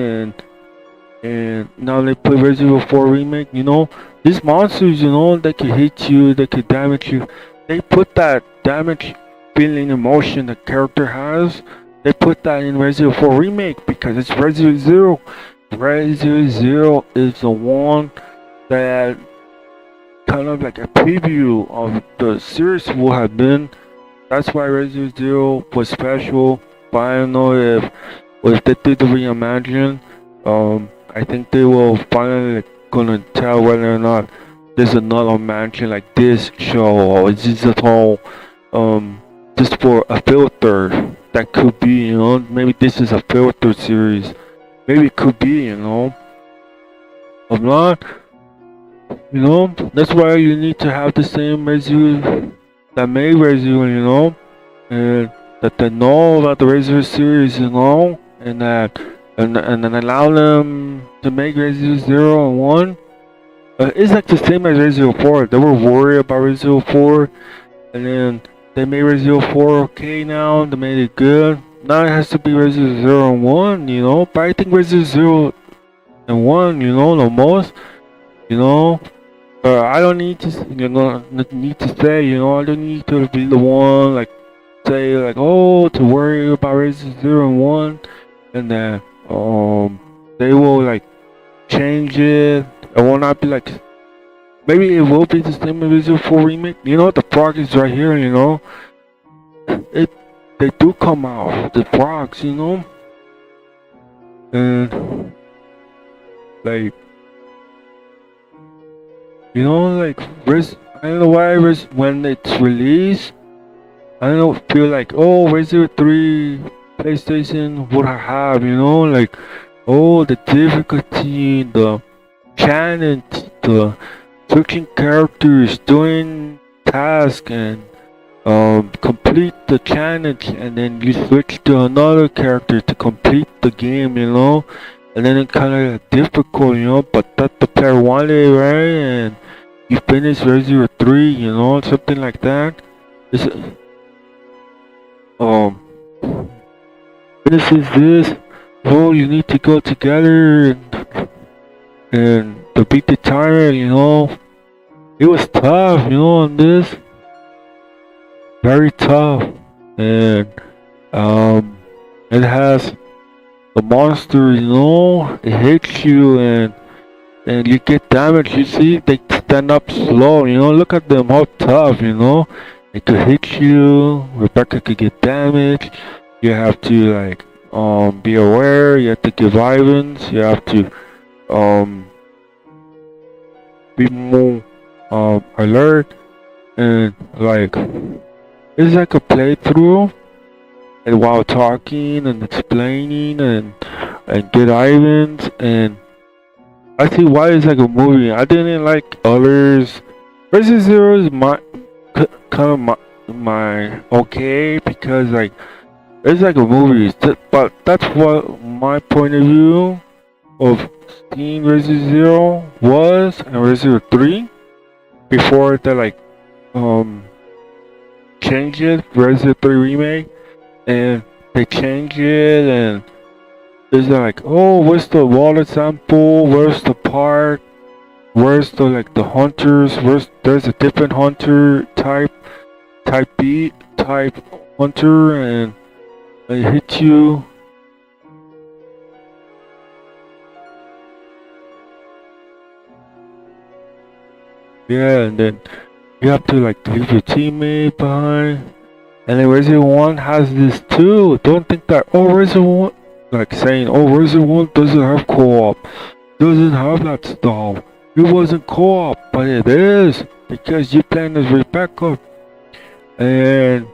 and now they put Resident 4 remake. These monsters, they could hit you, they could damage you. They put that damage feeling emotion the character has. They put that in Resident 4 remake because it's Resident Zero. Resident Zero is the one that kind of like a preview of the series will have been. That's why Resident Zero was special. But I don't know if they did the reimagine. I think they will finally gonna tell whether or not there's another mansion like this show, or is this at all just for a filter. That could be, maybe this is a filter series. Maybe it could be, I'm not, that's why you need to have the same Resident that made Resident, and that they know about the Resident series, and that and then allow them to make Resident 0 and 1. It's like the same as Resident 4. They were worried about Resident 4, and then they made Resident 4 okay now. They made it good. Now it has to be Resident 0 and 1, But I think Resident 0 and 1, the most, I don't need to, say, I don't need to be the one, like, say, like, oh, to worry about Resident 0 and 1, and then, they will, like, change it. It will not be like, maybe it will be the same as Resident 4 remake. The frog is right here, they do come out, the frogs, and like You know, like I don't know why when it's released, I don't know, feel like, oh, Resident 3 PlayStation would have, you know, like, oh, the difficulty, the challenge, the switching characters, doing tasks, and complete the challenge, and then you switch to another character to complete the game, you know, and then it kind of difficult, you know, but that the player wanted, right, and you finish Resident 3, you know, something like that. It's, um, this is this. Oh, you need to go together and to beat the tyrant, you know. It was tough, you know, on this. Very tough. And it has the monster, you know, it hits you and you get damaged. You see, they stand up slow, you know, look at them, how tough, you know. It could hit you, Rebecca could get damaged. You have to like be aware, you have to give items, you have to be more alert, and like it's like a playthrough, and while talking and explaining and get items, and I see why it's like a movie. I didn't like others. Resident Zero is my kind of my okay, because like it's like a movie, but that's what my point of view of seeing Resident Zero was, and Resident 3 before they like changed it, Resident 3 remake, and they changed it, and it's like, oh, where's the water sample, where's the park, where's the like the hunters, there's a different hunter type B type hunter, and they hit you. Yeah, and then you have to like leave your teammate behind. And then Resident 1 has this too. Don't think that, oh, Resident 1, like saying, oh, Resident 1 doesn't have co-op, doesn't have that stuff. It wasn't co-op, but it is, because you playing as Rebecca. And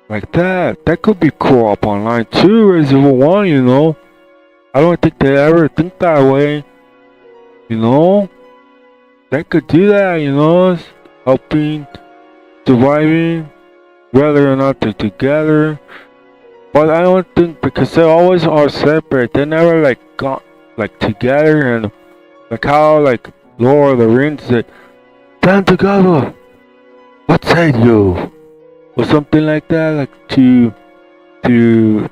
like that could be co-op online too, Resident 1, you know. I don't think they ever think that way, you know. They could do that, you know, helping, surviving, whether or not they're together. But I don't think, because they always are separate. They never like got like together, and like how like Lord of the Rings said, stand together. What say you? Or something like that, like to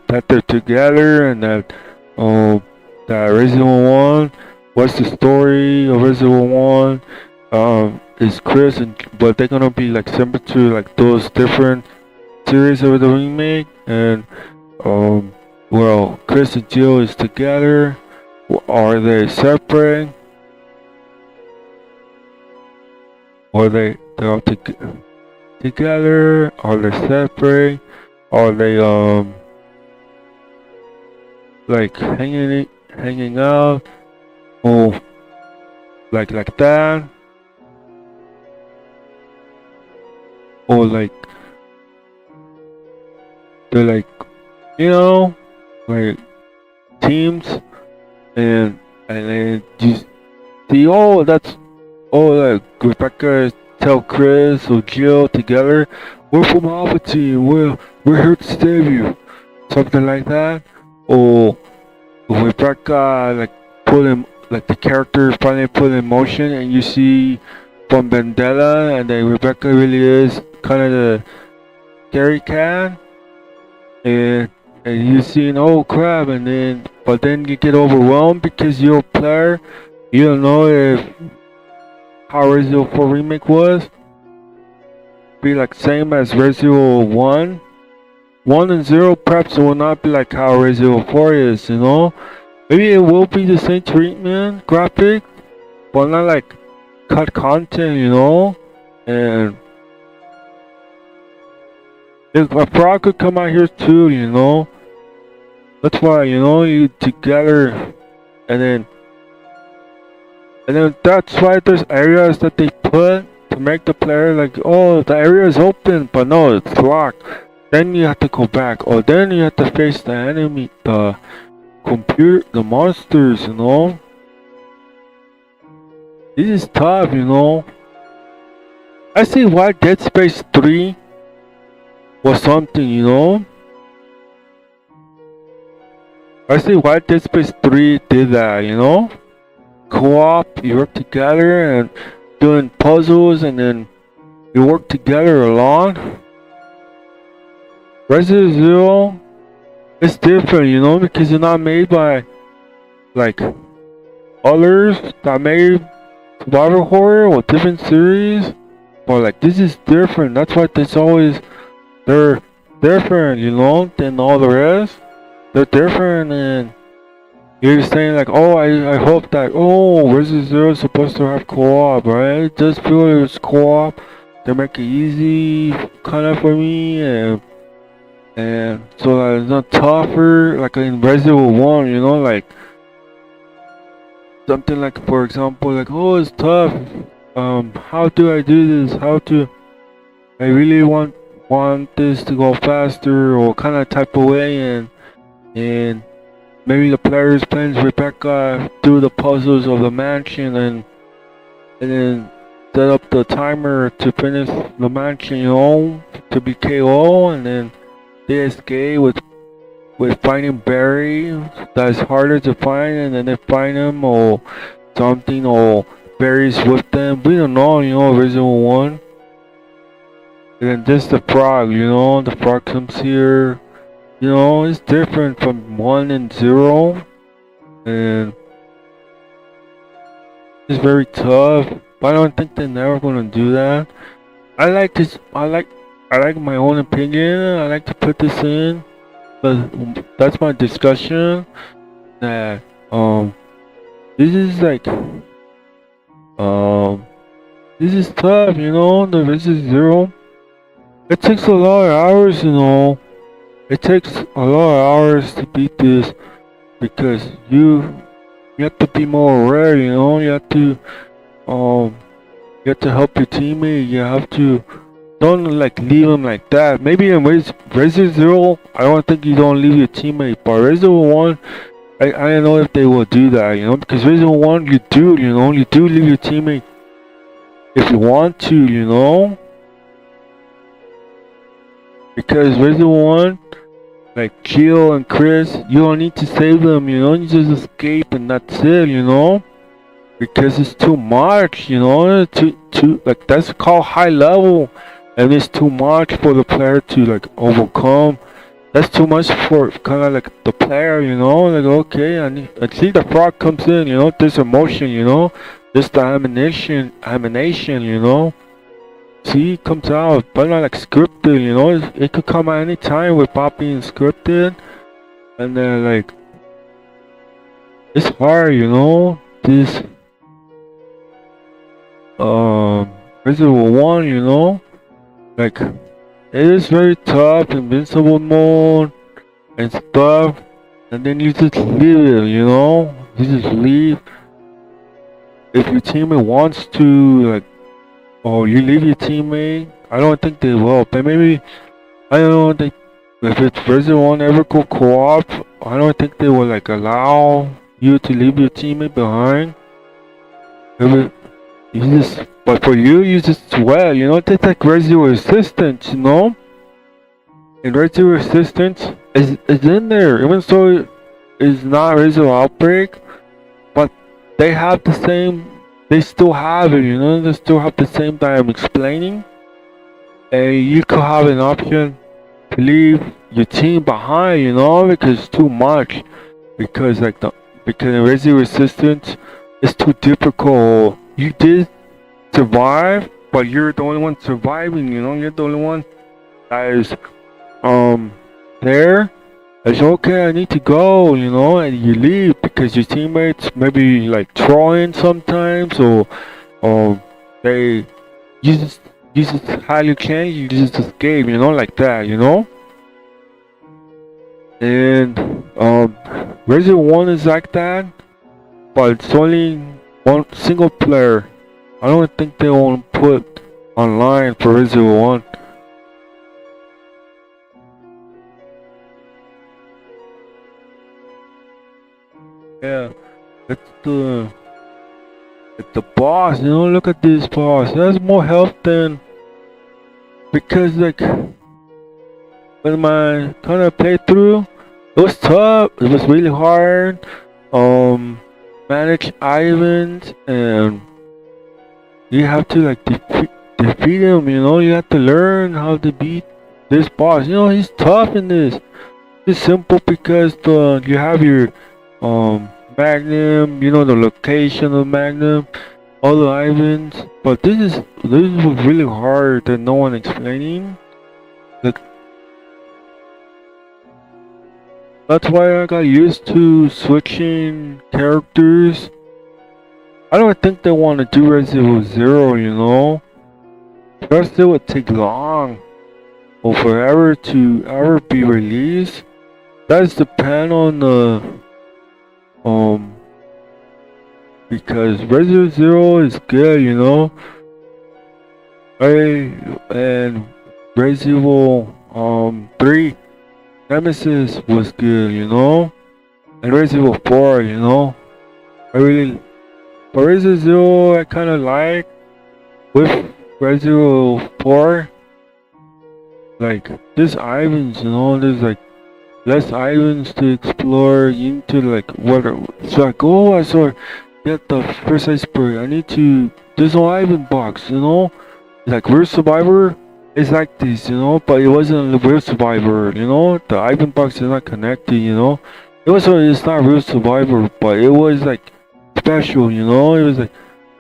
that they're together, and that that Resident 1. What's the story of Resident 1? Is Chris, but they're gonna be like similar to like those different series of the remake, and well, Chris and Jill is together. Are they separate? Or they're all together? Are they separate? Are they like hanging out? Oh, like that, or like they're like, you know, like teams, and then you see, oh, that's, oh, like Rebecca tell Chris or Jill together, we're from Alpha Team, we're here to save you, something like that, or Rebecca like put him, like the character finally put in motion, and you see from Vendetta, and then Rebecca really is kind of the scary cat, and you see, oh crap, and then but then you get overwhelmed because you're a player, you don't know if how Resident 4 remake was, be like same as Resident 1. 1 and 0 perhaps will not be like how Resident 4 is, you know. Maybe it will be the same treatment, graphic, but not like cut content, you know. And if a frog could come out here too, you know. That's why, you know, you together, and then And then that's why there's areas that they put to make the player like, oh, the area is open, but no, it's locked. Then you have to go back, or then you have to face the enemy, the computer, the monsters, you know. This is tough, you know. I see why Dead Space 3 was something, you know. I see why Dead Space 3 did that, you know. Co-op, you work together and doing puzzles, and then you work together along. Resident Evil is different, you know, because you're not made by like others that made survival horror or different series. But like this is different. That's why they're different, you know, than all the rest. They're different, and you're saying like, oh, I hope that, oh, Resident Evil is supposed to have co-op, right? It just feel like it's co-op. They make it easy kind of for me, and so that it's not tougher like in Resident Evil 1, you know, like something like, for example, like, oh, it's tough. How do I do this? I really want this to go faster, or kind of type of way, and maybe the players playing Rebecca do the puzzles of the mansion, and then set up the timer to finish the mansion, you know, to be KO, and then they escape with finding Barry. That's harder to find, and then they find him or something, or Barry's with them. We don't know, you know, Resident 1. And then just the frog, you know, the frog comes here. You know, it's different from 1 and 0. And it's very tough. But I don't think they're never gonna do that. I like this, I like my own opinion. I like to put this in. But that's my discussion. That this is like this is tough, you know, the Resident Zero. It takes a lot of hours, you know. It takes a lot of hours to beat this, because you have to be more aware, you know. You have to help your teammate. You have to don't like leave him like that. Maybe in Resident Zero, I don't think you don't leave your teammate, but Resident 1, I don't know if they will do that, you know, because Resident 1 you do leave your teammate if you want to, you know. Because Resident 1, like Jill and Chris, you don't need to save them, you know, you just escape and that's it, you know. Because it's too much, you know, too like that's called high level, and it's too much for the player to like overcome. That's too much for kind of like the player, you know, like okay, I see the frog comes in, you know, there's emotion, you know, there's the animation, you know. See, it comes out, but not like scripted, you know. It could come at any time without being scripted, and then like it's hard, you know. This Resident 1, you know, like it is very tough, invincible mode and stuff, and then you just leave it, you know. You just leave. If your teammate wants to, like, oh, you leave your teammate. I don't think they will, but maybe I don't know. If it's Resident 1 ever go co-op, I don't think they will like allow you to leave your teammate behind. But for you just sweat, you know. It's like Resident Resistance, you know. And Resident Resistance is in there, even though it's not Resident Outbreak, but they have the same. They still have it, you know. They still have the same that I'm explaining, and you could have an option to leave your team behind, you know, because it's too much. Because Resident Resistance is too difficult. You did survive, but you're the only one surviving, you know. You're the only one that is there. It's okay, I need to go, you know, and you leave because your teammates maybe like trolling sometimes, or they you just highly change, you just escape, you know, like that, you know. And Resident 1 is like that, but it's only one single player. I don't think they won't put online for Resident Evil 1. Yeah, it's the boss. You know, look at this boss. He has more health than, because like when my kind of playthrough, it was tough. It was really hard. Manage Ivans, and you have to like defeat him. You know, you have to learn how to beat this boss. You know, he's tough in this. It's simple because you have your Magnum. You know the location of Magnum, all the Ivans. But this was really hard that no one explaining. Like, that's why I got used to switching characters. I don't think they want to do Resident Evil 0, you know? First it would take long or forever to ever be released. That's depend on the because Resident Evil 0 is good, you know? And Resident Evil 3 Nemesis was good, you know? And Resident Evil 4, you know? But Resident Evil I kinda like with Resident Evil 4, like there's Ivans, you know, there's like less Ivans to explore into like what, so like, oh, I saw get the first iceberg, I need to, there's no Ivan box, you know? Like Real Survivor is like this, you know, but it wasn't the Real Survivor, you know? The Ivan box is not connected, you know? It's not Real Survivor, but it was like special, you know? It was like,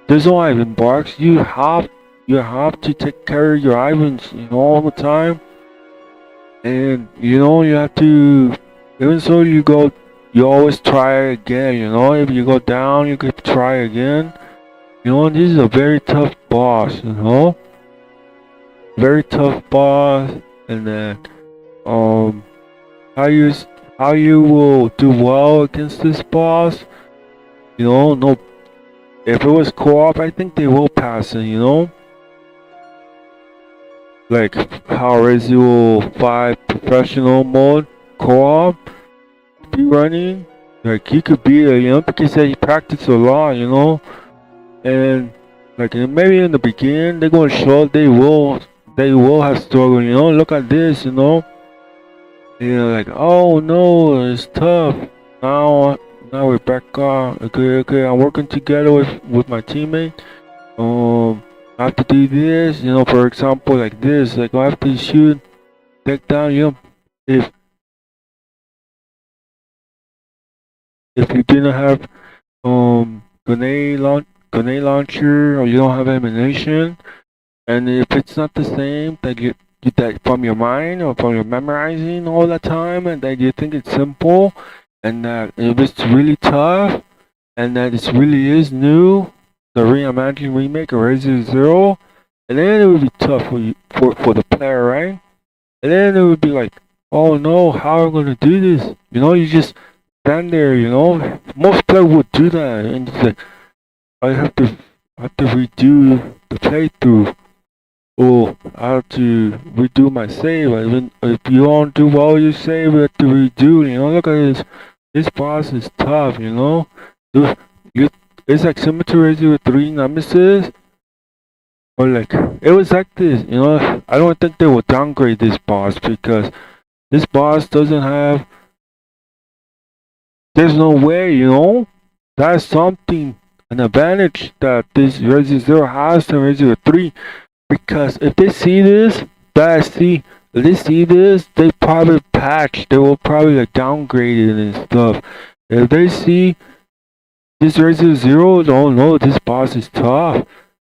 there's no Ivan box, you have to take care of your Ivans, you know, all the time. And you know, you have to, even so you always try again, you know? If you go down, you could try again. You know, this is a very tough boss, you know? Very tough boss. And then how you will do well against this boss, you know? No, if it was co-op, I think they will pass it, you know? Like how Resident Evil 5 professional mode co-op be running, like you could be a, you know, because he practiced a lot, you know? And like maybe in the beginning they're gonna show they will have struggle, you know? Look at this, you know? You know, like, oh no, it's tough. Now we're back on. Okay, I'm working together with my teammate. I have to do this, you know, for example, like this, like I have to shoot, take down, you know, if you didn't have grenade launcher, or you don't have ammunition, and if it's not the same that you that from your mind or from your memorizing all the time, and that you think it's simple, and that if it's really tough, and that it really is new, the reimagined remake of Resident Evil 0, and then it would be tough for you, for the player, right? And then it would be like, oh no, how am I gonna do this? You know, you just stand there, you know. Most players would do that, and it's like, I have to redo the playthrough. Oh, I have to redo my save. Even if you don't do well, you save, you have to redo. You know, look at this. This boss is tough. You know, it's like Cemetery with 3 Nemesis, or like it was like this. You know, I don't think they will downgrade this boss because this boss doesn't have. There's no way, you know. That's something, an advantage that this Resident 0 has to Resident 3. Because if they see this, they probably patch. They will probably like downgrade it and stuff. If they see this Resident 0, oh no, this boss is tough,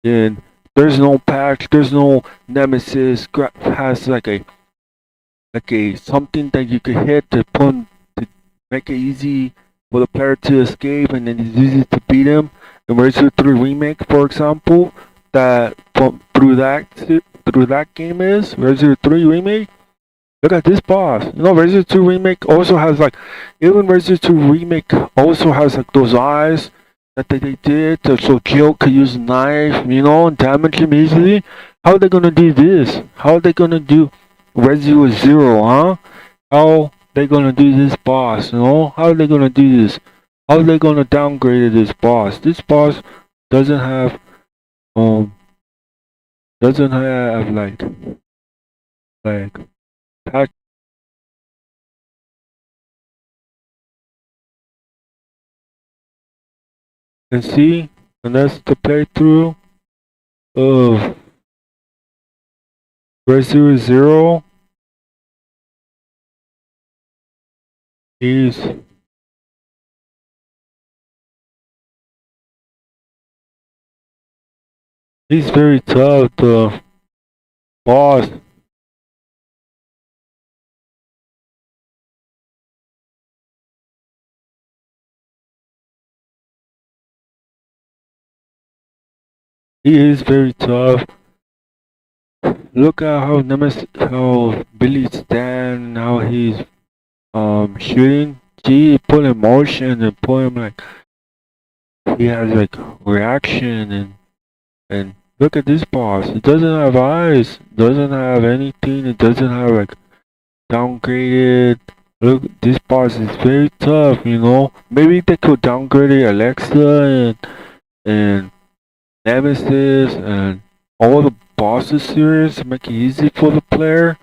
and there's no patch, there's no Nemesis, has like a something that you could hit to make it easy for the player to escape, and then it's easy to beat him. In Resident 3 Remake, for example, that through that game is Resident 3 Remake. Look at this boss. You know, Resident 2 Remake also has like, even Resident 2 Remake also has like those eyes that they did so Geo could use a knife, you know, and damage him easily. How are they gonna do this? How are they gonna do Resident Zero, huh? How they gonna do this boss, you know? How are they gonna do this? How are they gonna downgrade this boss? This boss doesn't have um doesn't have like patch and see, and that's the playthrough of Resident Zero. He's he's very tough, the boss. He is very tough. Look at how Billy stand, how he's shooting. He put in motion and put him like he has like reaction and look at this boss. It doesn't have eyes, doesn't have anything. It doesn't have like downgraded. Look, this boss is very tough. You know, maybe they could downgrade Alexa and Nemesis and all the bosses series to make it easy for the player.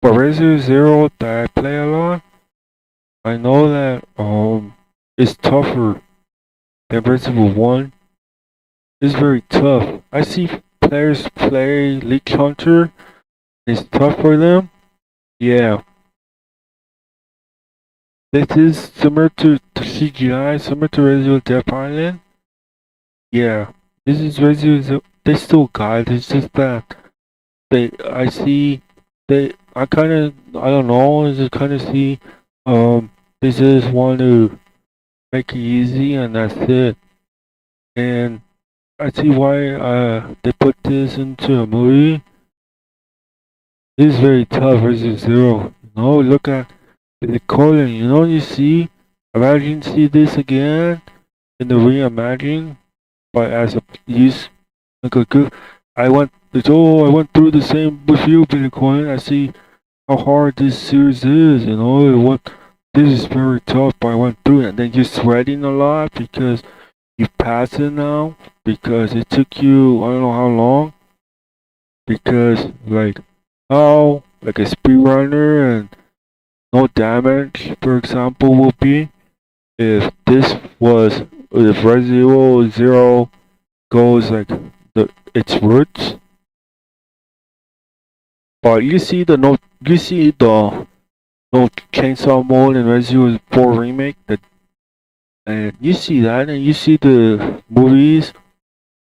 For Resident Zero that I play a lot, I know that it's tougher than Resident 1. It's very tough. I see players play Leech Hunter. It's tough for them. Yeah. This is similar to CGI, similar to Resident Death Island. Yeah. This is Resident Zero. They still got it. It's just that I see I kinda I don't know, I just kinda see they just want to make it easy and that's it. And I see why they put this into a movie. This is very tough Resident Zero. You know, look at the color, you know, you see, imagine see this again in the reimagine, but as a use like a good I went through the same with you, Billy Coin. I see how hard this series is, you know, this is very tough, but I went through it and then you're sweating a lot because you passed it now because it took you I don't know how long because how like a speedrunner and no damage for example will be if Resident Zero goes like its roots. But you see the no chainsaw mode in Resident Evil 4 remake and you see that and you see the movies.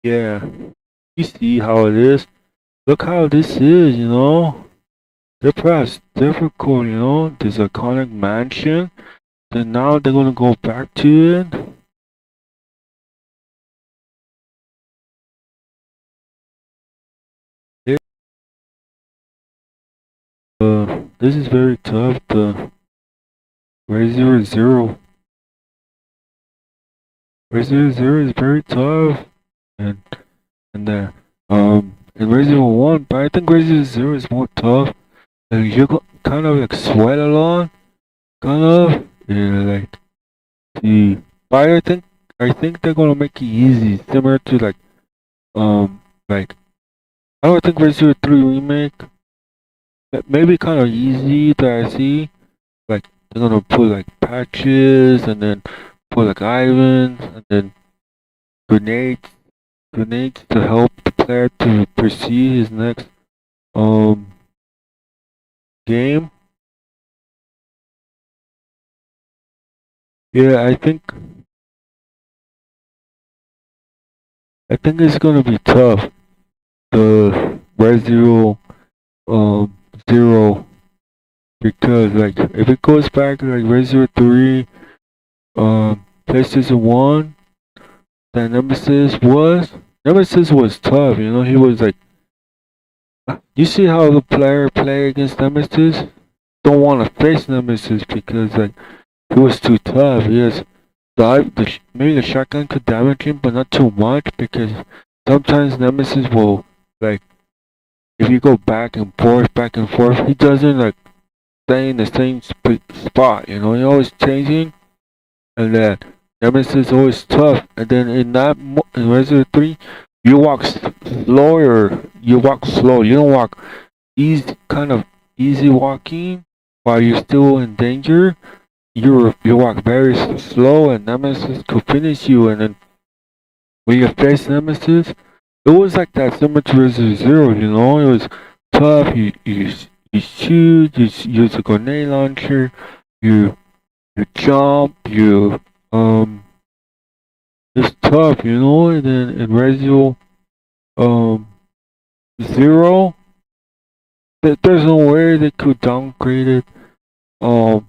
Yeah. You see how it is. Look how this is, you know. They're perhaps difficult, you know. This iconic mansion. Then now they're gonna go back to it. This is very tough. The Resident Zero. Resident Zero is very tough, and in Resident 1, but I think Resident Zero is more tough. Like you kind of like sweat a lot, kind of. Yeah, like the. But I think they're gonna make it easy, similar to like I don't think Resident 3 remake. Maybe kind of easy that I see. Like they're gonna put like patches and then put like ivans and then grenades to help the player to proceed his next um game. Yeah, I think it's gonna be tough. The Resident Zero because like if it goes back to like Resident 3 PlayStation 1 that Nemesis was tough, you know, he was like you see how the player play against Nemesis? Don't wanna face Nemesis because like he was too tough. maybe the shotgun could damage him, but not too much because sometimes Nemesis will like if you go back and forth, he doesn't like stay in the same spot. You know, he always changing, and then Nemesis is always tough. And then in Resident 3, you walk slower. You walk slow. You don't walk kind of easy walking while you're still in danger. You walk very slow, and Nemesis could finish you. And then when you face Nemesis, it was like that similar to Resident Zero. You know, it was tough. You shoot. You use a grenade launcher. You jump. It's tough. You know. And then in Resident um Zero, there's no way they could downgrade it. Um,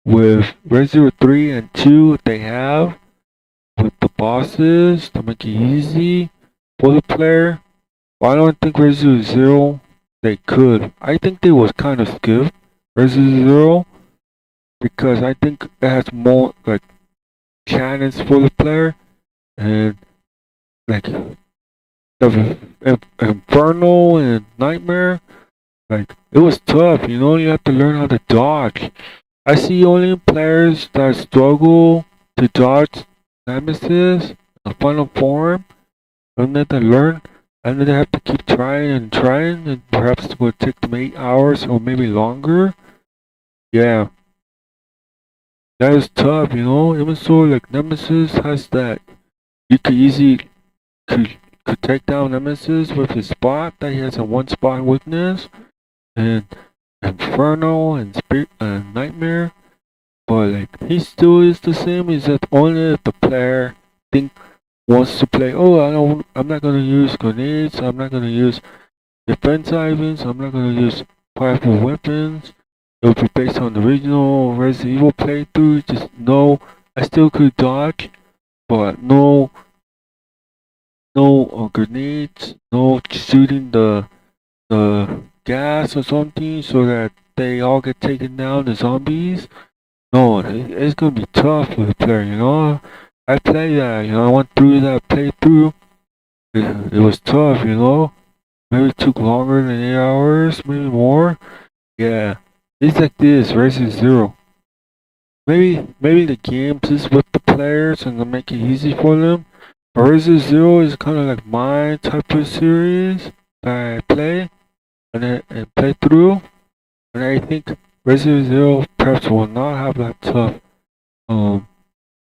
with Resident 3 and 2, they have with the bosses to make it easy for the player. Well, I don't think Resident Zero they could. I think they was kind of skip Resident Zero because I think it has more like challenges for the player and like the Inferno and Nightmare. Like it was tough, you know. You have to learn how to dodge. I see only players that struggle to dodge Nemesis, the final form, and then they learn, and then they have to keep trying and trying, and perhaps it will take them 8 hours or maybe longer. Yeah, that is tough, you know. Even so, like Nemesis has that, you could easily could take down Nemesis with his spot that he has a one spot weakness, and Inferno and Nightmare. But like he still is the same. Is that only if the player think wants to play? Oh, I'm not gonna use grenades. I'm not gonna use defense items. I'm not gonna use powerful weapons. It will be based on the original Resident Evil playthrough. Just no, I still could dodge, but no grenades. No shooting the gas or something so that they all get taken down. The zombies. No, it's gonna be tough for the player, you know. I played that, you know. I went through that playthrough. It was tough, you know. Maybe it took longer than 8 hours, maybe more. Yeah, it's like this, Resident Zero. Maybe the games is with the players and to make it easy for them. But Resident Zero is kind of like my type of series that I play and play through. And I think Resident Zero perhaps will not have that tough um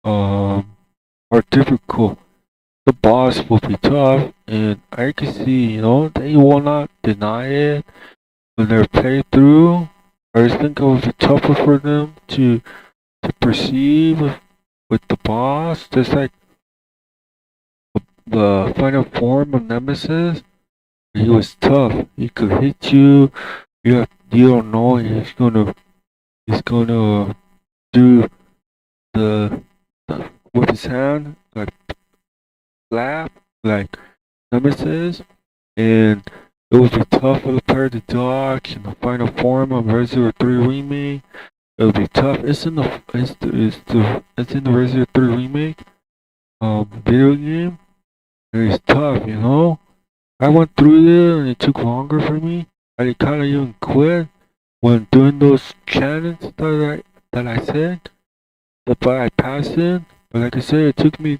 or difficult. The boss will be tough, and I can see, you know, they will not deny it when they're played through. I just think it will be tougher for them to perceive with the boss, just like the final form of Nemesis. He was tough. He could hit you. You don't know he's gonna do the with his hand like slap like Nemesis, and it would be tough for the player to dodge in the final form of Resident 3 remake. It would be tough. It's in the Resident 3 remake video game. And it's tough, you know. I went through there and it took longer for me. I kind of even quit when doing those challenges that I said. But I passed it. But like I said, it took me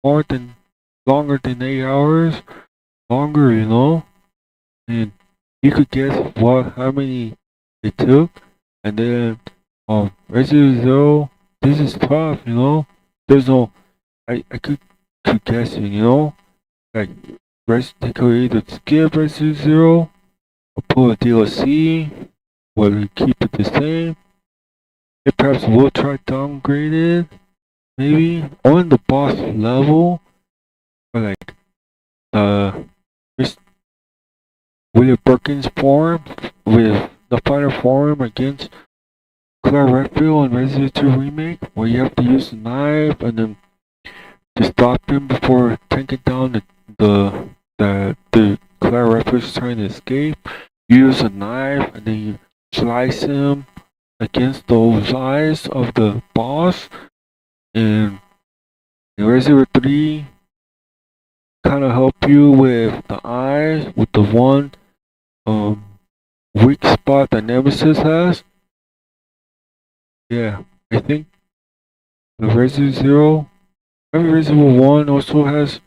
longer than 8 hours. Longer, you know. And you could guess how many it took. And then Resident Zero, this is tough, you know. There's no I could guess it, you know. Like they could either skip Resident Zero or pull a DLC, or keep it the same. They perhaps will try to downgrade it, maybe on the boss level, or like Miss William Perkins form with the final form against Claire Redfield in Resident 2 Remake, where you have to use a knife and then to stop him before taking down the Claire Redfield's trying to escape. You use a knife and then you slice him against those eyes of the boss. And in Resident Evil 3 kind of help you with the eyes, with the one um weak spot that Nemesis has. Yeah, I think the Resident Zero, maybe Resident Evil 1 also has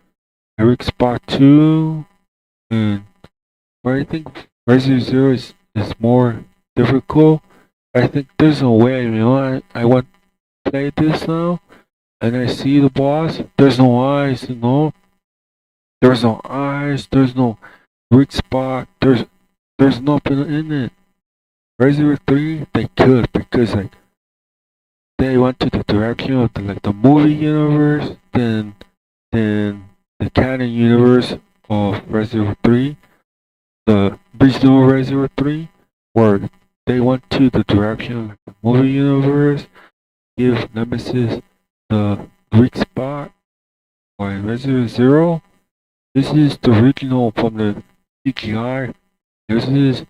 a weak spot too. And but I think Resident Zero is more difficult. I think there's no way, I want to play this now and I see the boss. There's no eyes, There's no eyes, there's no weak spot, there's nothing in it. Resident Evil 3, they could because like they went to the direction of the movie universe, then the canon universe of Resident Evil 3, the original Resident Evil 3, where they went to the direction of the movie universe, give Nemesis the weak spot. Or in Resident Evil 0, this is the original from the CGI. This is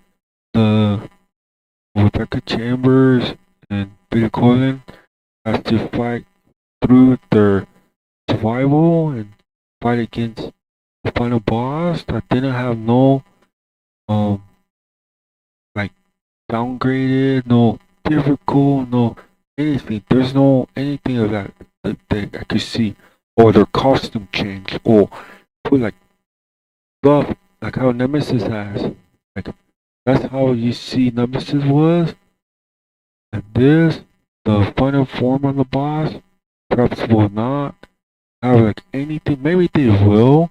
the Rebecca Chambers and Peter Cullen has to fight through their survival and fight against the final boss that didn't have no um like downgraded, no difficult, no anything. There's no anything of that I could see. Or their costume change or put like stuff like how Nemesis has. Like that's how you see Nemesis was. And this, the final form of the boss, perhaps will not have like anything. Maybe they will.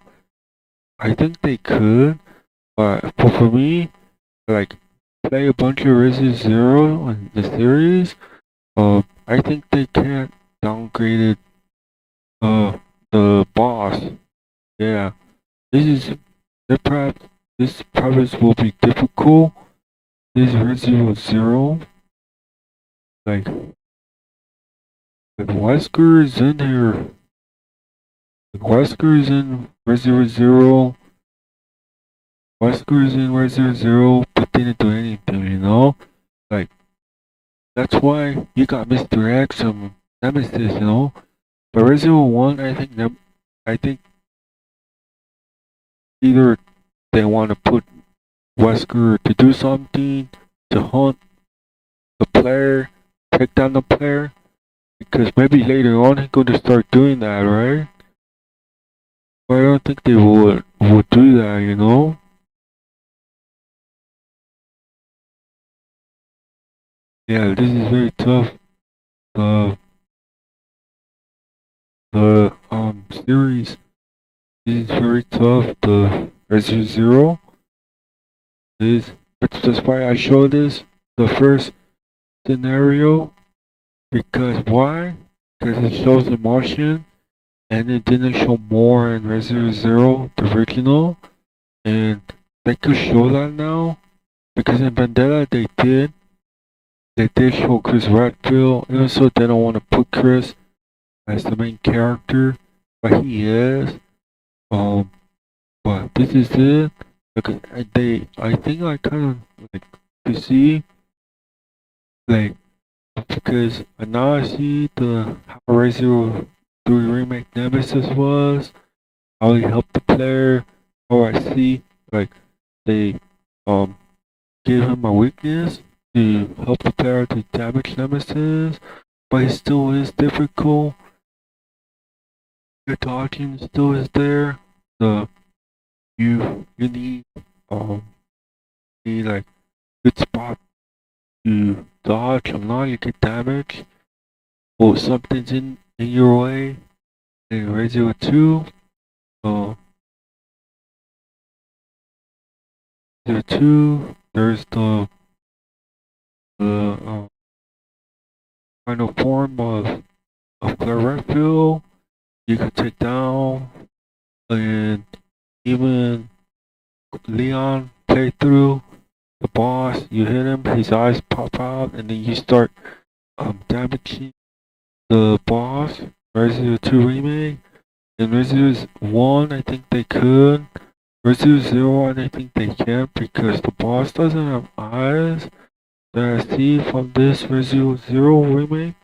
I think they could. But for me, like play a bunch of Resident Zero in the series. I think they can't downgrade it. The boss. Yeah, this is. Perhaps this premise will be difficult. This Resident Evil Zero, like Wesker is in here. Wesker is in Resident Evil Zero. Wesker is in Resident Evil Zero, but didn't do anything. Like that's why you got Mr. X and Nemesis. But Resident Evil 1, I think either they want to put Wesker to do something to hunt the player, take down the player, because maybe later on he's going to start doing that, right? But I don't think they would do that. Yeah, this is very tough. The series is very tough. The Resident Zero is that's why I show this the first scenario, because why? Because it shows emotion and it didn't show more in Resident Zero, the original, and they could show that now because in Vendetta they did show Chris Redfield, even so they don't want to put Chris as the main character, but he is. But this is it. Like I think I kind of like to see like because now I see the how Resident 3 remake Nemesis was, how he helped the player, how I see like they gave him a weakness to help the player to damage Nemesis, but he still is difficult. The dodging still is there. The you need like good spot to dodge or not, you get damaged. Or something's in your way. In Resident Evil 2, uh, Resident Evil 2, there's the final form of Claire Redfield. You can take down, and even Leon play through the boss. You hit him, his eyes pop out, and then you start damaging the boss. Resident Evil 2 remake. In Resident Evil 1, I think they could. Resident Evil 0, I don't think they can because the boss doesn't have eyes that I see from this Resident Evil 0 remake.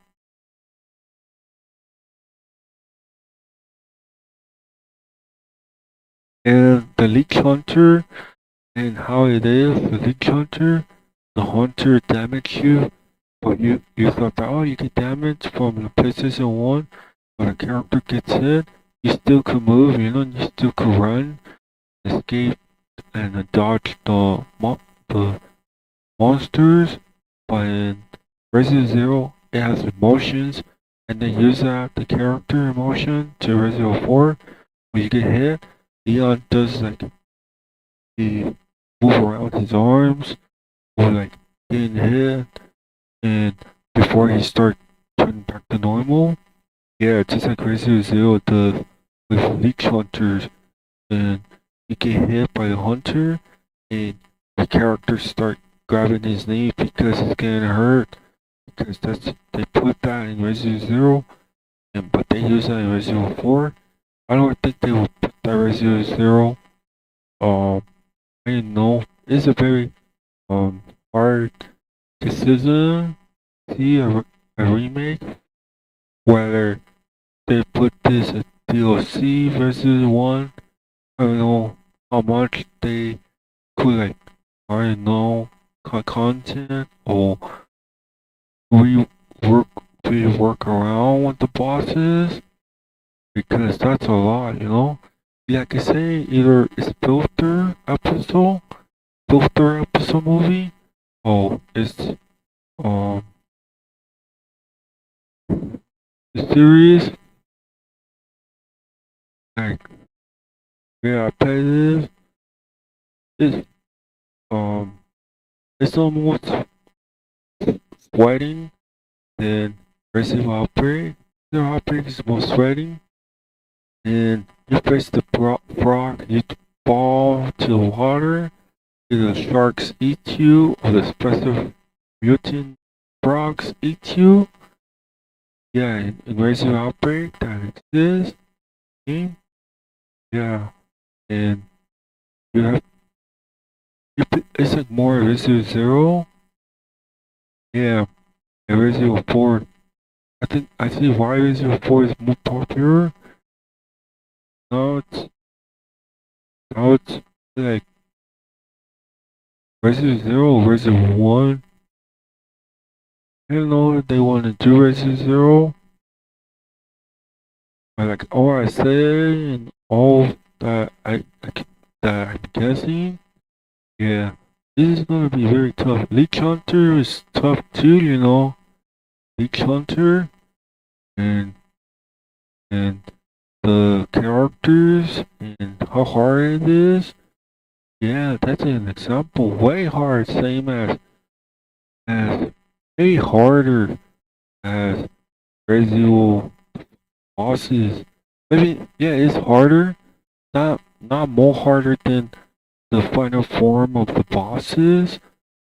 And the Leech Hunter and how it is, the Leech Hunter, the hunter damage you, but you thought that, oh, you get damage from the PlayStation 1, but a character gets hit, you still could move, you still could run, escape, and dodge the monsters. But in Resident Zero, it has emotions, and they use the character emotion to Resident 4. When you get hit, Leon does like he move around his arms or like getting hit, and before he start turning back to normal. Yeah, just like Resident Zero does with Leech Hunters, and you get hit by the hunter, and the characters start grabbing his knee because he's getting hurt. Because they put that in Resident Zero, and but they use that in Resident 4. I don't think they will put that Resident Zero. Um, I don't know. It's a very hard decision. See a remake whether they put this as DLC versus one. I don't know how much they could like. I don't know content or rework rework around with the bosses because that's a lot. Yeah, I could say either it's filter episode movie, or it's um the series like yeah I played this. It's um it's almost sweating than Resident Evil Outbreak. The Outbreak is more sweating, and you face the frog, you fall to the water. Either the sharks eat you, or the special mutant frogs eat you. Yeah, in Resident Evil Outbreak that exists. Game. Yeah, and you have it's like more Resident Zero. Yeah, and Resident Evil 4. I see why Resident Evil 4 is more popular. Now it's now it's like Resident Zero, Resident 1. I don't know if they want to do Resident Zero. But like all I say and all that that I'm guessing, yeah, this is gonna be very tough. Leech Hunter is tough too. Leech Hunter and and the characters and how hard it is. Yeah, that's an example. Way hard, same as way harder as Resident Evil bosses. Maybe yeah, it's harder. Not more harder than the final form of the bosses.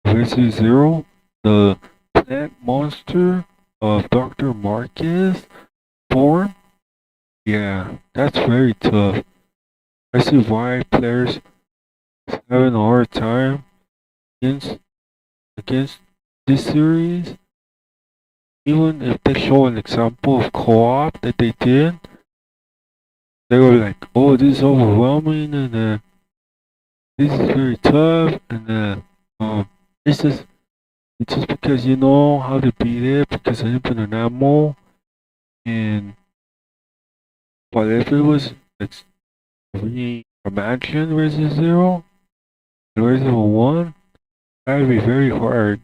Resident Zero, the plant monster of Dr. Marcus form. Yeah, that's very tough. I see why players having a hard time against against this series. Even if they show an example of co-op that they did, they were like, "Oh, this is overwhelming," and this is very tough, and it's just because you know how to beat it because of infinite ammo, and but if it was it's reimagined Resident Zero and Resident 1, that would be very hard.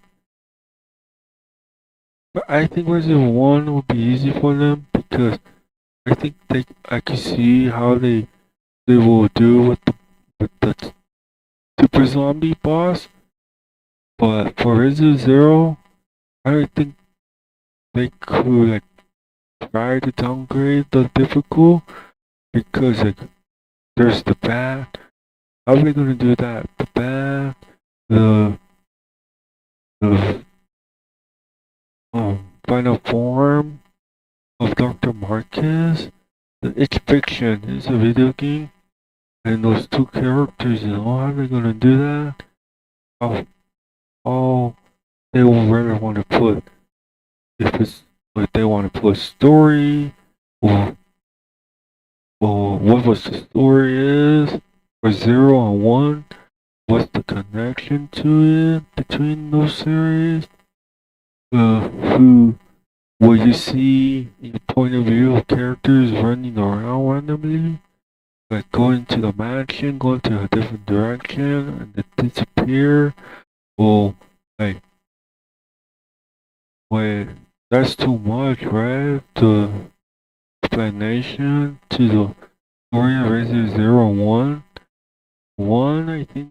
But I think Resident 1 would be easy for them because I think I can see how they will do with the super zombie boss. But for Resident Zero, I don't think they could like try to downgrade the difficult because like there's the bat. How are they gonna do that? The bat, the the final form of Dr. Marquez. It's fiction. It's a video game, and those two characters. How are they gonna do that? Oh, oh, they will rather want to put if they want to put story or what was the story is. for 0 and 1, what's the connection to it between those series? Who will you see your point of view of characters running around randomly? Like going to the mansion, going to a different direction, and then disappear? Well, like, wait, that's too much, right? The explanation to the story of Resident Zero 1. One, I think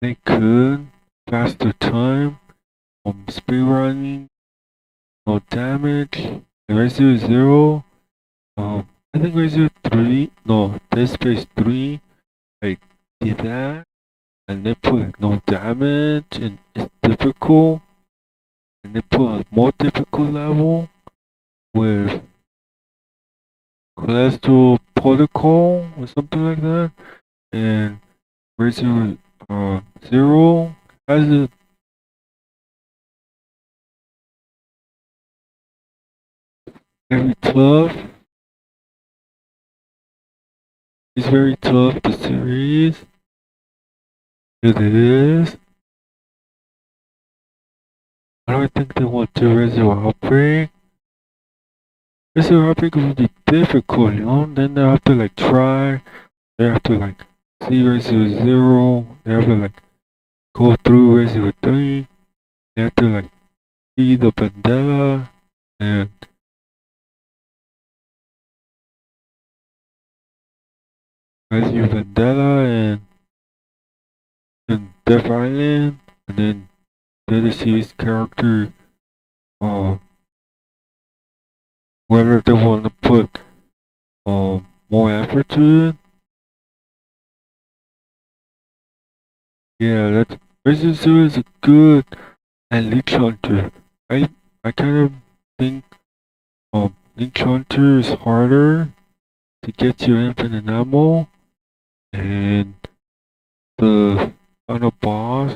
they could faster time, speed running, no damage. And Resident Zero, I think Resident 3, no, Dead Space 3, I did that, and they put no damage, and it's difficult, and they put a more difficult level with Callisto Protocol or something like that, and Resident Zero has a very tough. It's very tough, the series. It is. I don't think they want to Resident Outbreak. Resident Outbreak will be difficult, you know? Then they have to like try. They have to like see Resident Zero. They have to like go through Resident 3. They have to like see the Vandella and Resident Vandella and Death Island, and then the series character, uh, whether they want to put more effort to it. Yeah, that Resident Zero is a good and Lynch Hunter. I kind of think Lynch Hunter is harder to get your infinite ammo, and the final boss